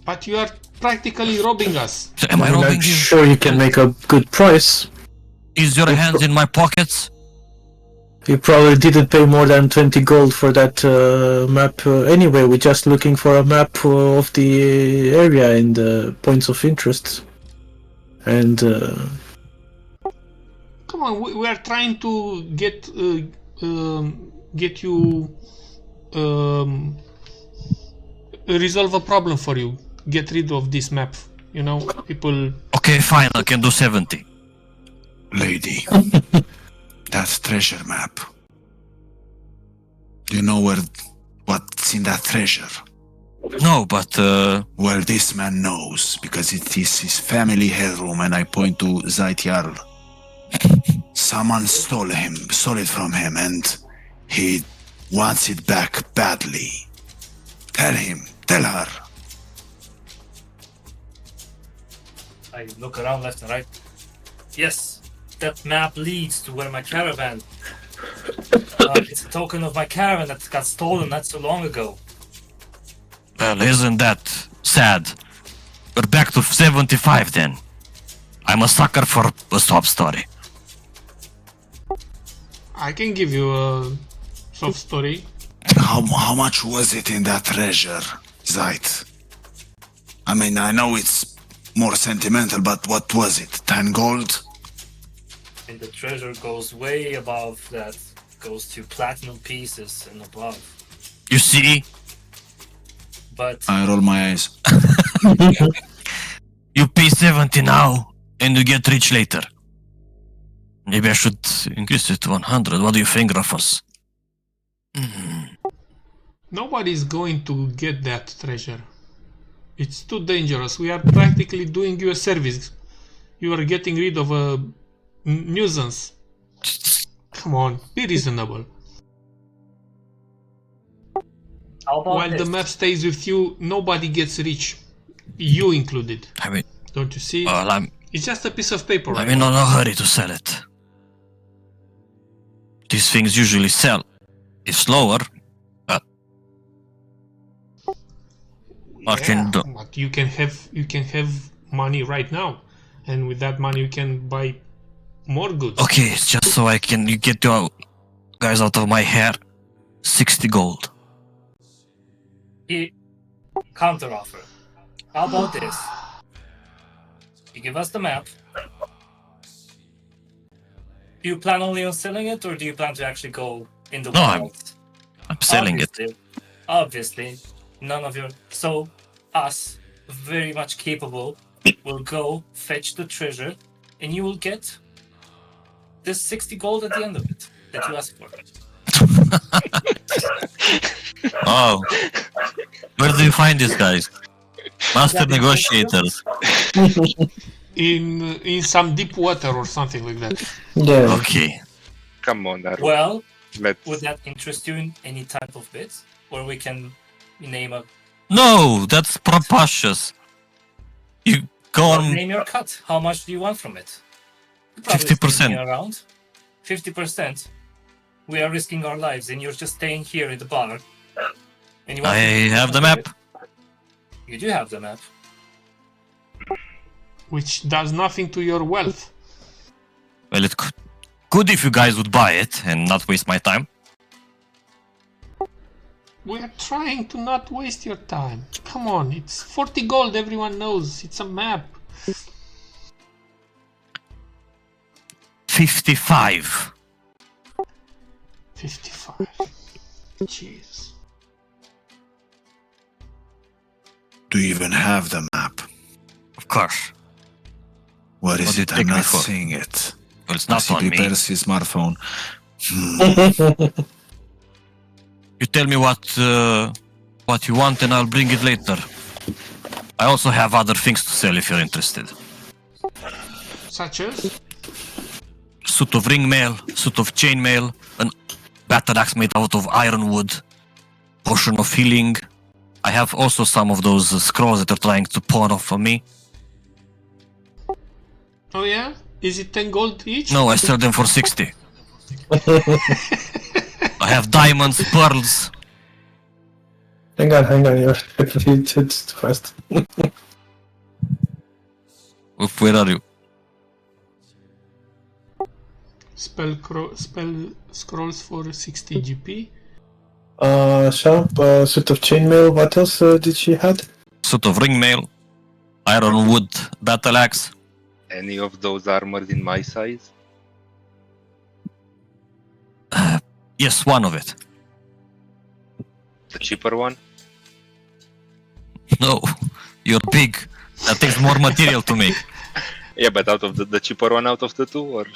But you are practically robbing us. So am I I'm robbing not you? sure you can make a good price. Is your hands in my pockets? You probably didn't pay more than 20 gold for that map anyway. We're just looking for a map of the area and points of interest. And Come on, we are trying to get you resolve a problem for you. Get rid of this map. You know, people. Okay, fine. I can do 70. Lady, that treasure map. Do you know what's in that treasure? No, but Well, this man knows, because it is his family heirloom, and I point to Zaitiarl. Someone stole it from him, and he wants it back badly. Tell her. I look around left and right. Yes, that map leads to where my caravan. It's a token of my caravan that got stolen not so long ago. well, isn't that sad? We're back to 75 then. I'm a sucker for a sob story. I can give you a soft story. How much was it in that treasure, Zeit? I mean, I know it's more sentimental, but what was it? 10 gold? And the treasure goes way above that. Goes to platinum pieces and above. You see? But I roll my eyes. You pay 70 now, and you get rich later. Maybe I should increase it to 100. What do you think, Rufus? Nobody's going to get that treasure. It's too dangerous. We are practically doing you a service. You are getting rid of a nuisance. Come on, be reasonable. how about While this? the map stays with you, nobody gets rich. You included. I mean, Don't you see? well, It's just a piece of paper. I'm in no hurry to sell it. These things usually sell. It's slower, but what can you do? But you can have money right now, and with that money you can buy more goods. Okay, it's just so you get your guys out of my hair. 60 gold. He counter offer. How about this? You give us the map. Do you plan only on selling it, or do you plan to actually go in the No, wild? I'm selling it. Obviously, none of your. So, us, very much capable, will go fetch the treasure, and you will get this 60 gold at the end of it that you asked for. Oh, where do you find these guys? Master negotiators. In some deep water or something like that. Yeah. Okay. Come on, Aru. Well, Let's... would that interest you in any type of bits? Or we can name a No, that's preposterous. You go on. name your cut. How much do you want from it? 50%. Around 50%. We are risking our lives, and you're just staying here in the bar. And you want I to- have the map. You do have the map. Which does nothing to your wealth. Well, it could if you guys would buy it and not waste my time. We are trying to not waste your time. Come on, it's 40 gold, everyone knows. It's a map. 55. 55. Jeez. Do you even have the map? Of course. What is What do you it? I'm take me not for? seeing it. Well, it's As not he on me. prepares his smartphone. You tell me what you want and I'll bring it later. I also have other things to sell if you're interested. Such as? Suit of ring mail, suit of chain mail, an battle axe made out of ironwood, potion of healing. I have also some of those scrolls that are trying to pawn off on me. Oh yeah? Is it 10 gold each? No, I sell them for 60. I have diamonds, pearls. Hang on, you're it's too fast. Where are you? Spell scrolls for 60 GP. Sharp, suit of chainmail. What else did she had? Suit of ring mail, ironwood battle axe. Any of those armors in my size? Yes, one of it. The cheaper one? No, you're big. That takes more material to make. Yeah, but out of the cheaper one out of the two, or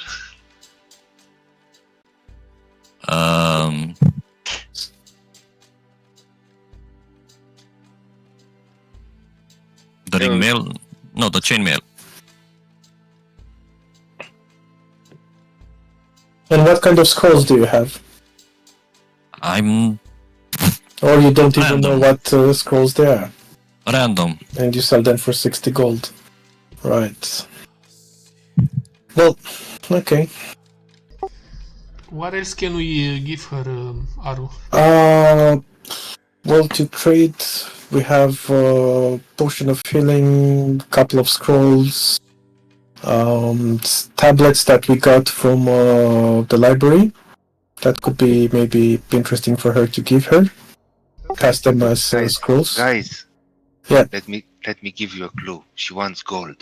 The ring mail? No, the chain mail. And what kind of scrolls do you have? I'm Or you don't even know Random. what scrolls they are, random. and you sell them for 60 gold. Right. Well, okay. What else can we give her, Aru? Well, to trade, we have potion of healing, couple of scrolls, tablets that we got from the library, that could be maybe interesting for her to give her. Cast them as scrolls. Guys, Yeah. let me give you a clue. She wants gold.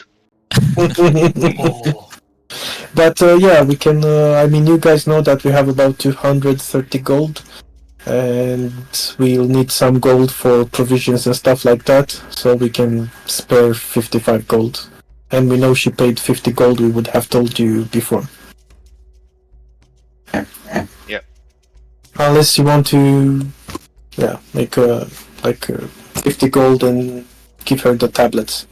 Oh, But yeah, we can. I mean, you guys know that we have about 230 gold, and we'll need some gold for provisions and stuff like that. So we can spare 55 gold. And we know she paid 50 gold. We would have told you before. Yeah. Unless you want to, yeah, make a 50 gold and give her the tablets.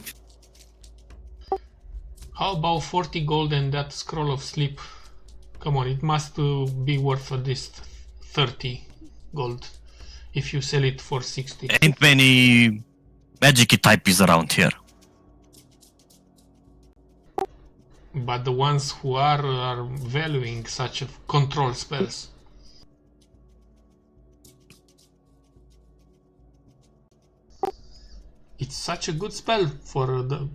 how about 40 gold and that scroll of sleep? Come on, it must be worth at least 30 gold if you sell it for 60. Ain't many magic types around here. But the ones who are valuing such control spells. It's such a good spell for the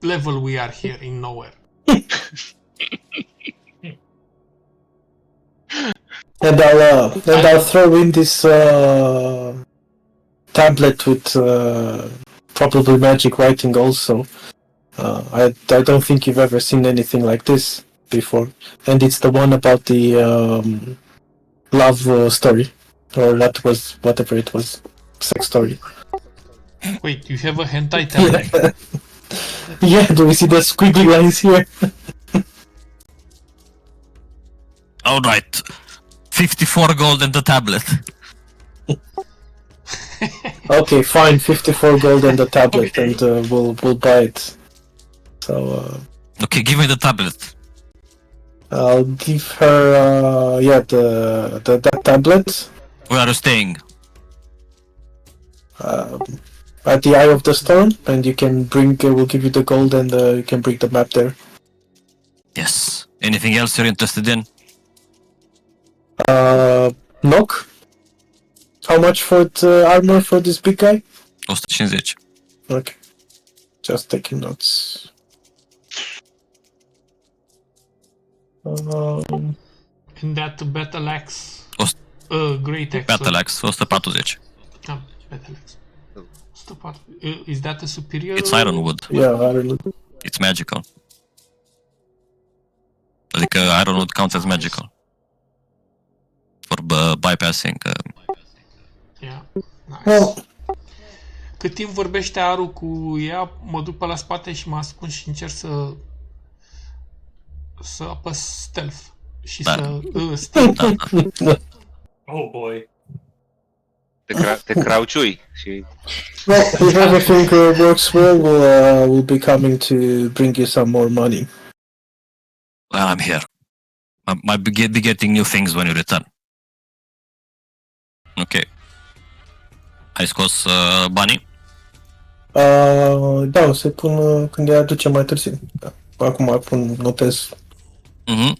level we are here in nowhere. And I'll throw in this tablet with probably magic writing also. I don't think you've ever seen anything like this before, and it's the one about the love story, or that was whatever it was, sex story. Wait, you have a hentai tablet? Yeah, do we see the squiggly lines here? Alright. 54 gold and the tablet. Okay, fine, 54 gold and the tablet, and we'll buy it. So Okay, give me the tablet. I'll give her that tablet. Where are you staying? At the Eye of the Storm, and you can bring. We'll give you the gold, and you can bring the map there. Yes. Anything else you're interested in? Knock. How much for the armor for this big guy? 150. Okay. Just taking notes. And that battle axe. Great axe. Battle axe, 140. Ah, battle axe. Is that a superior? It's ironwood. Yeah, I don't know. It's magical. Like ironwood counts as magical. For bypassing. Yeah. Nice. Well, Cât timp vorbește Aru cu ea, mă duc pe la spate și mă ascund și încerc să apăs stealth și Da. stealth. Oh boy. Te crouchui și well, if everything works well, we'll be coming to bring you some more money. Well, I'm here. I might be getting new things when you return. Okay. Ai scos banii? Da, o să pun când îi aduce mai târziu. Da. Acum notez. Mhm.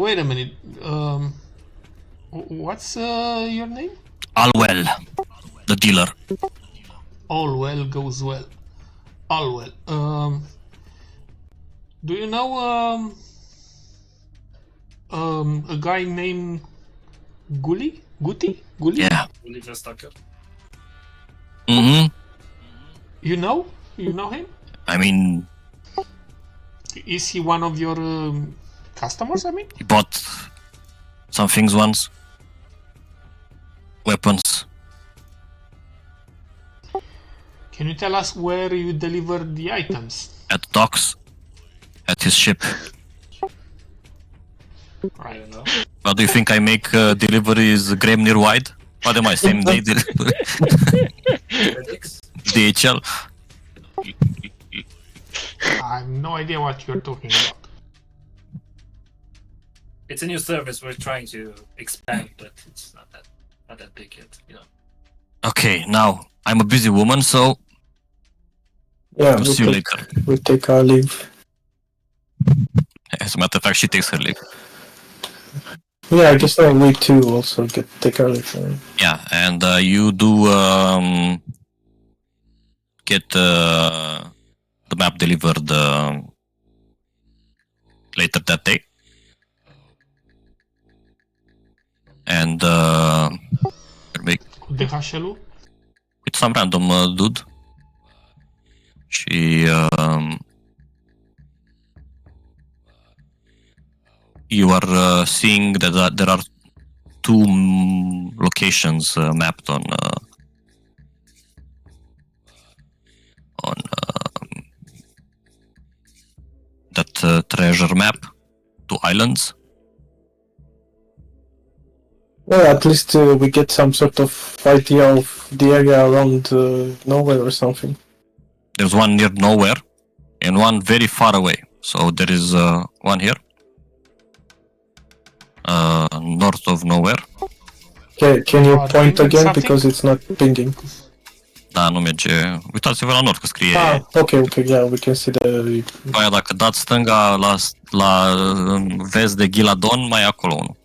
Wait a minute. What's your name? Alwell, the dealer. All well goes well. All well. Do you know a guy named Guti? Guli? Yeah. Really just stuck it. Mhm. You know? You know him? I mean, Is he one of your customers? I mean, he bought some things once. Weapons. can you tell us where you delivered the items? At docks. At his ship. I Right. don't know. How do you think I make deliveries Gremnir wide? What am I, same day delivery? Critics? DHL? I have no idea what you're talking about. It's a new service we're trying to expand, but it's not that big yet, you know. Okay, now, I'm a busy woman, so Yeah, I'll see you later. we'll take our leave. As a matter of fact, she takes her leave. Yeah, I guess we too also take our leave. Yeah, and you do get the map delivered later that day. and make DHL-ul? with some random dude. She you are seeing that there are two locations mapped on that treasure map, two islands. Well, at least we get some sort of idea of the area around nowhere or something. There's one near nowhere and one very far away. So there is one here, north of nowhere. Can you point pinging again something? because it's not pinging? Da, nu merge. Uitați-vă la nord că scrie. Ok, yeah, we can see the... Aia dacă dați stânga la vest de Ghiladon, mai e acolo unul.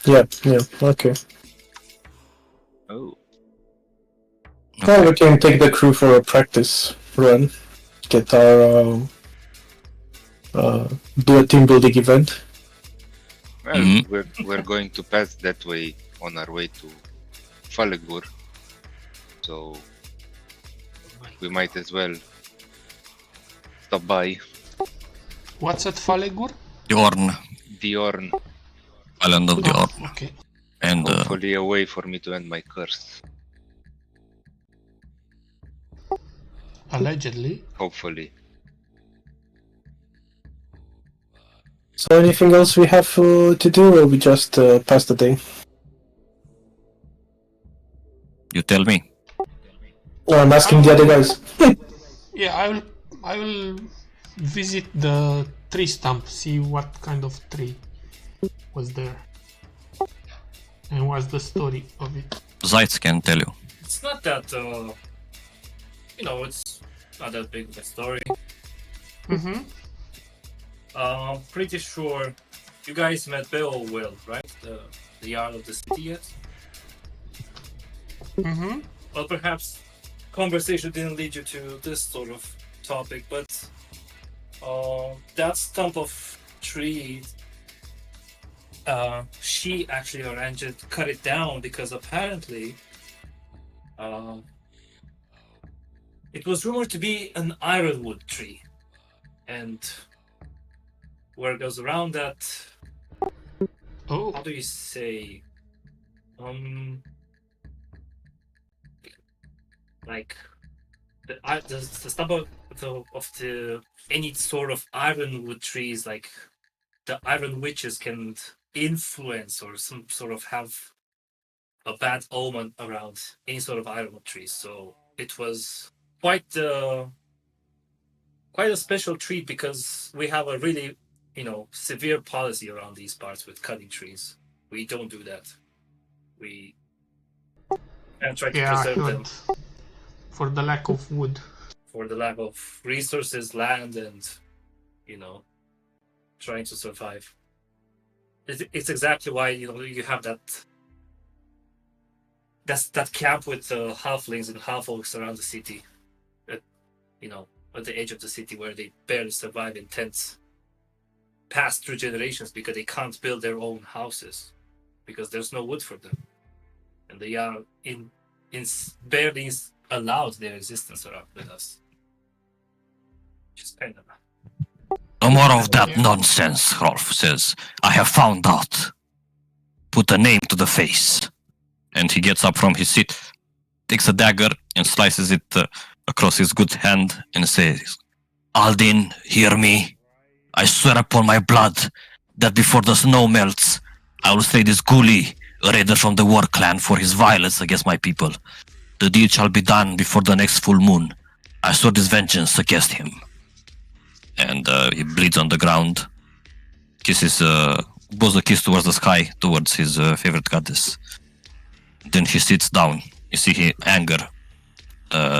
Yeah, okay. Oh, Well, we can take the crew for a practice run. Get our... do a team building event. well, we're going to pass that way on our way to Falegur, so we might as well stop by What's at Falegur? Diorn, Diorn, island of Diorn. Okay. And hopefully a way for me to end my curse. Allegedly. Hopefully. So anything else we have to do, or we just pass the day? you tell me. No, I'm asking the other guys. Yeah, I will visit the tree stump, see what kind of tree was there. And what's the story of it. Zaitz can tell you. It's not that, it's not that big of a story. Mm-hmm. Pretty sure you guys met Beowulf, right? The Jarl of the City yet? Mm-hmm. Well, perhaps conversation didn't lead you to this sort of topic, but that stump of tree, she actually arranged to cut it down because apparently it was rumored to be an ironwood tree, and where goes around that, Oh, how do you say, like the stump of the any sort of ironwood trees, like the iron witches can influence or some sort of have a bad omen around any sort of ironwood trees. So it was quite a special treat because we have a really severe policy around these parts with cutting trees. We don't do that. We try to yeah, I preserve them. heard. For the lack of wood. For the lack of resources, land, and trying to survive. It's exactly why you have that camp with halflings and half-orcs around the city, at the edge of the city, where they barely survive in tents, passed through generations because they can't build their own houses because there's no wood for them, and they are in barely allowed their existence around with us. Just kind of. No more of that nonsense, Rolf says. I have found out. Put a name to the face. And he gets up from his seat, takes a dagger and slices it across his good hand and says, Aldin, hear me. I swear upon my blood that before the snow melts, I will slay this ghoulie, a raider from the war clan, for his violence against my people. The deed shall be done before the next full moon. I swear this vengeance against him. And he bleeds on the ground, kisses, blows a kiss towards the sky, towards his favorite goddess. Then he sits down. You see his anger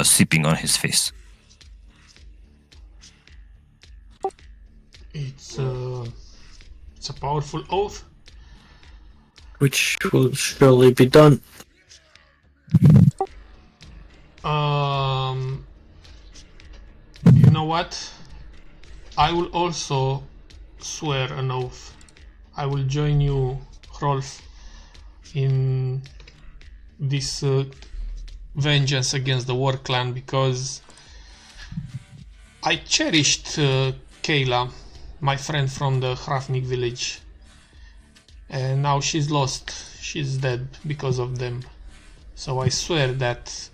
seeping on his face. It's a powerful oath. Which will surely be done. You know what? I will also swear an oath. I will join you Rolf, in this vengeance against the War Clan, because I cherished Kayla, my friend from the Hrafnik village, and now she's lost. She's dead because of them. So I swear that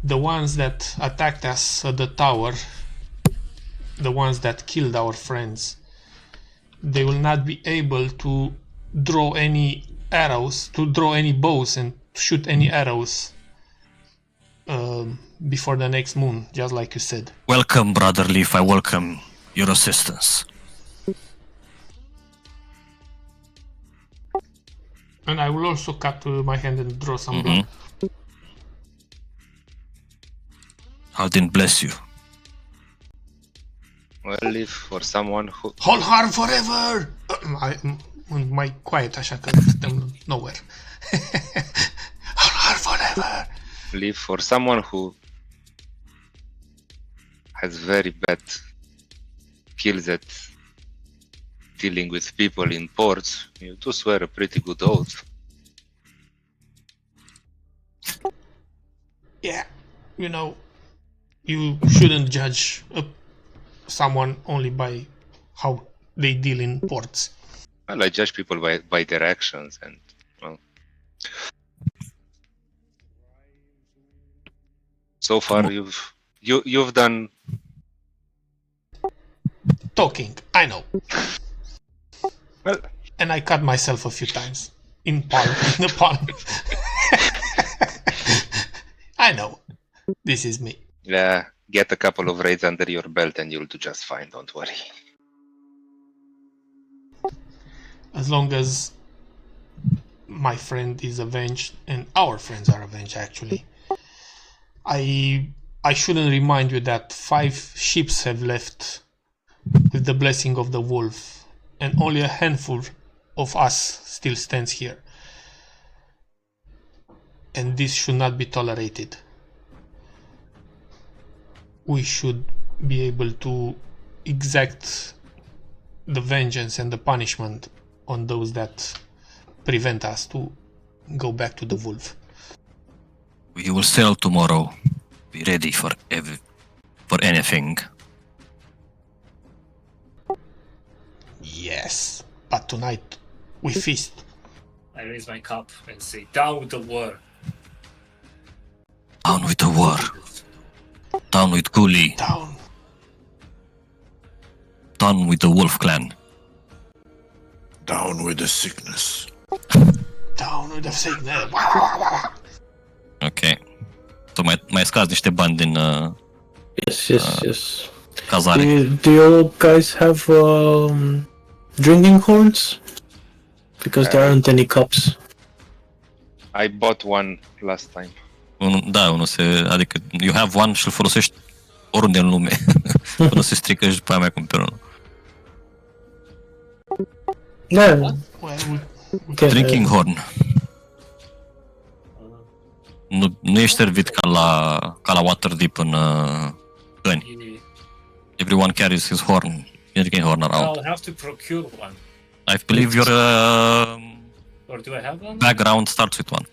the ones that attacked us at the tower, the ones that killed our friends, they will not be able to draw any arrows, to draw any bows and shoot any arrows before the next moon, just like you said. Welcome, Brother Leaf. I welcome your assistance. And I will also cut my hand and draw some blood. Odin bless you. Well, if for someone who Hold hard forever! Mai quiet așa că stăm nowhere. Hold hard forever! live for someone who has very bad skills at dealing with people in ports, you do swear a pretty good oath. Yeah, you know, you shouldn't judge someone only by how they deal in ports. Well, I judge people by their actions, and well, so far you've done Talking, I know. well. And I cut myself a few times in the palm. I know. This is me. Yeah, get a couple of raids under your belt and you'll do just fine, don't worry. As long as my friend is avenged, and our friends are avenged actually. I shouldn't remind you that 5 ships have left with the blessing of the wolf, and only a handful of us still stands here. And this should not be tolerated. We should be able to exact the vengeance and the punishment on those that prevent us to go back to the wolf. We will sail tomorrow. Be ready for anything. Yes, but tonight we feast. I raise my cup and say, down with the war. Down with the war. Down with Guli. Down. Down with the Wolf Clan. Down with the sickness. Down with the sickness. Ok. Tu mai scazi niște bani din Yes. cazare. Do you guys have drinking horns? Because there aren't any cups. I bought one last time. Adică you have one și îl folosești oriunde în lume. Până se strică și după aia mai cumperi unul. Yeah. Well, Okay. Drinking horn. Nu ești servit ca la Waterdeep în Găni. Everyone carries his horn, drinking horn around. I'll have to procure one. I believe your Or do I have one? background starts with one.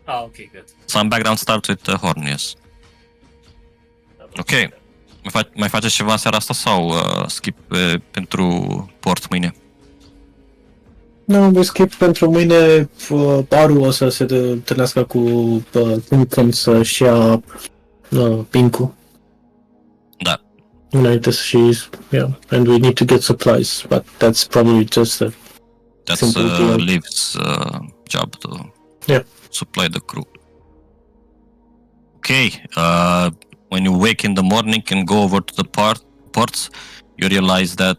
Oh, okay, good. Some background starts with horn, yes. Ok. Mai faceți ceva seara asta sau skip pentru port mâine? No, we skip pentru mâine. Paru o să se întâlnească cu Timken să-și ia Pinku. Da. Înainte și yeah, and we need to get supplies, but that's probably just a That's simple deal. Liv's job to supply the crew. Okay. When you wake in the morning and go over to the ports, you realize that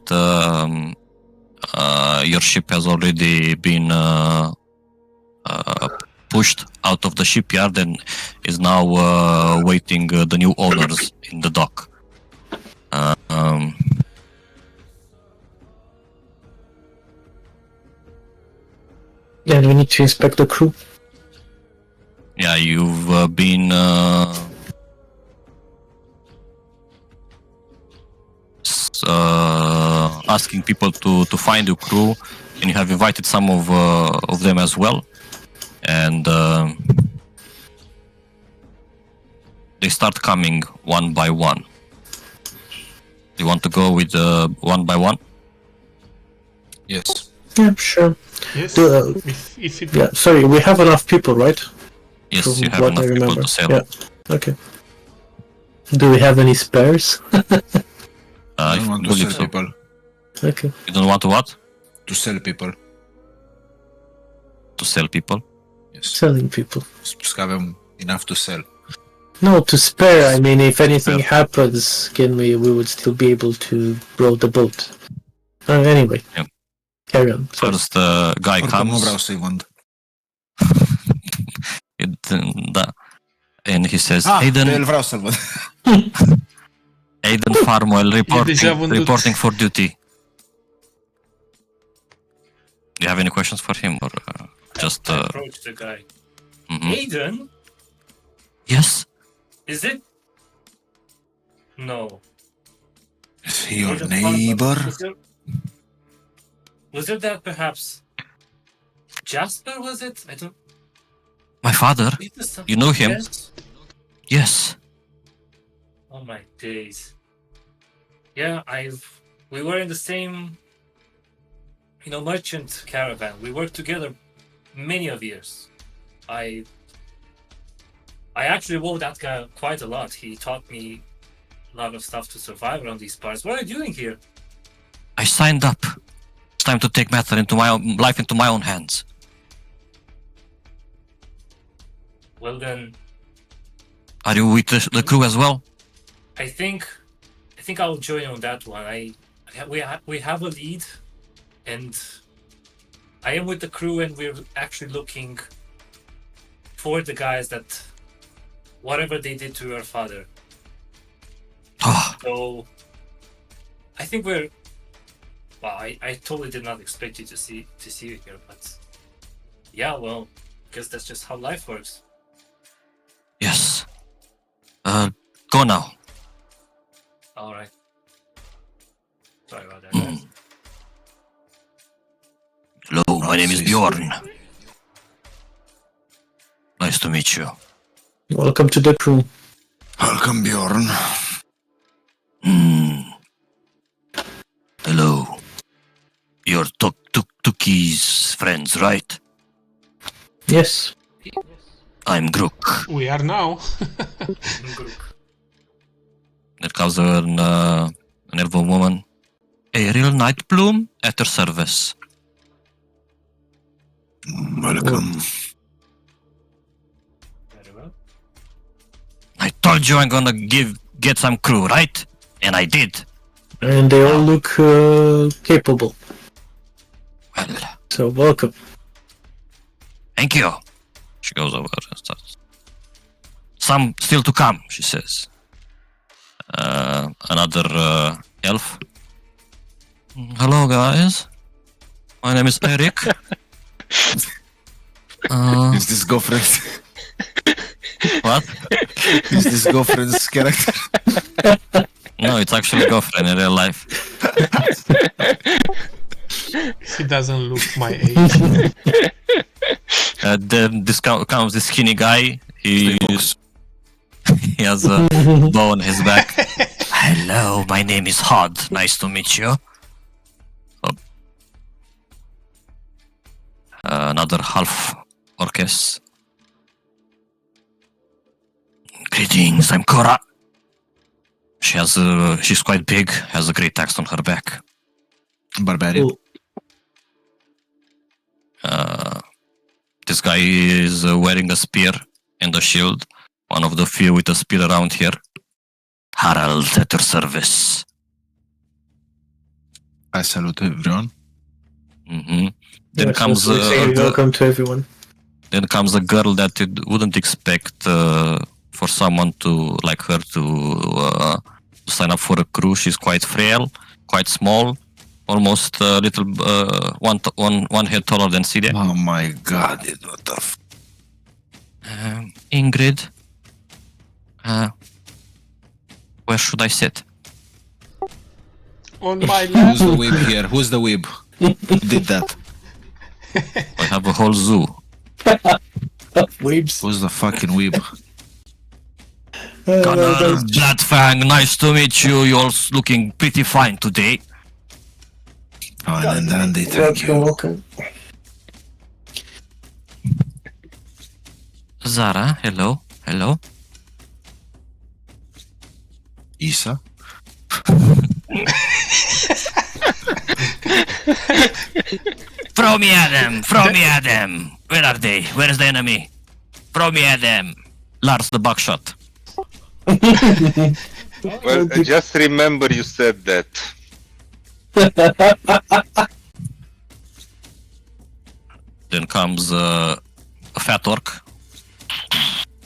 your ship has already been pushed out of the shipyard and is now waiting the new owners in the dock. And we need to inspect the crew. Yeah, you've been asking people to find your crew and you have invited some of them as well, and they start coming one by one. You want to go with one by one? Yes. Yeah, sure. Yes. Do, If it yeah, sorry, we have enough people, right? Yes, From you have what enough I people remember. to sell. Yeah. Okay. Do we have any spares? I I don't want to believe sell so. people. Okay. You don't want to what? To sell people. To sell people? Yes. Selling people. Să avem enough to sell. No, to spare. I mean, if anything Spare. happens, we would still be able to row the boat. Anyway. Yeah. Carry on. Sorry. First guy Oricum nu vreau comes, să-i vând. and he says, Pe el Aiden, vreau să-l vând. Aiden Farmwell deja vândut. reporting for duty. Do you have any questions for him, or just? I approach the guy. Mhm. Aiden, Yes. is it? No. Is he your Aiden neighbor? Farmer. Was there that perhaps Jasper? Was it? I don't. My father. Is this some- You know him? Yes. Yes. Oh my days. Yeah, we were in the same, merchant caravan. We worked together many of years. I actually owe that guy quite a lot. He taught me a lot of stuff to survive around these parts. What are you doing here? I signed up. It's time to take matter into my own life into my own hands. Well then, Are you with the crew as well? I think I'll join you on that one. We have a lead, and I am with the crew, and we're actually looking for the guys that whatever they did to your father. Oh, So I think we're. Well, I totally did not expect you to see you here, but yeah, well, I guess that's just how life works. yes. Go now. All right. Sorry about that, guys. Hello, my name is sis. Bjorn. Nice to meet you. Welcome to the crew. Welcome, Bjorn. Hello. You're Tuki's friends, right? Yes. I'm Grook. we are now. There comes an elven woman. A real night bloom at your service. Welcome. Very well. I told you I'm gonna get some crew, right? And I did. And they all look capable. Well, So welcome. thank you. She goes over and starts. Some still to come, she says. Another elf. Hello, guys. My name is Eric. Is this girlfriend? What? Is this girlfriend's character? No, it's actually girlfriend in real life. He doesn't look my age. Then comes this skinny guy. He has a bow on his back. Hello, my name is Hod. Nice to meet you. Oh. Another half orcus. Greetings, I'm Cora. She's quite big, has a great axe on her back. Barbarian. This guy is wearing a spear and a shield. One of the few with a spear around here. Harald at your service. I salute everyone. Then Yes, comes we say welcome to everyone. then comes a girl that you wouldn't expect for someone to like her to sign up for a crew. She's quite frail, quite small, almost a little one head taller than Celia. Oh my god, what the Ingrid. Where should I sit? On my Who's lap. the whip here? Who's the whip? Who did that? I have a whole zoo. Weebs. Who's the fucking weeb? Gunnar, Bloodfang, nice to meet you. You're looking pretty fine today. Fine and dandy, thank you. Welcome. Zara, hello. Hello. Isa? Throw me at them! Throw me at them! Where are they? Where's the enemy? Throw me at them! Lars the buckshot. Well, just remember you said that. Then comes a fat orc.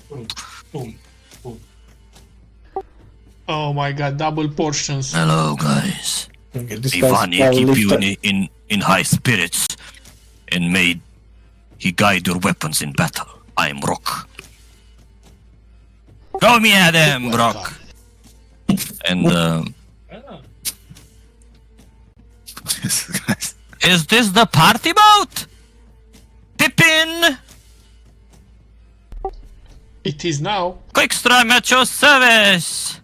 Boom. Boom. Oh my god, double portions. Hello, guys. Okay, this May guy's Vanya keep you powerlifter. in high spirits, and may he guide your weapons in battle. I am Rock. Throw me at them, Rock. And Ah. is this the party boat? Pippin! It is now. Quickstrike at your service!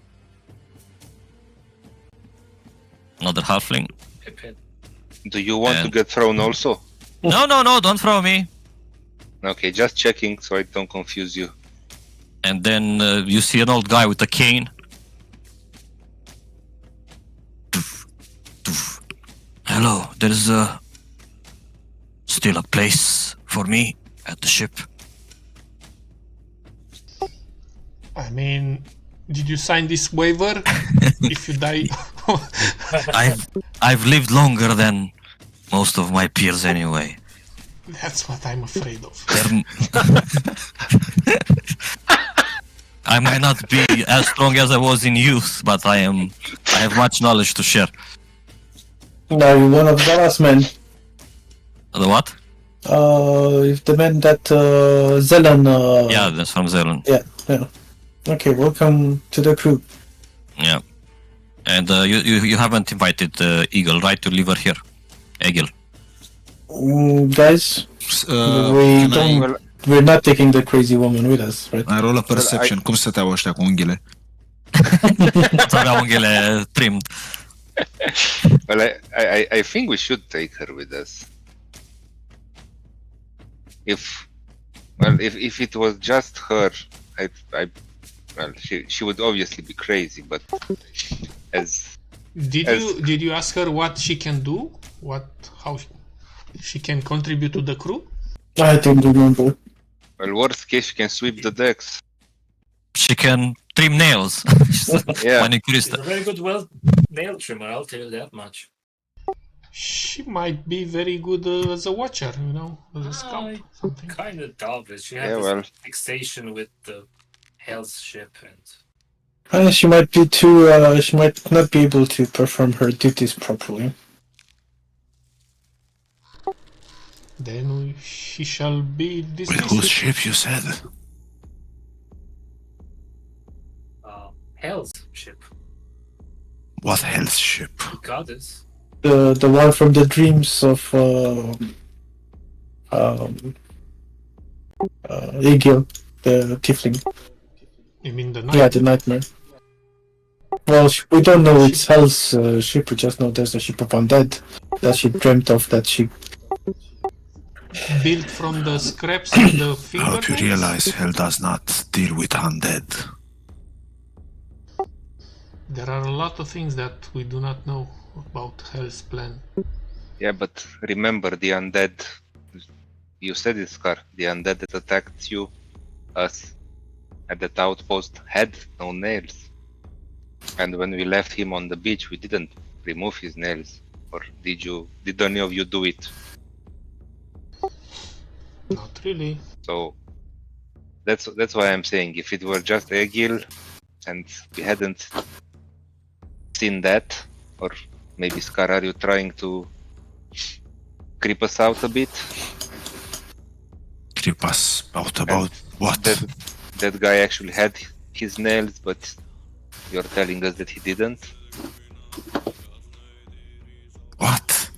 Another halfling. Pippin. Do you want to And- get thrown also? No, don't throw me. Okay, just checking so I don't confuse you. And then you see an old guy with a cane. Doof, doof. Hello, there's still a place for me at the ship. I mean, did you sign this waiver? If you die. I've lived longer than most of my peers anyway. That's what I'm afraid of. They're- I might not be as strong as I was in youth, but I have much knowledge to share. Now you're one of Zara's men. The what? If the men that Zelen. Yeah, that's from Zelen. Yeah. Okay, welcome to the crew. Yeah. And you haven't invited Eagle, right, to live her here? Eagle. Guys, we can don't. Well, We're not taking the crazy woman with us, right? I roll a perception. Cum stăteau ăștia cu unghiile? Avea unghiile trimmed. well, I think we should take her with us. If it was just her, she would obviously be crazy, but as Did you ask her what she can do? How she can contribute to the crew? I don't remember. well, worst case, she can sweep the decks. She can trim nails. Yeah. He's Manicurista. a very good nail trimmer, I'll tell you that much. She might be very good as a watcher, as a scout. Something. Kind of doubt it. She has Yeah, this well. fixation with the Hell's ship and She might be too. She might not be able to perform her duties properly. Then she shall be With dismissed. whose ship you said? Hell's ship. What hell's ship? Goddess. The one from the dreams of Egil, the tiefling. You mean the night? Yeah, the nightmare. Well, we don't know it's Hell's ship. We just know there's a ship of undead that she dreamt of. That she. Built from the scraps and the How fingernails? to realize hell does not deal with undead? There are a lot of things that we do not know about Hell's plan. Yeah, but remember the undead. You said it, Scar. The undead that attacked us at that outpost had no nails. And when we left him on the beach, we didn't remove his nails. Or did any of you do it? Not really. So that's why I'm saying if it were just Egil and we hadn't seen that, or maybe Scar, are you trying to creep us out a bit? Creep us out about what? That guy actually had his nails, but you're telling us that he didn't? What?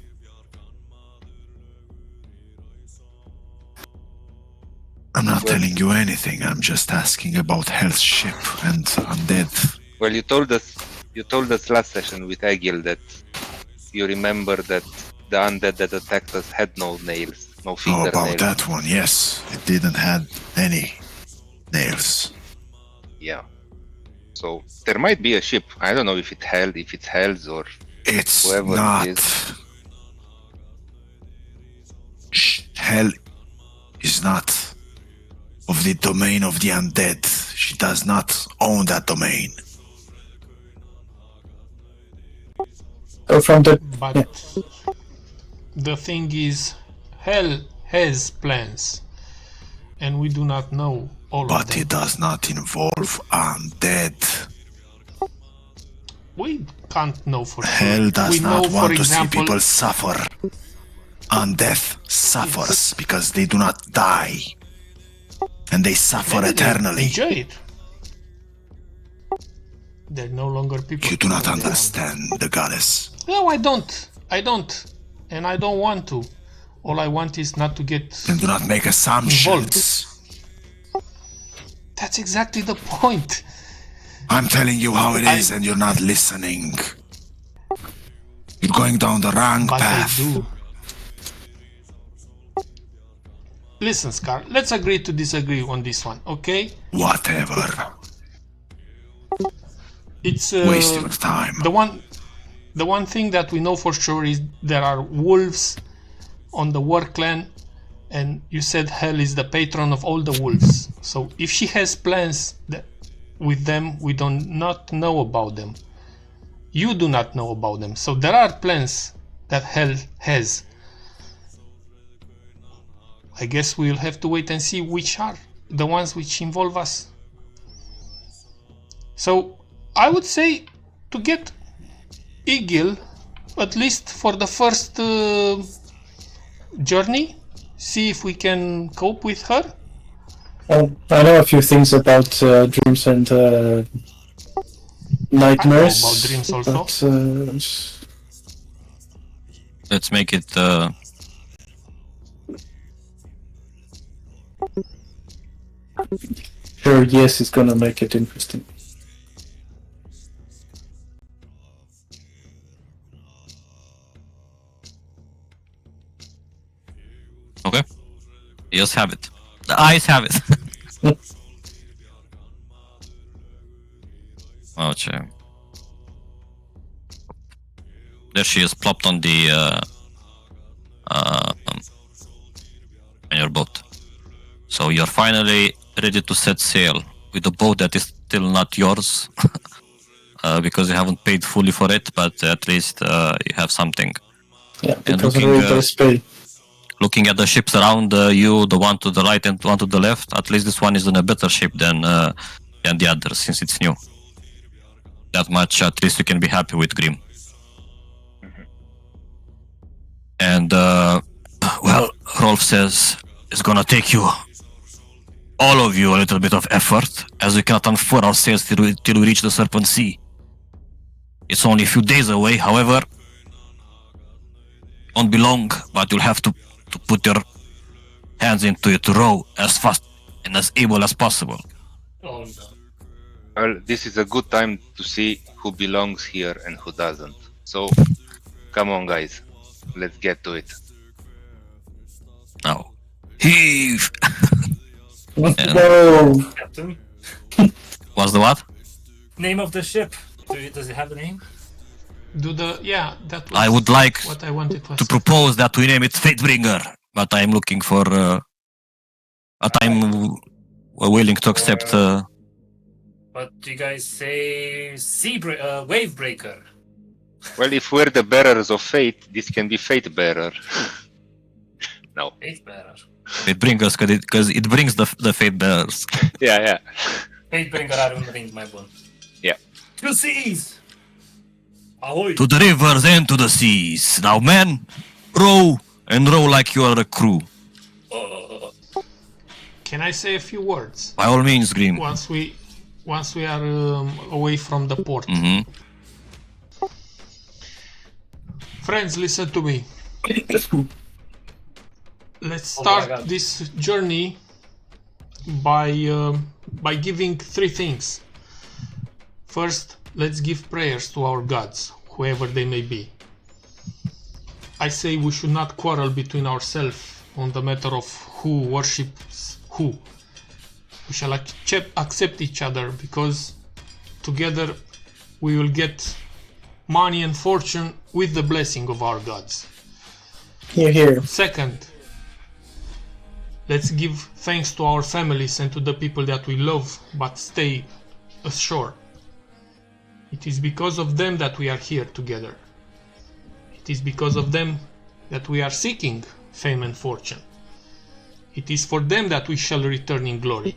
I'm not telling you anything. I'm just asking about Hell's ship and undead. Well, you told us last session with Egil that you remember that the undead that attacked us had no nails, no Oh, fingernails. about that one, yes. It didn't have any nails. Yeah. So there might be a ship. I don't know if it's Hell's or It's whoever not. it is. Hell is not of the domain of the undead. She does not own that domain. From the But the thing is, Hell has plans, and we do not know all of But them. it does not involve undead. We can't know for sure. Hell does we know, not for want to example, see people suffer. Undeath suffers because they do not die. And they suffer maybe they eternally. enjoy it. They're no longer people. You do not They're- understand the goddess. No, I don't. And I don't want to. All I want is not to get. Then do not make assumptions. That's exactly the point. I'm telling you how it is and you're not listening. You're going down the wrong But path. I do. Listen, Scar, let's agree to disagree on this one, okay? Whatever. It's Waste your time. the one thing that we know for sure is there are wolves on the War Clan, and you said Hell is the patron of all the wolves. So if she has plans with them, we do not know about them. You do not know about them. So there are plans that Hell has. I guess we'll have to wait and see which are the ones which involve us. So I would say to get Egil, at least for the first journey, see if we can cope with her. I know a few things about dreams and nightmares. I know about dreams also. But, Let's make it. sure, yes, it's gonna make it interesting. Okay. Ears have it. The eyes have it. Okay. There she is, plopped on the on your boat. So you're finally ready to set sail with a boat that is still not yours, because you haven't paid fully for it. But at least you have something. Yeah, And because looking, readers pay. Looking at the ships around you, the one to the right and one to the left, at least this one is in a better shape than the others, since it's new. That much, at least you can be happy with, Grim. And, well, Rolf says it's gonna take you, all of you, a little bit of effort, as we cannot unfurl our sails till we reach the Serpent Sea. It's only a few days away, however, won't be long, but you'll have to put your hands into it to row as fast and as able as possible. Oh no. Well, this is a good time to see who belongs here and who doesn't. So, come on, guys, let's get to it. Now, heave! No! Captain, What's the what? name of the ship. Does it have a name? That was I would like what I wanted to to ask. propose that we name it Fatebringer, but I'm looking for, but I'm willing to accept, What do you guys say? Wave breaker. Well, if we're the bearers of fate, this can be Fate Bearer. No. Fate bearer. Fatebringers, because it brings the fate bearers. Yeah. Fate bringer are ring my bone. Yeah. To seas. Ahoy. To the rivers and to the seas. Now, men, row and row like you are a crew. Can I say a few words By all means, Grim. once we are away from the port? Mm-hmm. Friends, listen to me. Let's Oh my start God. this journey by giving three things. First, let's give prayers to our gods, whoever they may be. I say we should not quarrel between ourselves on the matter of who worships who. We shall accept each other, because together we will get money and fortune with the blessing of our gods. Here, here. Second, let's give thanks to our families and to the people that we love but stay ashore. It is because of them that we are here together. It is because of them that we are seeking fame and fortune. It is for them that we shall return in glory.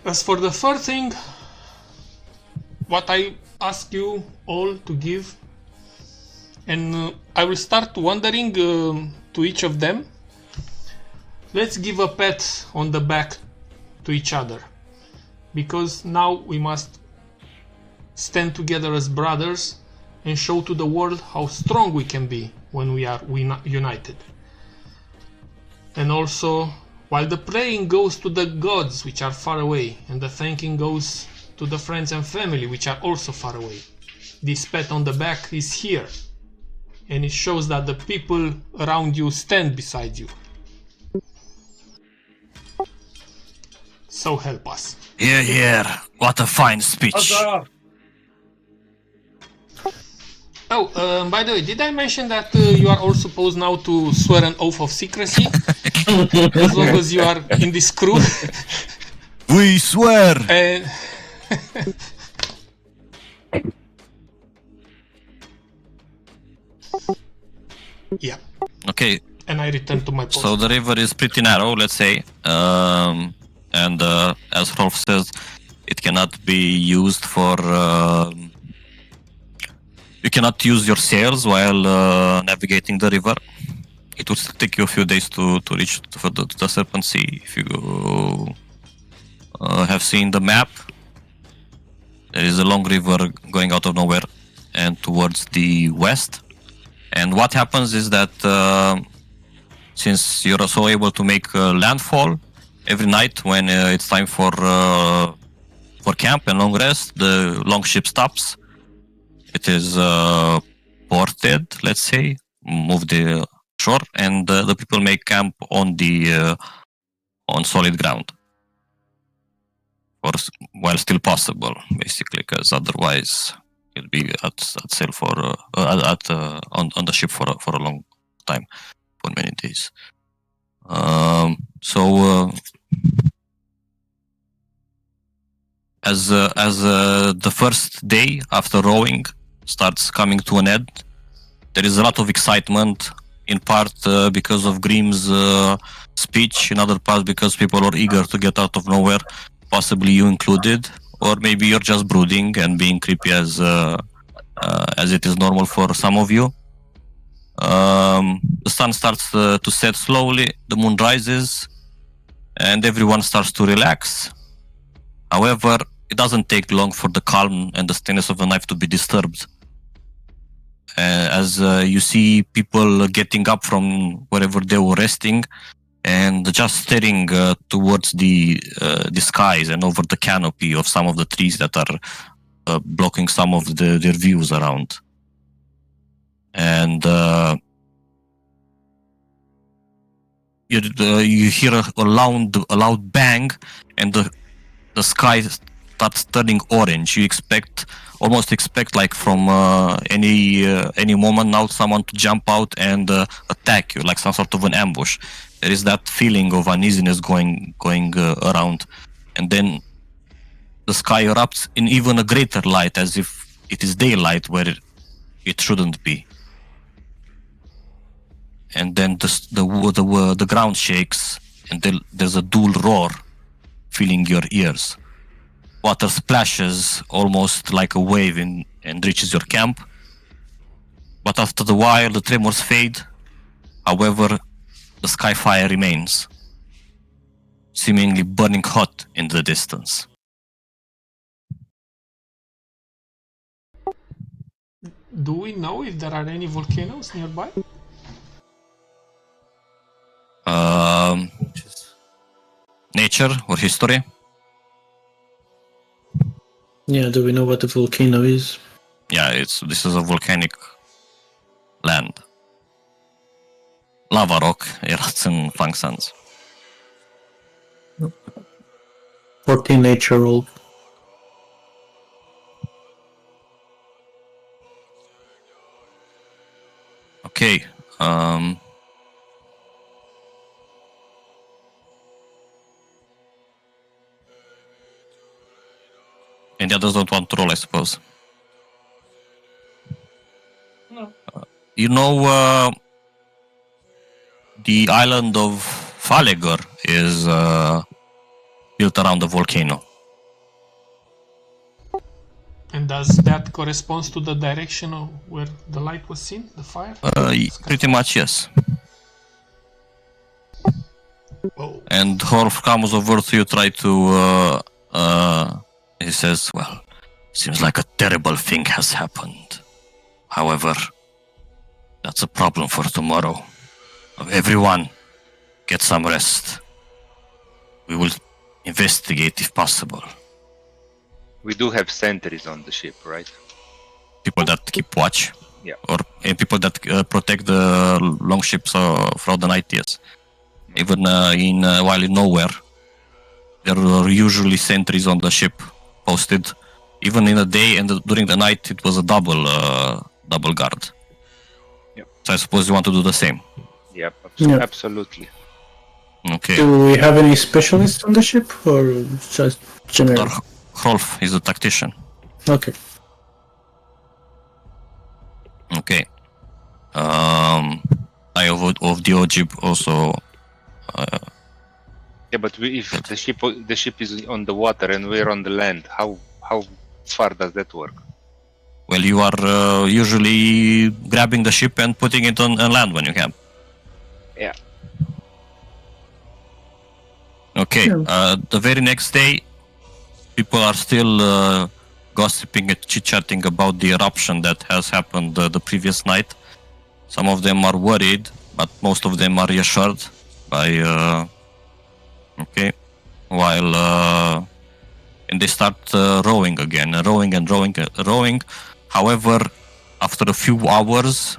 As for the third thing, what I ask you all to give, and I will start wondering to each of them. Let's give a pat on the back to each other, because now we must stand together as brothers and show to the world how strong we can be when we are united. And also, while the praying goes to the gods which are far away, and the thanking goes to the friends and family which are also far away, this pat on the back is here, and it shows that the people around you stand beside you. So help us. Here, here. What a fine speech. Huzzah! Oh, by the way, did I mention that you are all supposed now to swear an oath of secrecy? As long as you are in this crew. We swear. And yeah, Okay, and I return to my post. so the river is pretty narrow, let's say, and as Rolf says, it cannot be used for. You cannot use your sails while navigating the river. It would take you a few days to reach the Serpent Sea. If you have seen the map, there is a long river going out of nowhere and towards the west. And what happens is that since you're also able to make landfall every night when it's time for camp and long rest, the long ship stops. It is ported, let's say, move the shore, and the people make camp on the on solid ground, or while still possible, basically, because otherwise you'll be at sail for on the ship for a long time, for many days. As the first day after rowing starts coming to an end, there is a lot of excitement, in part because of Grimm's speech, in other parts because people are eager to get out of nowhere, possibly you included, or maybe you're just brooding and being creepy as it is normal for some of you. The sun starts to set slowly, the moon rises, and everyone starts to relax. However, it doesn't take long for the calm and the stillness of the night to be disturbed. As you see people getting up from wherever they were resting and just staring towards the skies and over the canopy of some of the trees that are blocking some of their views around. And you hear a loud bang, and the sky starts turning orange. You almost expect like from any moment now someone to jump out and attack you, like some sort of an ambush. There is that feeling of uneasiness going around, and then the sky erupts in even a greater light, as if it is daylight where it shouldn't be. And then the ground shakes, and there's a dull roar filling your ears. Water splashes almost like a wave and reaches your camp. But after a while, the tremors fade. However, the sky fire remains, seemingly burning hot in the distance. Do we know if there are any volcanoes nearby? Nature or history? Yeah, do we know what the volcano is? Yeah, this is a volcanic land. Lava rock, eratzen functions. 14 nature roll. Okay. And the others don't want to roll, I suppose. No. You know, the island of Falegor is built around the volcano. And does that correspond to the direction of where the light was seen, the fire? Pretty much, yes. Oh, And Horf comes over to you, try to. He says, "Well, seems like a terrible thing has happened. However, that's a problem for tomorrow. Everyone, get some rest. We will investigate if possible. We do have sentries on the ship, right? People that keep watch, Yeah. or people that protect the long ships throughout the night. Yes, even while in nowhere, there are usually sentries on the ship posted. Even in the day and during the night, it was a double guard. Yep. So I suppose you want to do the same. Yep, Yeah. absolutely. Okay. Do we have any specialists on the ship or just general? Hrolf is a tactician. Okay. Okay. I of the Ojib also. Yeah, but if the ship is on the water and we're on the land, how far does that work? Well, you are usually grabbing the ship and putting it on land when you can. Yeah. Okay. The very next day, people are still gossiping and chit-chatting about the eruption that has happened the previous night. Some of them are worried, but most of them are reassured by. Okay. While and they start rowing again, rowing. However, after a few hours,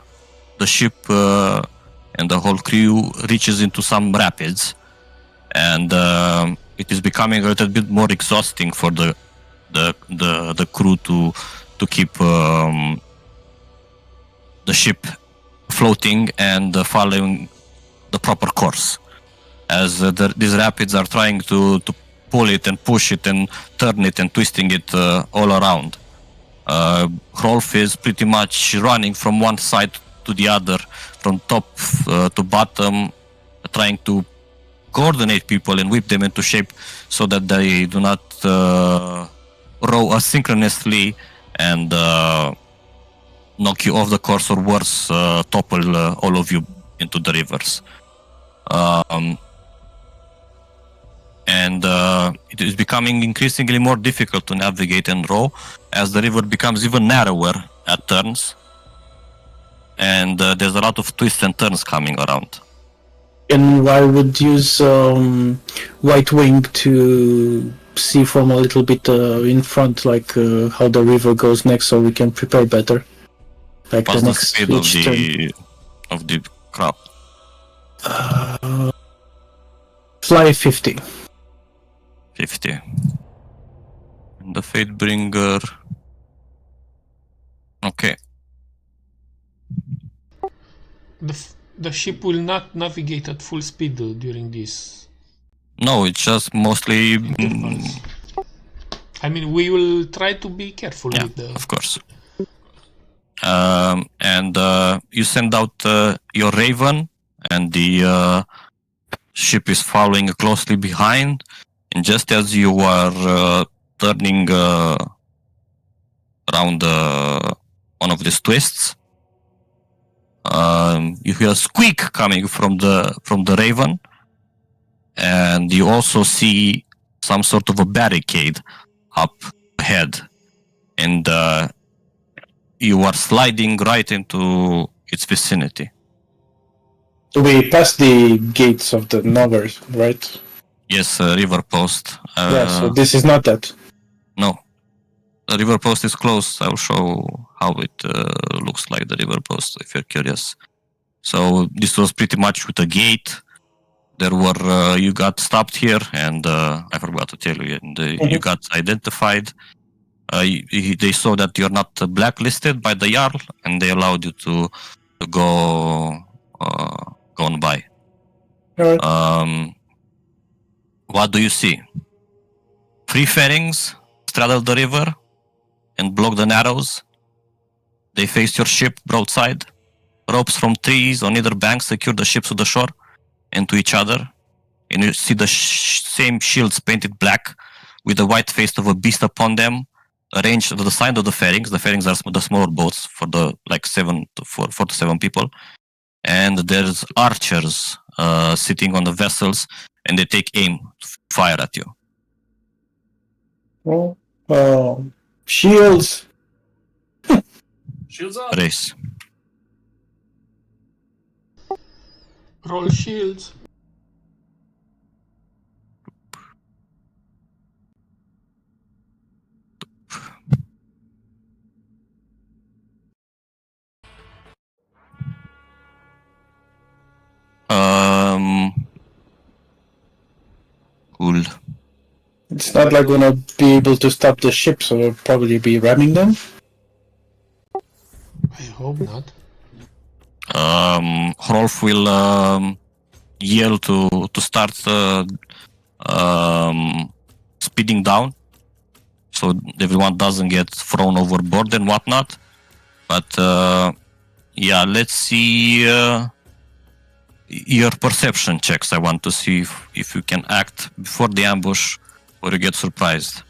the ship and the whole crew reaches into some rapids, and it is becoming a little bit more exhausting for the crew to keep the ship floating and following the proper course, as these rapids are trying to pull it and push it and turn it and twisting it all around. Hrolf is pretty much running from one side to the other, from top to bottom, trying to coordinate people and whip them into shape so that they do not row asynchronously and knock you off the course, or worse, topple all of you into the rivers. And it is becoming increasingly more difficult to navigate and row as the river becomes even narrower at turns, and there's a lot of twists and turns coming around. And I would use White Wing to see from a little bit in front, like how the river goes next, so we can prepare better. Like What's the the next speed of the crop? Fly 50. 50. And the Fatebringer. Okay. the ship will not navigate at full speed during this. No, it's just mostly. intervals. I mean, we will try to be careful Yeah, with the. of course. And you send out your Raven, and the ship is following closely behind. And just as you are turning around one of these twists, you hear a squeak coming from the Raven, and you also see some sort of a barricade up ahead, and you are sliding right into its vicinity. We passed the gates of the Noggers, right? Yes, river post. Yeah, so this is not that. No. The river post is closed. I'll show how it looks like, the river post, if you're curious. So this was pretty much with a gate. There were you got stopped here, and I forgot to tell you, and you got identified. They saw that you're not blacklisted by the Jarl, and they allowed you to go on by. Alright. What do you see? 3 fairings straddle the river and block the narrows. They face your ship broadside. Ropes from trees on either bank secure the ships to the shore and to each other. And you see the same shields painted black with the white face of a beast upon them, arranged to the side of the fairings. The fairings are the smaller boats for the 4 to 7 people. And there's archers sitting on the vessels, and they take aim to fire at you. Shields. Shields up. Race. Roll shields. Cool. It's not like we're gonna be able to stop the ship, so we'll probably be ramming them. I hope not. Hrolf will yell to start speeding down, so everyone doesn't get thrown overboard and whatnot. But yeah, let's see your perception checks. I want to see if you can act before the ambush or you get surprised.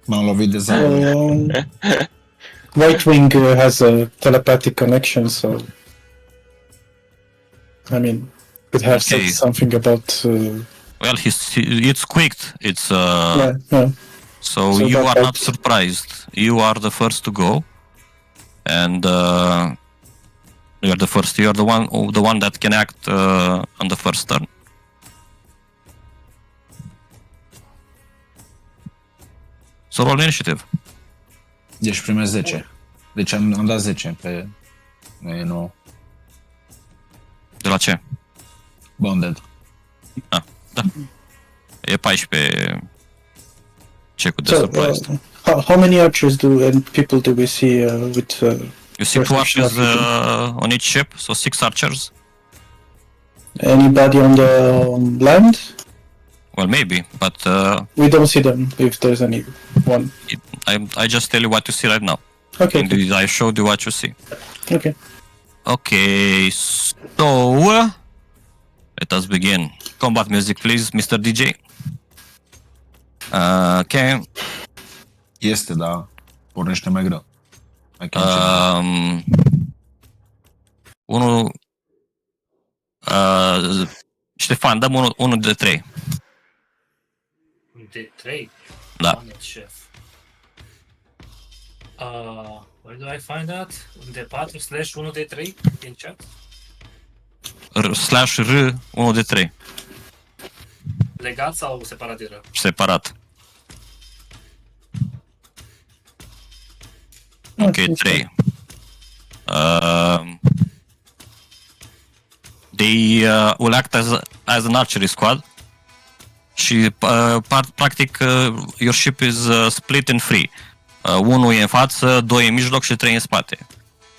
M-am lovit de 10. White Wing has a telepathic connection, so I mean, could have said Okay. something about. Well, it's quick. It's Yeah. so So you that are not helps. surprised. You are the first to go, and you're the first. You're the one that can act on the first turn. So roll initiative. Deci primesc 10. Deci am dat 10 pe... Nu e 9. De la ce? Bonded. Da. E 14 check-ul de So, surprise. how many archers and people do we see with? You see 2 perception archers of people? on each ship, so 6 archers. Anybody on the land? Well, maybe, but We don't see them if there's any one. I just tell you what you see right now. Okay. And I showed you what you see. Okay. Okay, so let us begin. Combat music, please, Mr. DJ. Okay. Este, dar pornește mai greu. Mai cam Unul. Ștefan, dăm unul de 3. De 3. Da. Doamne, șef. Where do I find that? De 4 / 1 de 3 din chat? /R, 1 de 3. Legat sau separat de R? Separat. Okay, 3. They will act as an archery squad. Și practic your ship is split in 3. Unul e în față, 2 în mijloc și 3 în spate.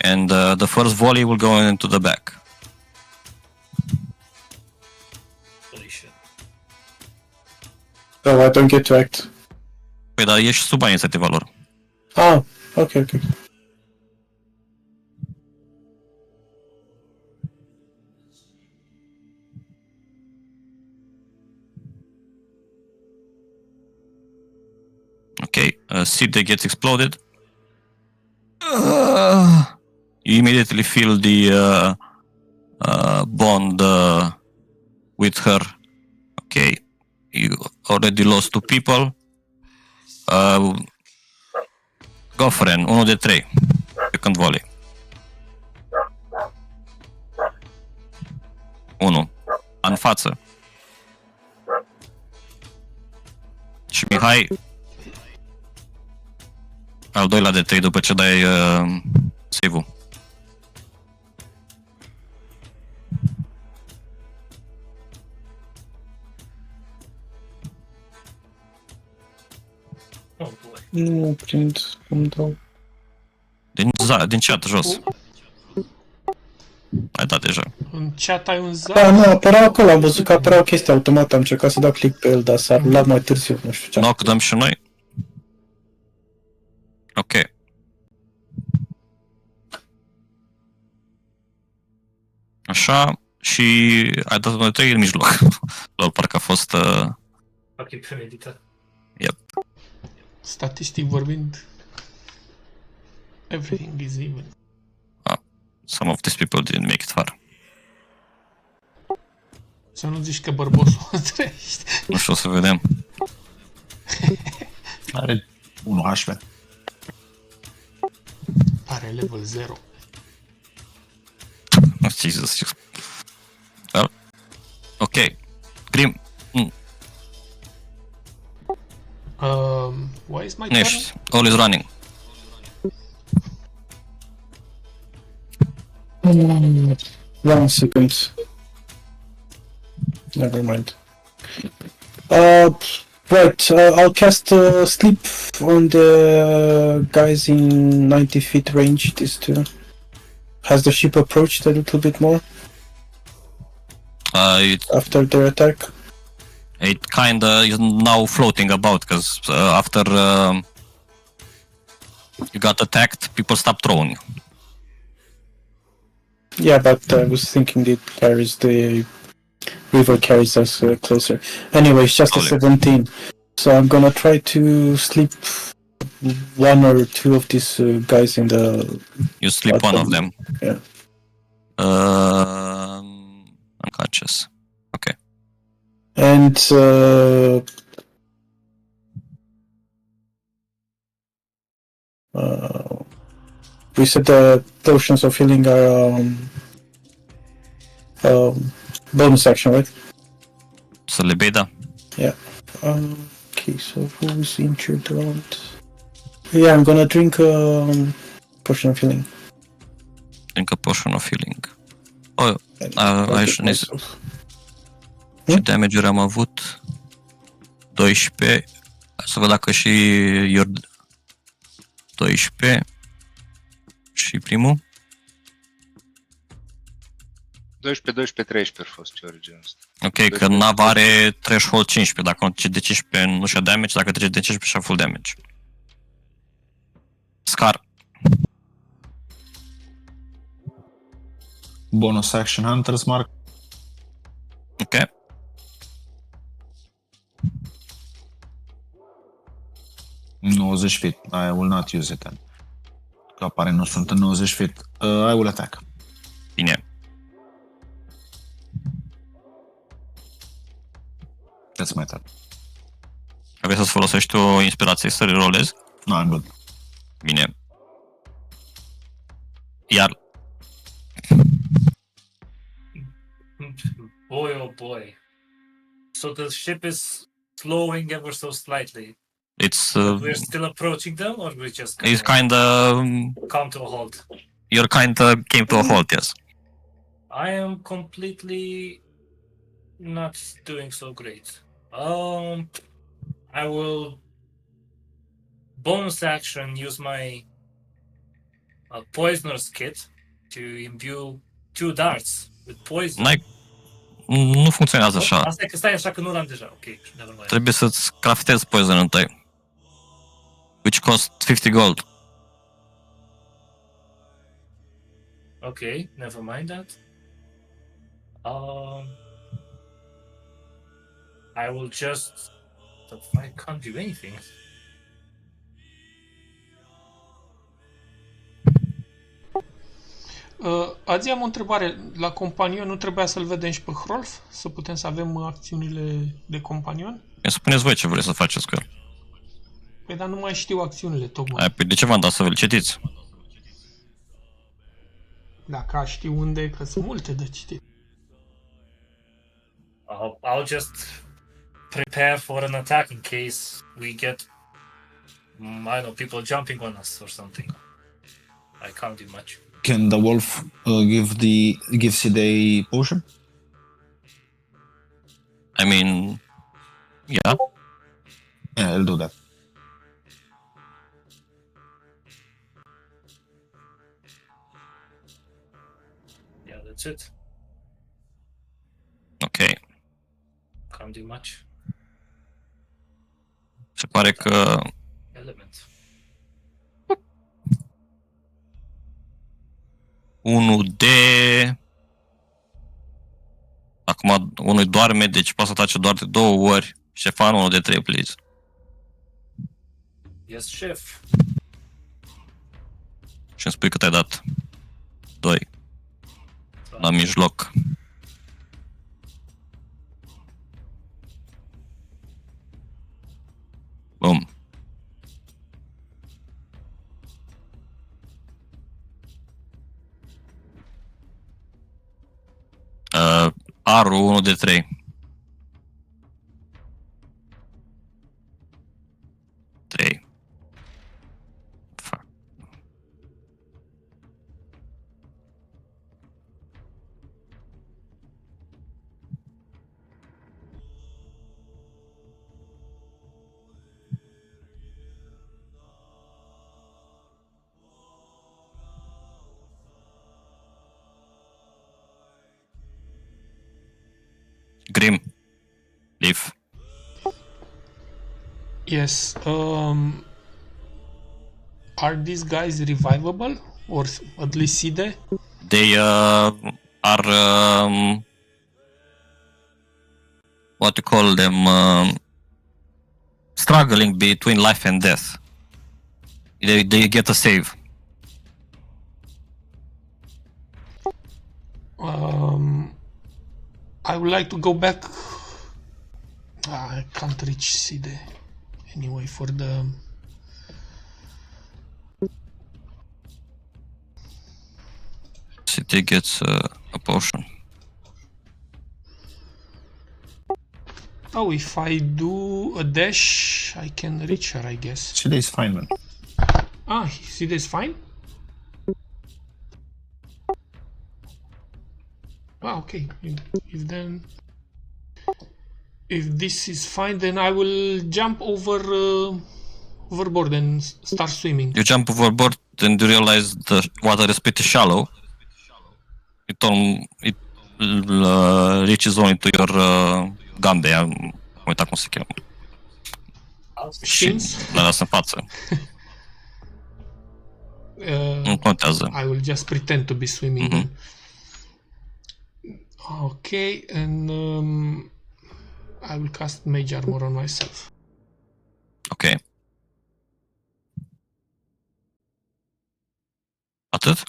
And the first volley will go into the back. Holy shit. So I don't get to act. Păi dar ești sub inițiativa lor. Ah, okay. Okay, seed that gets exploded. You immediately feel the bond with her. Okay, you already lost 2 people. Gofren, 1 de 3. Second volley. 1. în față. Și Mihai, al doilea de 3 după ce dai save-ul. Oh boy. Nu prind cum dau. Din chat jos. Ai dat deja. În chat ai un Da, zar. nu, apărea acolo, am văzut că apărea o chestie automată, am încercat să dau click pe el, dar s-a rulat mai târziu, nu știu ce. Knock dăm și noi. Ok. Așa, și ai dat noi 3 în mijloc. Lol, parcă a fost... Ok, premeditat. Statistic vorbind, everything is even. Some of these people didn't make it far. Să nu zici că bărbosul o trăiește. Nu știu, o să vedem. Are 1 HP. Are level 0. Jesus. Well, ok. Grim, Why is my turn? ești. All is running. One second. Never mind. Right, I'll cast sleep on the guys in 90 feet range, these two. Has the ship approached a little bit more after their attack? It kinda is now floating about, because after you got attacked, people stopped throwing. Yeah, but I was thinking it carries the river carries us closer. Anyway, it's just a Only. 17, so I'm gonna try to sleep one or two of these guys in the. You sleep one of them. Yeah. Unconscious. Okay. And we said the potions of healing are bonus action, right? Să le bei, da. Yeah. Okay, so who is injured around? Yeah, I'm gonna drink potion of healing. Încă potion of healing. Oh, I'll I get should myself. ce damage-uri am avut? 12. Să văd dacă și your 12 și primul. 12, 12, 13 a fost George ăsta. Ok, că nava are threshold 15. Dacă treci de 15 nu și-a damage, dacă treci de 15 și-a full damage. Scar. Bonus action Hunter's Mark. Ok. In 90 feet. I will not use it then. Că apare nu sunt în 90 feet. I will attack. Bine. That's my turn. Vrei să-ți folosești o inspirație să rerolezi? No, I'm good. Bine. Iar Boy, oh boy. So the ship is slowing ever so slightly. it's We're still approaching them, or we just it's kinda come to a halt? you're kinda came to a halt, yes. I am completely not doing so great. I will bonus action use my poisoner's kit to imbue 2 darts with poison. Nu funcționează așa. Asta e că stai așa că nu l-am deja. Ok, never mind. Trebuie să-ți craftezi poison întâi. Which cost 50 gold. Okay, never mind that. I will just. I can't do anything. Azi am o întrebare. La companion nu trebuia să-l vedem și pe Hrolf? Să putem să avem acțiunile de companion? Îmi spuneți voi ce vreți să faceți cu el. Păi dar nu mai știu acțiunile, tocmai. Păi de ce v-am dat să vă-l citiți? Dacă aș ști unde, că sunt multe de citit. I'll just prepare for an attack in case we get, I don't know, people jumping on us or something. I can't do much. Can the wolf give Sid a potion? I mean, yeah. Yeah, I'll do that. Yeah, that's it. Ok. Can't do much. Se pare că Element. 1 Acum unul doarme, deci poate să atace doar de 2 ori. Ștefan, 1 de 3, please. Yes, chef. Și îmi spui cât ai dat. 2. La mijloc. Bum. Aru 1 de 3. 3. Fuck. Grim. Leaf. Yes. Are these guys revivable, or at least Side? They are what you call them, struggling between life and death. They get a save. I would like to go back. I can't reach Side anyway for the. City gets a potion. Oh, if I do a dash, I can reach her, I guess. Sid is fine, man. Ah, Side is fine? Ah, okay. If then... If this is fine, then I will jump overboard and start swimming. You jump overboard and you realize the water is pretty shallow. It reaches only to your gambe. Am uitat cum se cheamă. Shins? La lasă în față. Nu contează. I will just pretend to be swimming. Then. Okay, and I will cast Mage Armor on myself. Ok. Atât?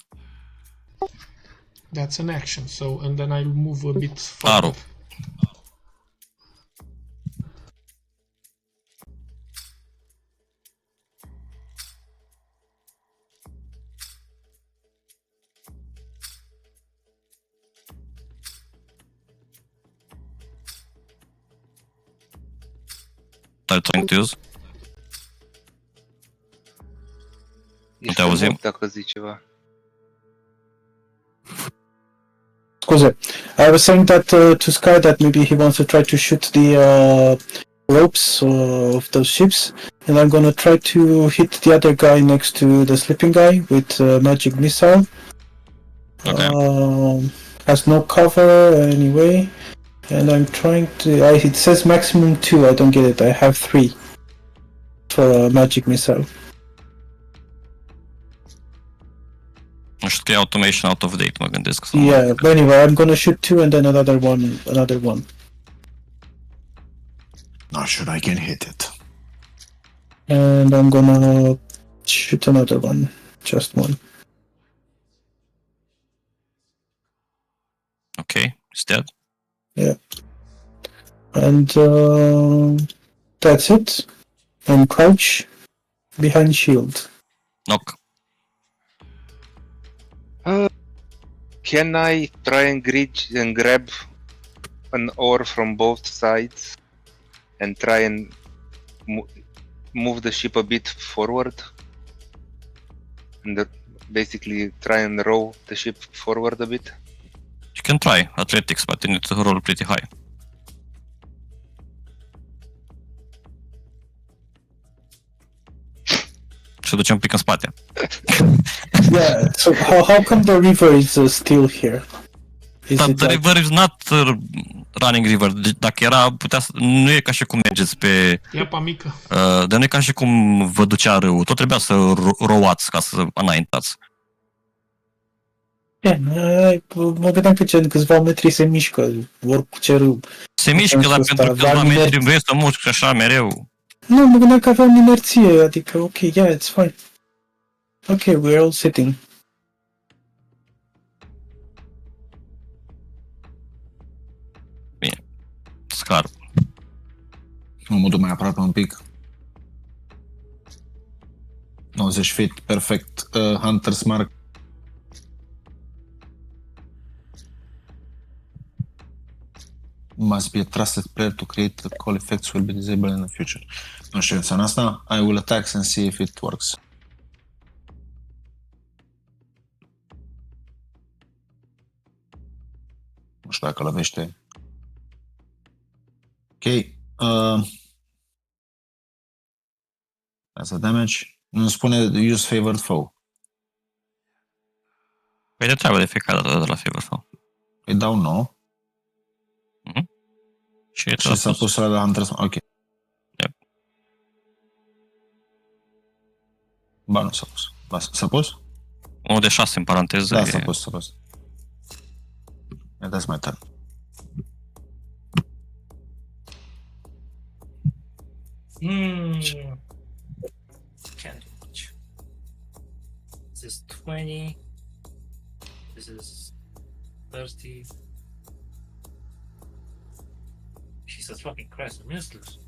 That's an action, so, and then I'll move a bit further. Aru. Are you trying to use? Ești te auzim? mut dacă zici ceva. Scuze. I was saying that to Sky that maybe he wants to try to shoot the ropes of those ships, and I'm gonna try to hit the other guy next to the sleeping guy with magic missile. Okay. Has no cover anyway, and I'm trying to. It says maximum 2. I don't get it. I have 3 for a magic missile. Nu știu că e automation out of date, mă gândesc. Yeah, but anyway, I'm gonna shoot 2 and then another one. Not sure I can hit it. And I'm gonna shoot another one. Just one. Ok, it's dead. Yeah. And that's it. And crouch behind shield. Knock. Can I try and grab an oar from both sides and try and move the ship a bit forward? And basically try and row the ship forward a bit? You can try athletics, but you need to roll pretty high. Și duce un pic în spate. Yeah. So how come the river is still here? Is Dar it the like- river is not running river. Dacă era, putea să... Nu e ca și cum mergeți pe... E apa mică. Dar nu e ca și cum vă ducea râul. Tot trebuia să roați ca să înaintați. Yeah, mă gândeam că câțiva metri se mișcă, orice râu. Se mișcă, dar Asta pentru câțiva avea metri inerție. vrei să mușcă așa mereu. Nu, mă gândeam că aveam inerție, adică, ok, yeah, it's fine. Ok, we're all sitting. Scar. Mă duc mai aproape un pic. 90 feet, perfect. Hunter's Mark. Must be a trusted player to create the call effects will be disabled in the future. Nu știu ce înseamnă asta. I will attack and see if it works. Nu știu dacă lovește. Ok. Asta damage. Nu spune use favored foe. Păi de treabă de fiecare dată de la Fever sau. Îi dau 9 Și și s-a pus la Hunter's. Ok. Yep. Ba, nu s-a pus. S-a pus? 1 de 6 în paranteză. Da, s-a pus, s-a pus. Yeah, that's my turn. Can't do much. This is 20. This is 30. Jesus fucking Christ, I'm useless.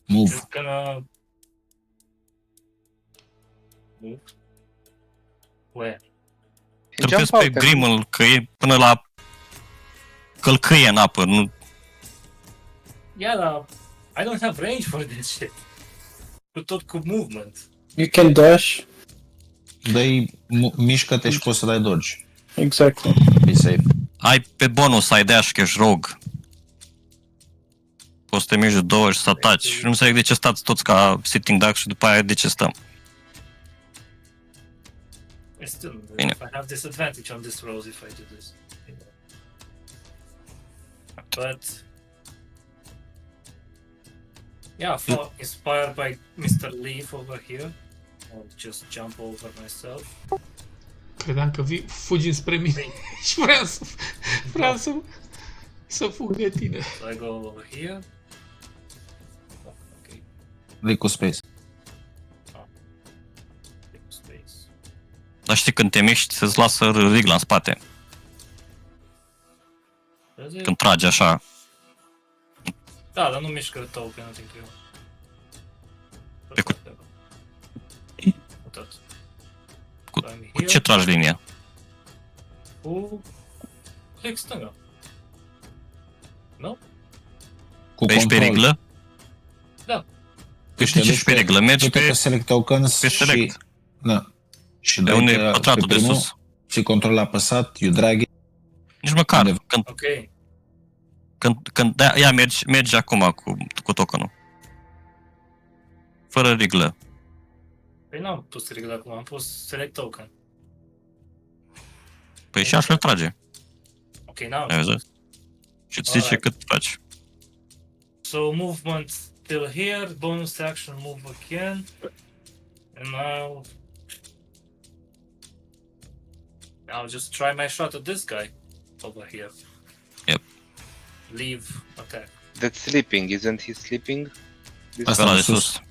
Move. Just gonna move. Where? Trebuie pe Grimul, că e până la călcâie în apă, nu... Yeah, I don't have range for this shit. Cu tot cu movement. You can dash. Dă-i, mișcă-te și poți să dai dodge. Exactly. Be safe. Ai pe bonus, ai dash, că ești rogue. Poți să te miști de 2 ori și să ataci. Și nu înțeleg de ce stați toți ca sitting duck și după aia de ce stăm. I still, Bine. I have disadvantage on this rolls if I do this. But yeah, inspired by Mr. Leaf over here, I'll just jump over myself. Credeam că fugi spre mine și vreau să fug de tine. So I go over here. Okay, Dă-i cu space. take space. Dar știi, când te miști, să-ți lasă rigla în spate. Does it? Când tragi așa. Da, dar nu mișcă token, nu eu. Pe cu- Uitați. Cu, So I'm cu here. ce tragi linia? Cu click stânga. Nu? Cu Pe aici pe control. reglă? Da. Păi știi ce și pe reglă? Mergi Du-te pe... pe select tokens pe select. și... Da. Și De dai unde e pe pătratul de primul, sus? ții control apăsat, you drag it. Nici măcar. Unde- Când, Ok. da, ia mergi acum cu tokenul. Fără reglă. Păi n-am pus regla acum, am pus select token. Păi și așa îl trage. Ok, now. Ai văzut? Și îți zice Alright. cât tragi. So movement still here, bonus action move again. And I'll just try my shot at this guy over here. Yep. Leave attack. That's sleeping, isn't he sleeping? This Asta Ăla de de sus. sus.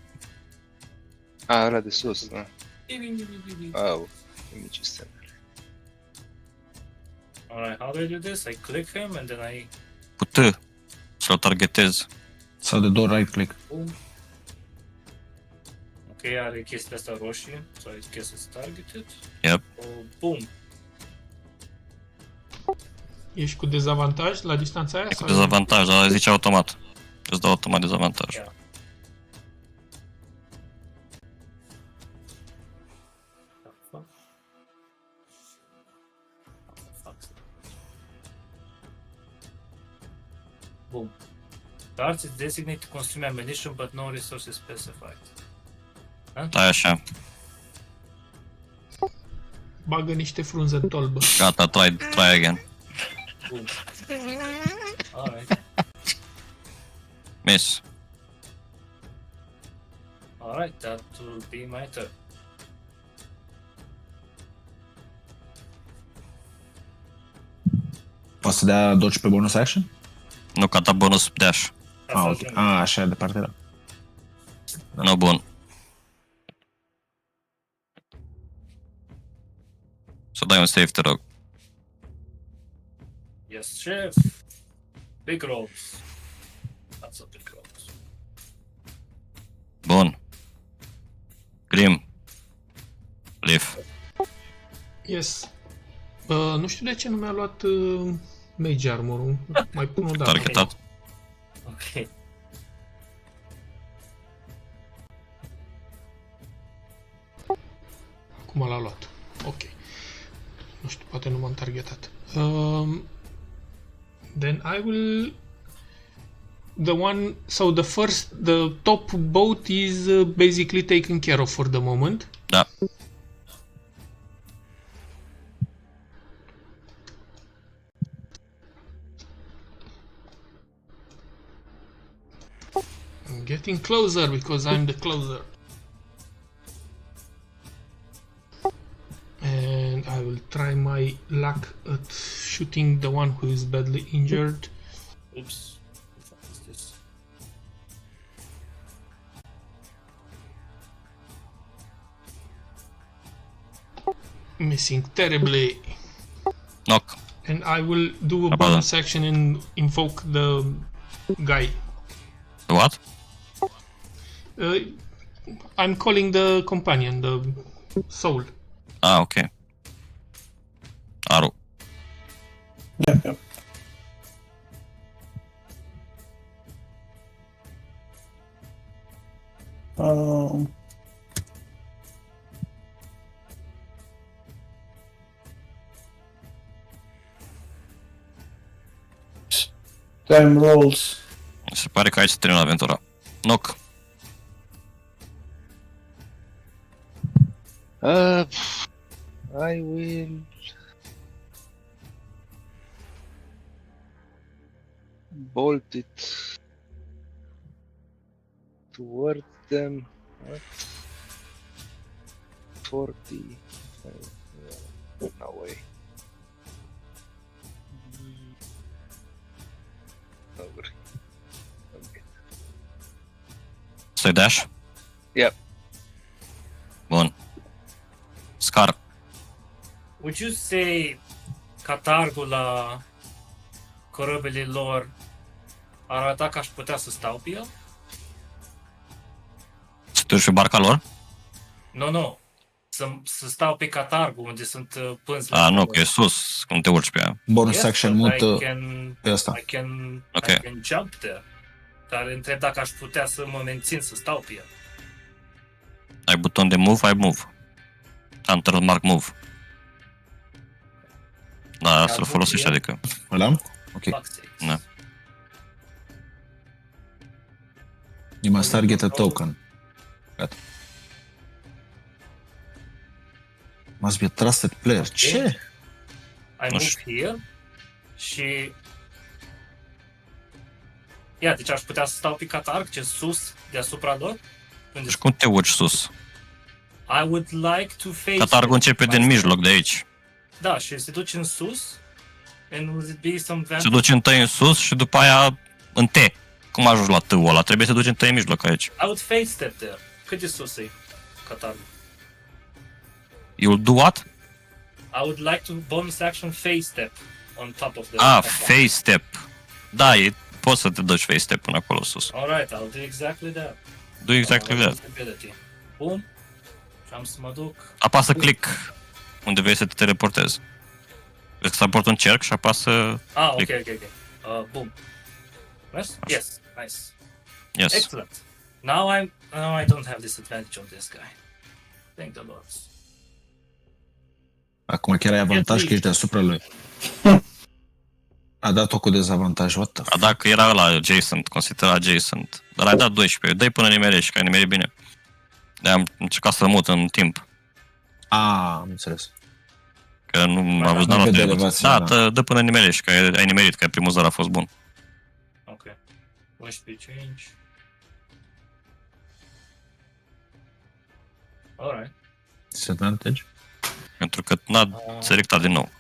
ăla de sus, da. Oh, let me just send it. Alright, how do I do this? I click him and then I Cu T să-l targetezi. Sau de două right click. boom. Ok, are chestia asta roșie, so I guess it's targeted. Yep. Oh, boom. Ești cu dezavantaj la distanța aia? E cu sau- dezavantaj, dar zice automat. Îți dau automat dezavantaj. Yeah. Boom. Darts is designated to consume ammunition, but no resources specified. Da, așa. Bagă niște frunze în tolbă. Gata, try again. Boom. Alright. Miss. Alright, that will be my turn. Poți să dea dodge pe bonus action? Nu, ca ta bonus dash. Ah, ok. Ah, așa e departe, da. Nu, bun. Să dai un save, te rog. Yes, chef. Big rolls. That's a big rolls. Bun. Grim. Leaf. Yes. Nu știu de ce nu mi-a luat Mage Armor-ul. Mai pun o dată. Targetat. Ok. Cum l-a luat? Ok. Nu știu, poate nu m-am targetat. Then I will... the top boat is basically taken care of for the moment. Da. I'm getting closer because I'm the closer. And I will try my luck at shooting the one who is badly injured. Oops. What is this? Missing terribly. Knock. And I will do a Pardon. bonus action and invoke the guy. What? I'm calling the companion, the soul. Ah, ok. Aru. Yep. Time rolls. Se pare că aici se termină aventura. Knock. I will bolt it towards them at 40. No way. Over. Okay. Să-i dash? Yep. Bun. Scar. Would you say catargul la corăbile lor arăta că aș putea să stau pe el? Să te urci pe barca lor? Nu. Să stau pe catargul unde sunt pânzi. Ah, nu, că e sus, cum te urci pe ea. Bonus Yes, action but mut pe asta. I can Ok. jump there. Dar întreb dacă aș putea să mă mențin să stau pe el. Ai buton de move, ai move. Hunter mark move. Da, să-l folosești, adică. Ăla? Ok. Fuck's sake. Da. You must target a token. Gata. Must be a trusted player. Ce? I move here și... Ia, deci aș putea să stau pe catarg, ce sus, deasupra lor? Unde Deci cum te urci sus? I would like to face... Catargul începe din mijloc, de aici. Da, și se duce în sus. And will it be some Se duce întâi în sus și după aia în T. Cum ajungi la T-ul ăla? Trebuie să te duci întâi în mijloc aici. I would face step there. Cât de sus e catargul? You'll do what? I would like to bonus action face step on top of the... Ah, face step. Da, poți să te duci face step până acolo sus. Alright, I'll do exactly that. Do exactly that. Bun. Și am să mă duc... Apasă click unde vrei să te teleportezi. Vezi că s-a port un cerc și apasă... Okay. Boom. Yes, nice. Yes. Excellent. Now I don't have disadvantage on this guy. Thank the Lord. Acum chiar ai avantaj Ia că ești deasupra lui. A dat-o cu dezavantaj, what the A, dacă era ăla adjacent, considerat adjacent. Dar ai dat 12, dă-i până nimerești, că ai nimerit bine. De-aia am încercat să-l mut în timp. am înțeles. Că nu a văzut nu noroc vede de elevația, Da, da. dă până nimerești, că ai nimerit, că primul zăr a fost bun. Okay. 11 change. Alright. Disadvantage? Pentru că n-a selectat din nou.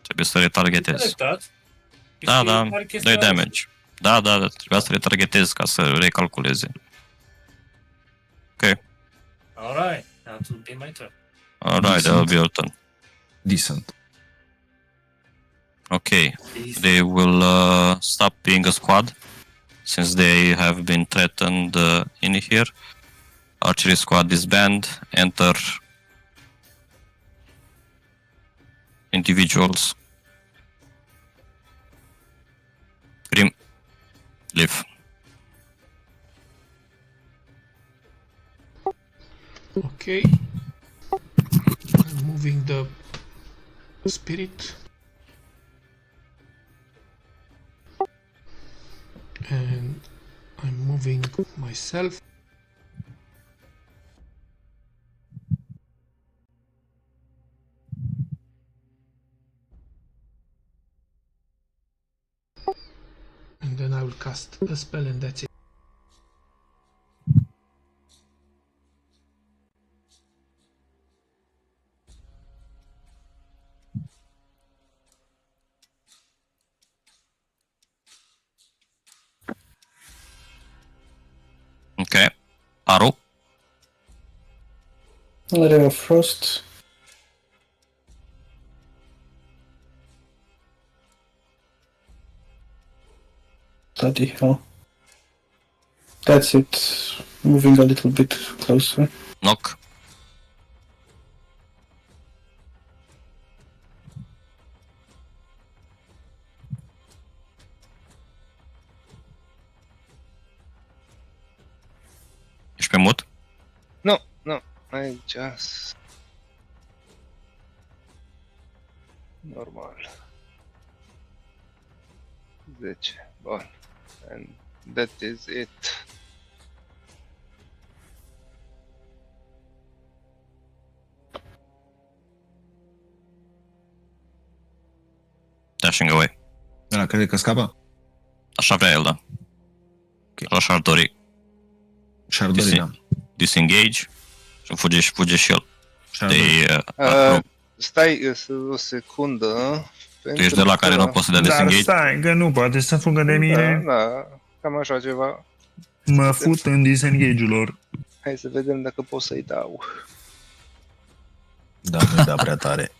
Trebuie să retargetezi. Selectat. Da, Și da, are chestia 2 damage. Da, trebuia să retargetezi ca să recalculeze. Ok. Alright, that will be my turn. Alright, that will be your turn. Decent. Okay, they will stop being a squad since they have been threatened in here. Archery squad disband. Enter individuals. Grim, leave. Okay. I'm moving the spirit. And I'm moving myself. And then I will cast a spell and that's it. Okay. Aru. Ray of Frost. Bloody hell. That's it. Moving a little bit closer. Knock. Ești pe mut? No, I just... Normal. 10, bun. And that is it. Dashing away. Ăla crede că scapă? Așa vrea el, da. Așa ar dori. Și-ar dori, da. Disengage și fuge și el. Și-ar dori. Stai o secundă. Tu ești de la care nu poți să dea Dar disengage? stai, că nu poate să fugă de mine. Da, cam așa ceva. Mă fut în disengage-ul lor. Hai să vedem dacă pot să-i dau. Da, nu-i da prea tare.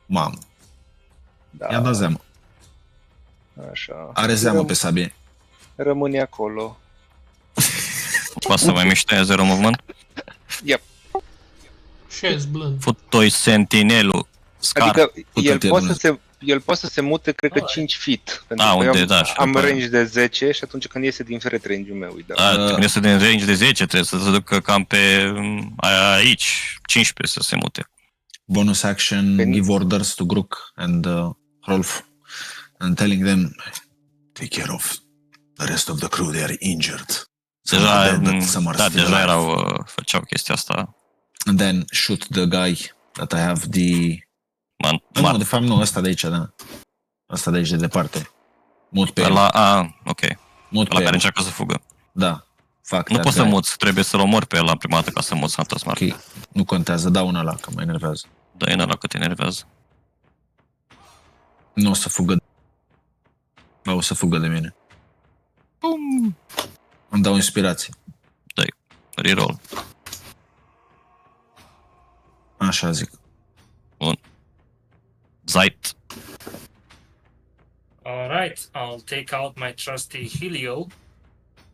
Mamă, Da, i-a dat zeamă. așa. Are zeamă pe sabie. Rămâne acolo. Poate să mai miște 0 movement? Yep. Shares blând. Fut-toi sentinelul. Scar. Adică Putu-te, el poate să se mute, cred că 5 feet. Pentru că unde, eu da, și am după aia. range de 10 și atunci când iese din feret range-ul meu îi dau. Când este din range de 10, trebuie să se ducă cam pe aici, 15 să se mute. Bonus action, Bine. give orders to Grook and Rolf and telling them take care of the rest of the crew, they are injured. Some are Deja, dead, but some are da, still deja alive. făceau chestia asta. And then shoot the guy that I have the... Nu, de fapt nu, ăsta de aici, da. Ăsta de aici de departe. Mut pe el. Ok. Mut La pe care el. încearcă să fugă. Da. Fac Nu that poți să guy. muți, trebuie să-l omori pe el la prima dată ca să muți Santa Smart. Ok, nu contează, dau una la că mă enervează. Dă-i ăla că te enervează. Nu o să fugă. Ba, o să fugă de mine. Bum! Îmi dau inspirație. Dă-i. Reroll. Așa zic. Bun. Zait. Alright, I'll take out my trusty Helio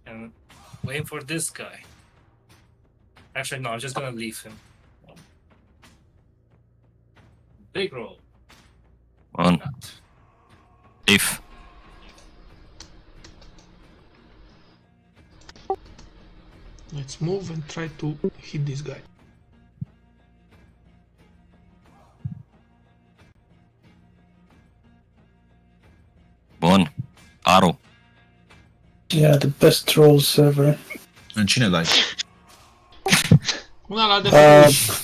and wait for this guy. Actually, no, I'm just gonna leave him. Big roll. Bun. If. Let's move and try to hit this guy. Bun. Aru. Yeah, the best rolls ever. În cine dai? Una la de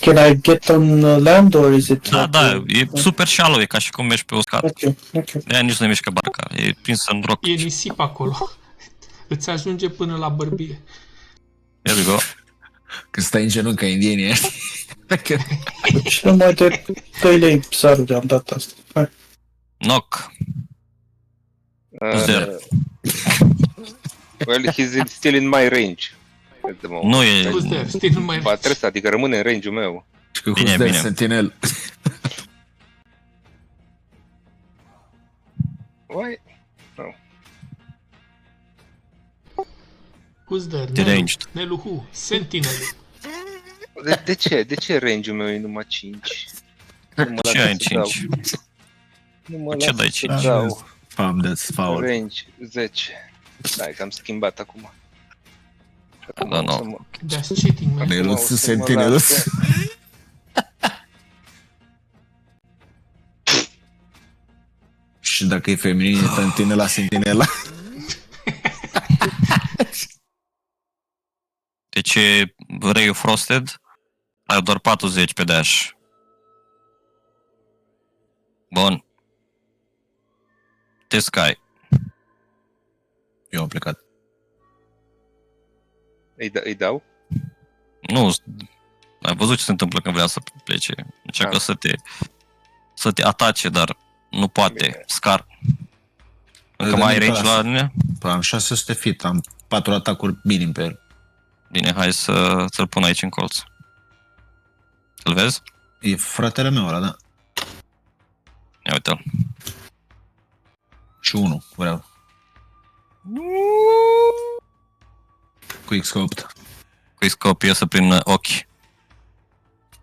Can I get on land or is it? Da, e super shallow, e ca și cum mergi pe uscat. Okay. De-aia nici nu mișcă barca, e prins în roc. E nisip acolo. Îți ajunge până la bărbie. Here we go. Când stai în genunchi ca indienii ăștia. Deci numai de 2 lei saruri am dat asta. Hai. Knock. Who's there? Well, he's still in my range. At the moment. Nu e... Who's there? Still mai Ba, trebuie să, adică rămâne în range-ul meu. Și că Bine, who's there, bine. Sentinel? Why? Who's there? Deranged. Nelu who? Sentinel. De ce? De ce range-ul meu e numai 5? Nu mă Ce lasă ai în să dau. 5? Nu mă Ce lasă dai să 5? dau. Spam, that's foul. Range 10. Stai că am schimbat acum. Da, nu. That's cheating, man. Neluț, să mă Sentineluț. lase. Și dacă e feminin, e Tantinela, Sentinela. Deci e Ray of Frosted. Ai doar 40 pe dash. Bun. This guy. Eu am plecat. Îi dau? Nu, ai văzut ce se întâmplă când vrea să plece. Încearcă să te atace, dar nu poate. Bine. Scar. Încă Dă-mi mai ai pe range ăla. la mine? Păi am 600 fit, am 4 atacuri minim pe el. Bine, hai să-l pun aici în colț. Îl vezi? E fratele meu ăla, da. Ia uite-l. Și 1, vreau. Quick scoped. Cu scop iesă prin ochi.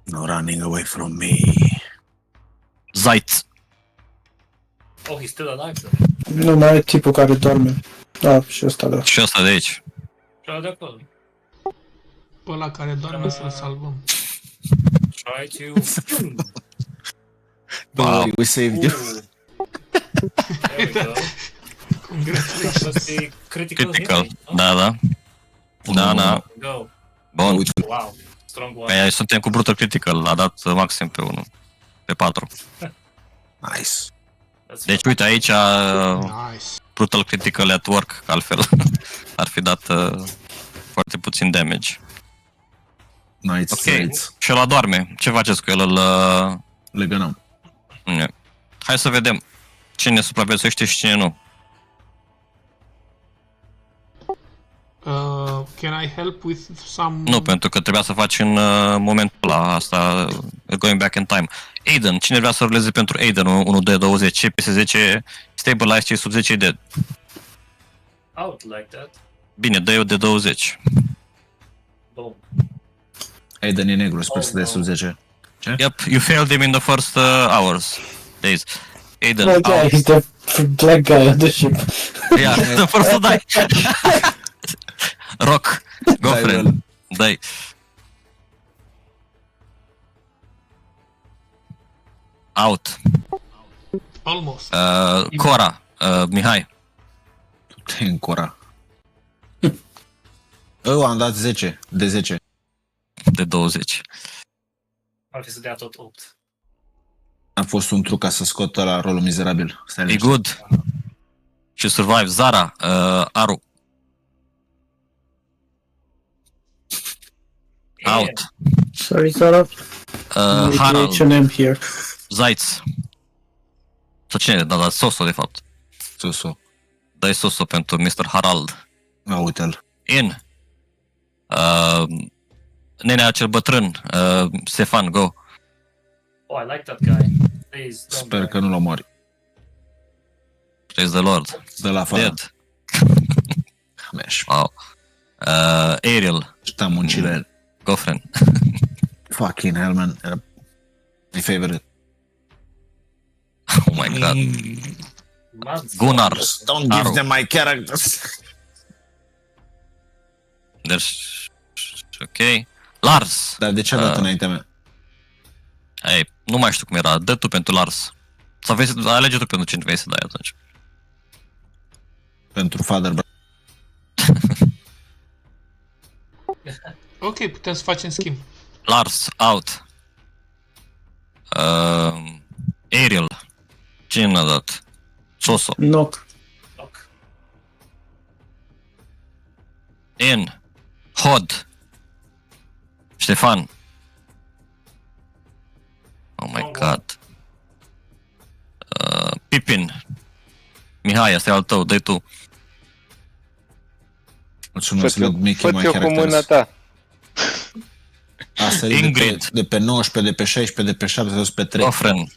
No running away from me. Zaitz. Oh, he's still alive, though. Nu mai e tipul care doarme. Da, și ăsta, da. Și ăsta de aici. Try de acolo. Pe ăla care doarme să-l salvăm. Try to... Wow. We saved you. Ooh. There we go. Congratulations. Must be critical, Critical. hit. Oh, Da, da. Da, da. Go. Bun. Wow. Strong one. Păi suntem cu brutal critical. A dat maxim pe 1. Pe 4. Nice. That's Deci uite aici Nice. brutal critical at work. Altfel ar fi dat foarte puțin damage. Nice. Ok. Nice. Și ăla doarme. Ce faceți cu el? Îl... Legănăm. Hai să vedem cine supraviețuiește și cine nu. Can I help with some... Nu, pentru că trebuia să faci în momentul ăla. Asta, going back in time. Aiden, cine vrea să ruleze pentru Aiden? 1 de 20, ce peste 10, stabilize, ce sub 10 e dead. I would like that. Bine, dă eu de 20. Boom. Aiden e negru, sper Oh, să dai no. sub 10. Yep, you failed him in the first hours, days. Aiden, Oh, yeah, out. he's the black guy on the ship. Yeah, the first to die. Rock, go Dai, friend. well. Dai. Out. Almost. Cora, Mihai. Te încora. Eu am dat 10, de 10. De 20. Ar fi să dea tot 8. A fost un truc ca să scot la rolul mizerabil. Stai E liniștit. good. She survive. Zara, Aru. Out. Sorry, Zara. Harald, H&M here. Zaitz. Sau cine? Da, Soso, de fapt. Sus-o. Dai Soso pentru Mr. Harald. A, uite-l. In. Nenea cel bătrân. Stefan, go. Oh, I like that guy. Please, don't Sper die. că nu-l omori. Praise the Lord. De la afară. Dead. Meș. Wow. Ariel, Știam muncile el. go friend. Fucking hell, man. Era my favorite. my god. Months. Gunnar. Don't give Arrow. them my characters. There's... Ok. Lars. Dar de ce a dat înaintea mea? Ei, nu mai știu cum era. Dă tu pentru Lars. Sau vrei să alege tu pentru cine vrei să dai atunci. Pentru Father Bra- Ok, putem să facem schimb. Lars, out. Ariel. Cine n-a dat? Soso. Knock. Look. Ian. Hod. Ștefan. Oh my god. Pipin. Mihai, asta e al tău, dă-i tu. Mulțumesc, let me kill my Fă-ți-o cu mâna characters. ta. A sărit Ingrid. de pe 19, de pe 16, de pe 7, de pe 3. Ofren.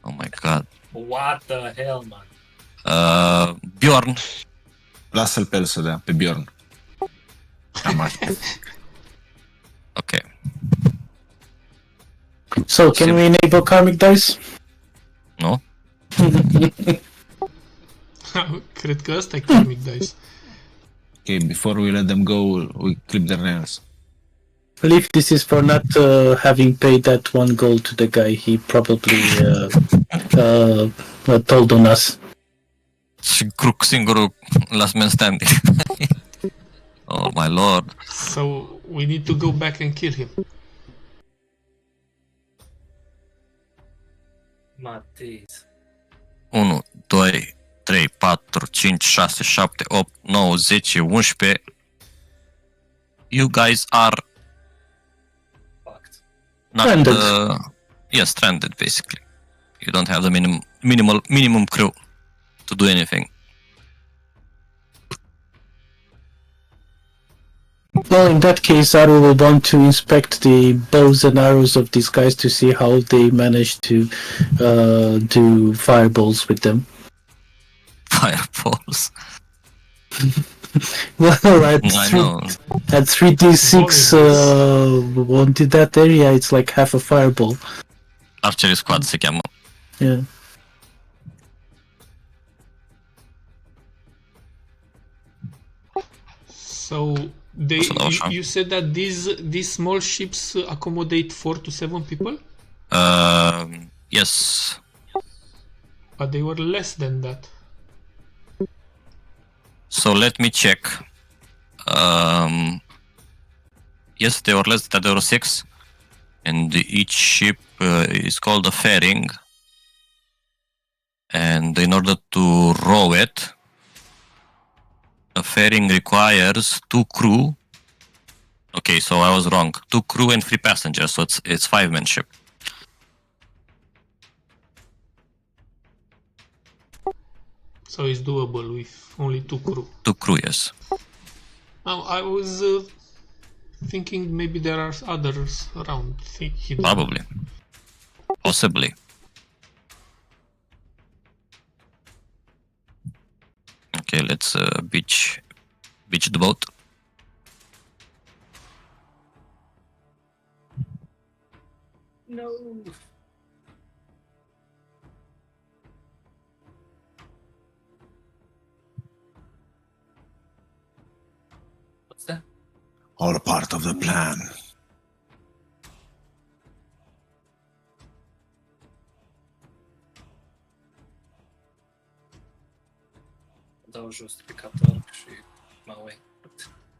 Oh my god. What the hell, man? Bjorn. Lasă-l pe el să dea, pe Bjorn. Am așa. Ok. So, can we enable karmic dice? Nu? Cred că ăsta e Karmic Dice. Okay, before we let them go, we clip their nails. Well, if this is for not having paid that 1 gold to the guy, he probably told on us. Și Crook singurul last man standing. Oh my lord. So, we need to go back and kill him. Matis. 1, 2, 3, 4, 5, 6, 7, 8, 9, 10, 11. You guys are Fucked. not Stranded. yeah, stranded basically. You don't have the minimum crew to do anything. Well, in that case, Aru will want to inspect the bows and arrows of these guys to see how they manage to do fireballs with them. Fireballs. Well, I know. at 3d6 on that area, it's like half a fireball. Archery Squad se cheamă. Yeah. So, you said that these small ships accommodate 4 to 7 people? Yes. But they were less than that. So let me check. Yes, they were less than, there were 6. And each ship is called a fairing. And in order to row it, a fairing requires 2 crew. Okay, so I was wrong. 2 crew and 3 passengers, so it's 5-man ship. So it's doable with only 2 crew. 2 crew, yes. Now, I was thinking maybe there are others around hidden. Probably. Possibly. Okay, let's beach the boat. No. What's that? All part of the plan. Dau jos de picator și mă uit.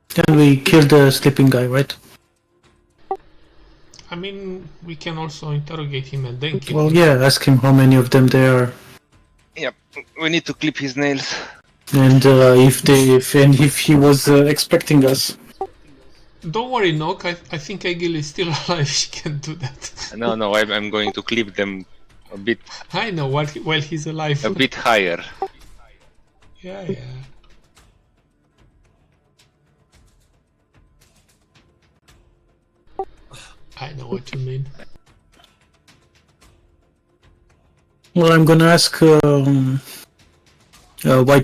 Can we kill the sleeping guy, right? I mean, we can also interrogate him and then kill Well, him. yeah, ask him how many of them there are. Yep, we need to clip his nails. And if he was expecting us. Don't worry, Nock. I think Egil is still alive. She can do that. No, I'm going to clip them a bit I know, while he's alive. higher. Yeah. I know what you mean. Well, I'm gonna ask White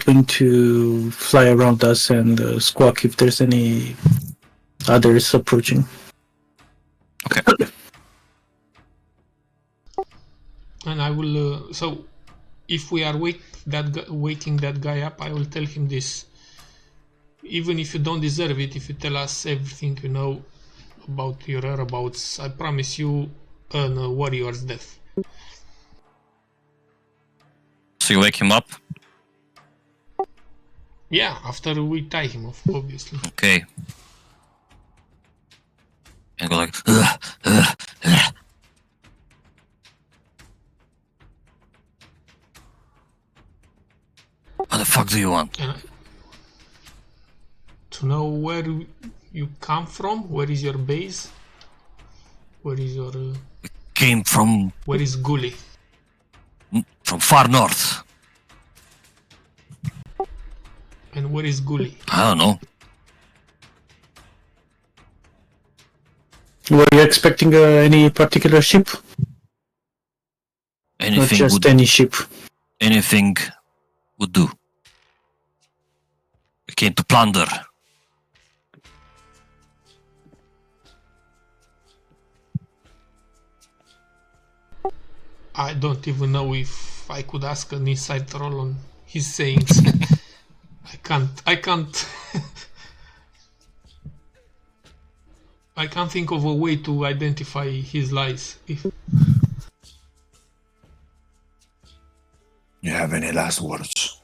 Wing to fly around us and squawk if there's any others approaching. Okay. fine. I will. So, if we are waking that guy up, I will tell him this. Even if you don't deserve it, if you tell us everything you know about your whereabouts, I promise you a warrior's death. So you wake him up? Yeah, after we tie him off, obviously. Okay. And go like, ugh, ugh, ugh. What the fuck do you want? And to know where you come from, where is your base, where is your Came from where is Gully? far north. And where is Gully? I don't know. Were you expecting any particular ship? Not Anything just would any ship. anything would do. We came to plunder. I don't even know if I could ask an insight roll on his sayings. I can't I can't think of a way to identify his lies. You have any last words?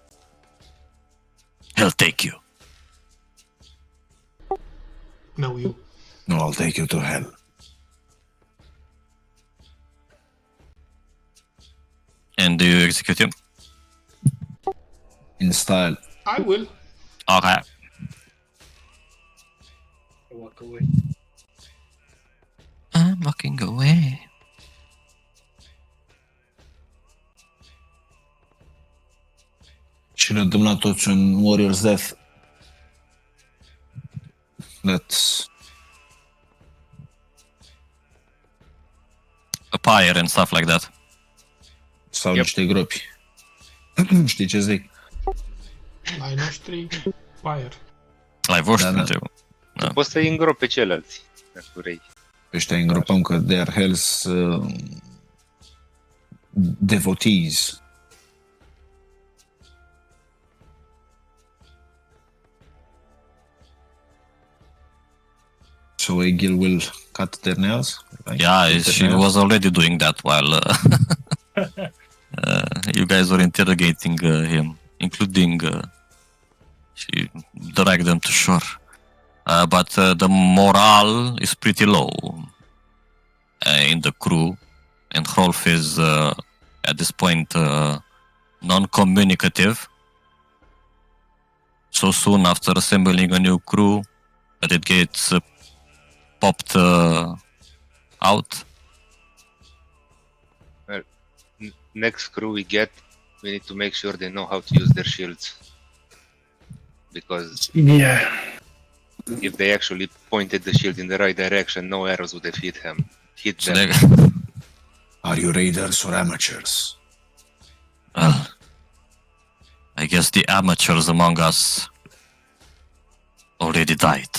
He'll take you. No, you. No, I'll take you to hell. And do you execute him? In style. I will. Okay. Walk away. I'm walking away. Și ne dăm la toți un Warrior's Death. That's... A pyre and stuff like that. Sau Yep. niște gropi. Știi ce zic? Ai noștri, fire. Ai voștri, Da, da. întreb. Poți să-i îngropi pe ceilalți, dacă vrei. Ăștia îngropăm că they are hell's devotees. So Egil will cut their nails? Right? Yeah, Cut their she nails? was already doing that while you guys were interrogating him, including she dragged them to shore. But the morale is pretty low in the crew, and Hrolf is at this point non-communicative. So soon after assembling a new crew, that it gets popped out. Next crew we get, we need to make sure they know how to use their shields. Because Yeah. if they actually pointed the shield in the right direction, no arrows would have hit So them. they, Are you raiders or amateurs? well, I guess the amateurs among us already died.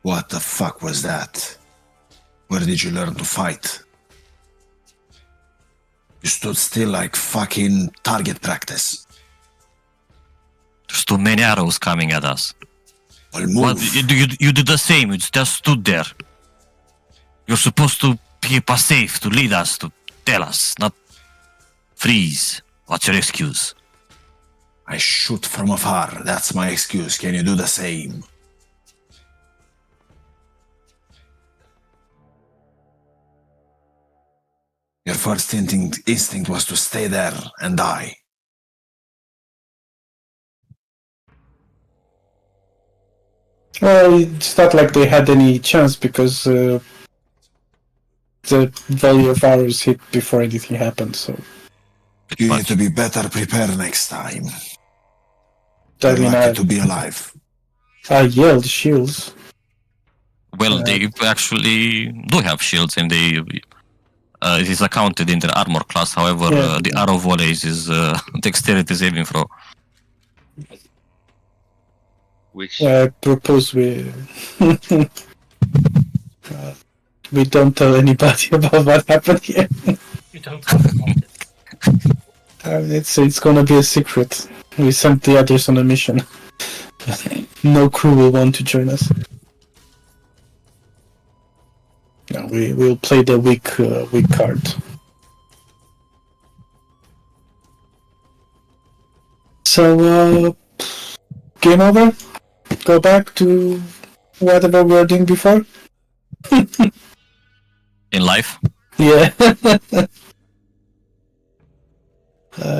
What the fuck was that? Where did you learn to fight? You stood still like fucking target practice. There's too many arrows coming at us. Well, move. What, you did the same, you just stood there. You're supposed to keep us safe, to lead us, to tell us, not freeze. What's your excuse? I shoot from afar. That's my excuse. Can you do the same? Your first instinct was to stay there and die. Well, it's not like they had any chance because the volley of arrows hit before anything happened. So You But- need to be better prepared next time. I You're mean, lucky to be alive. I yelled shields. Well, they actually do have shields, and they it is accounted in their armor class. However, Yeah. the arrow volleys is dexterity saving throw. Which I propose we don't tell anybody about what happened here. You don't talk about it. It's gonna be a secret. We sent the others on a mission. No crew will want to join us. No, we'll play the weak card. So, game over? Go back to whatever we were doing before? In life? Yeah.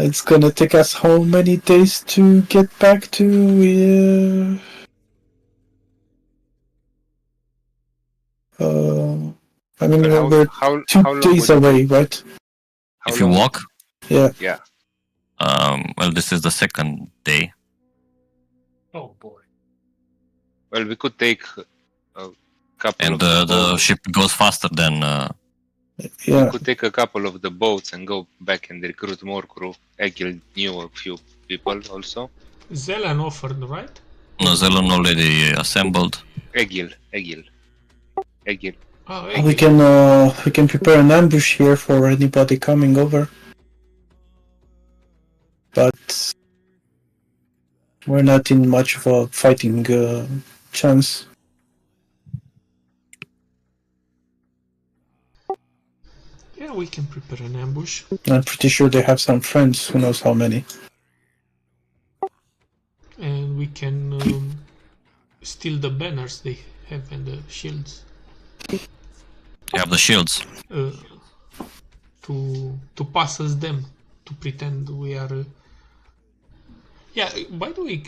It's gonna take us how many days to get back to... I mean, Well, we're how 2 long days would it away, be? right? How If you long- walk, Yeah. Yeah. well, this is the second day. Oh boy. Well, we could take a couple And of the the boats. ship goes faster than... Yeah. We could take a couple of the boats and go back and recruit more crew. Egil knew a few people also. Zelan offered, right? No, Zelon already assembled. Egil. Oh, We can prepare an ambush here for anybody coming over. But we're not in much of a fighting chance. yeah, we can prepare an ambush. I'm pretty sure they have some friends, who knows how many. And we can steal the banners they have and the shields. You have the shields. To pass us them, to pretend we are... Yeah, by the way,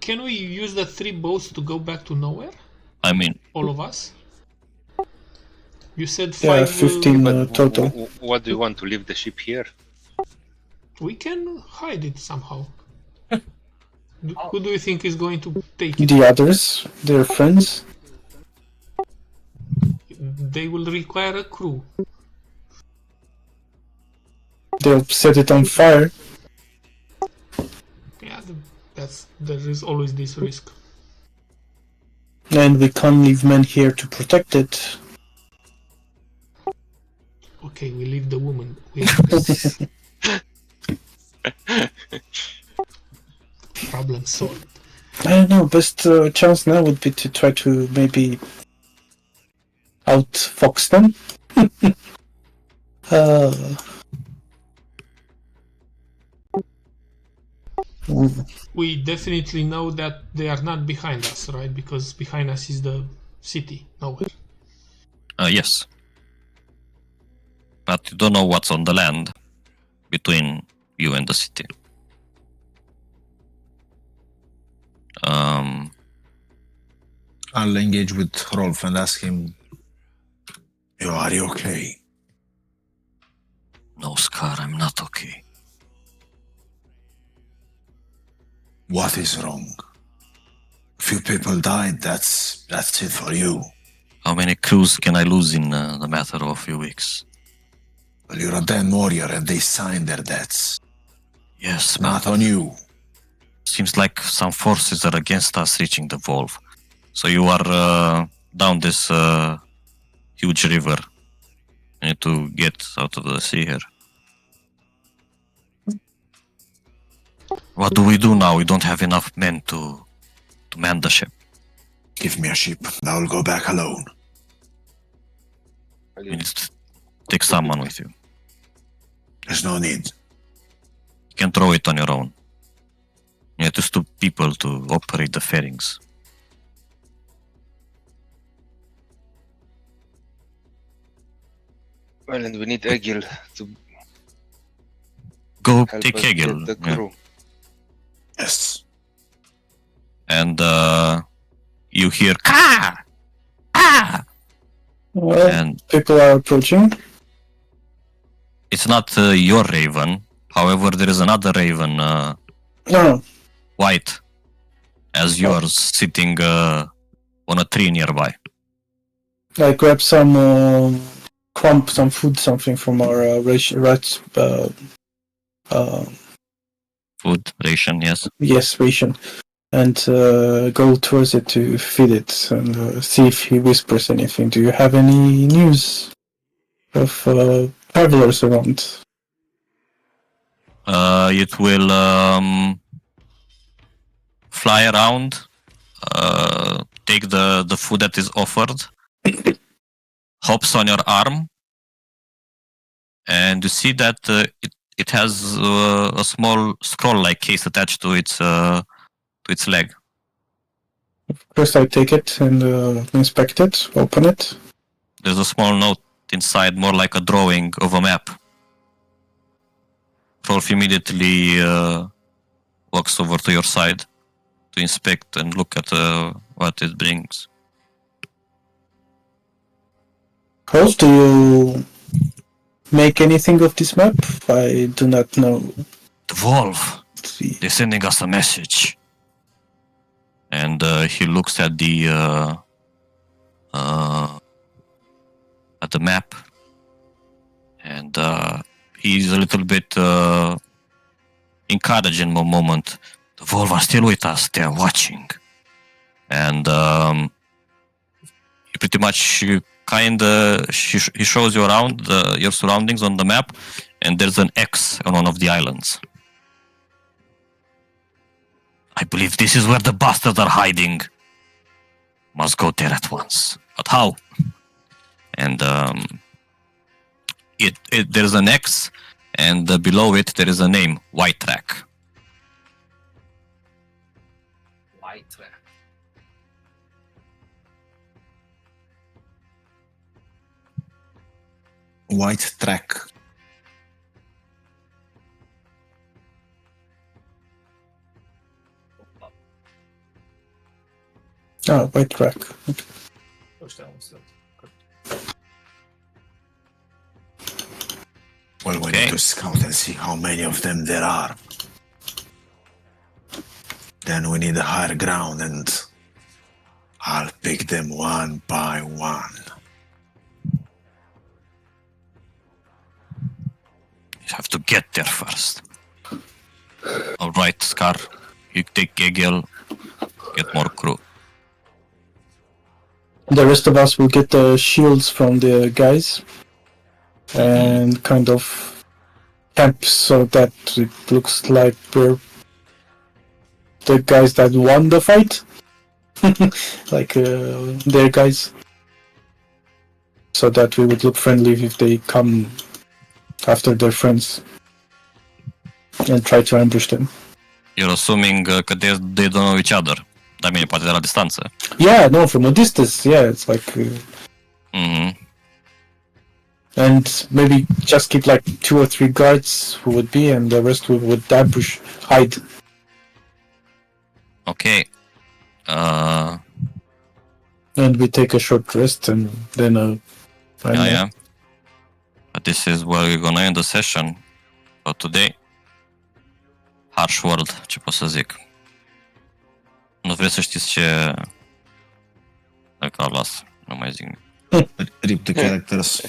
can we use the 3 boats to go back to nowhere? I mean, All of us? You said 5... Yeah, 15 But total. what do you want to leave the ship here? We can hide it somehow. Who do you think is going to take it? The others, their friends. They will require a crew. They'll set it on fire. Yeah, there is always this risk. And we can't leave men here to protect it. Okay, we leave the woman. Problem solved. I don't know, best chance now would be to try to maybe outfox them. We definitely know that they are not behind us, right? Because behind us is the city, nowhere. yes. But you don't know what's on the land between you and the city. I'll engage with Rolf and ask him, are you okay? No, Scar, I'm not okay. What is wrong? Few people died, that's it for you. How many crews can I lose in the matter of a few weeks? Well, you're a dead warrior and they signed their deaths. Yes, Not but on you. seems like some forces are against us reaching the Volve. So you are down this huge river. You need to get out of the sea here. What do we do now? We don't have enough men to man the ship. Give me a ship, I'll go back alone. You need to take someone with you. There's no need. You can throw it on your own. You have to stop people to operate the fairings. Well, and we need Egil to Go help take us Hegel. get the Yeah. crew. Yes. And you hear "Ka! Ah!" Well, And people are approaching. it's not your raven. However, there is another raven, No, white, as yours, sitting on a tree nearby. I grab some crumb, some food, something from our ration. Food ration, yes. Yes, ration, and go towards it to feed it and see if he whispers anything. Do you have any news of travelers around? It will fly around, take the food that is offered, hops on your arm, and you see that it has a small scroll-like case attached to its leg. First, I take it and inspect it, open it. There's a small note inside, more like a drawing of a map. Rolf immediately walks over to your side to inspect and look at what it brings. Rolf, do you make anything of this map? I do not know. The wolf, Let's see. they're sending us a message. And he looks at the map, and he's a little bit encouraged in a moment. The wolves are still with us. They're watching, and he pretty much he shows you around your surroundings on the map, and there's an X on one of the islands. I believe this is where the bastards are hiding. Must go there at once. But how? And there's an X, and below it there is a name, White Track. White track. White track. Ah, white track. Push that one still. Well, we Okay. need to scout and see how many of them there are. Then we need a higher ground, and I'll pick them one by one. You have to get there first. Alright, Scar. You take Egel, get more crew. The rest of us will get the shields from the guys and kind of camp so that it looks like we're the guys that won the fight. Like their guys. So that we would look friendly if they come after their friends and try to ambush them. You're assuming că they don't know each other. Dar bine, poate de la distanță. Yeah, no, from a distance, yeah, it's like... And maybe just keep like 2 or 3 guards who would be, and the rest would ambush, hide. Okay. And we take a short rest, and then Yeah. But this is where we're gonna end the session for today. Harsh World, ce pot să zic. Nu vreți să știți ce... Dacă las, nu mai zic. Rip the characters.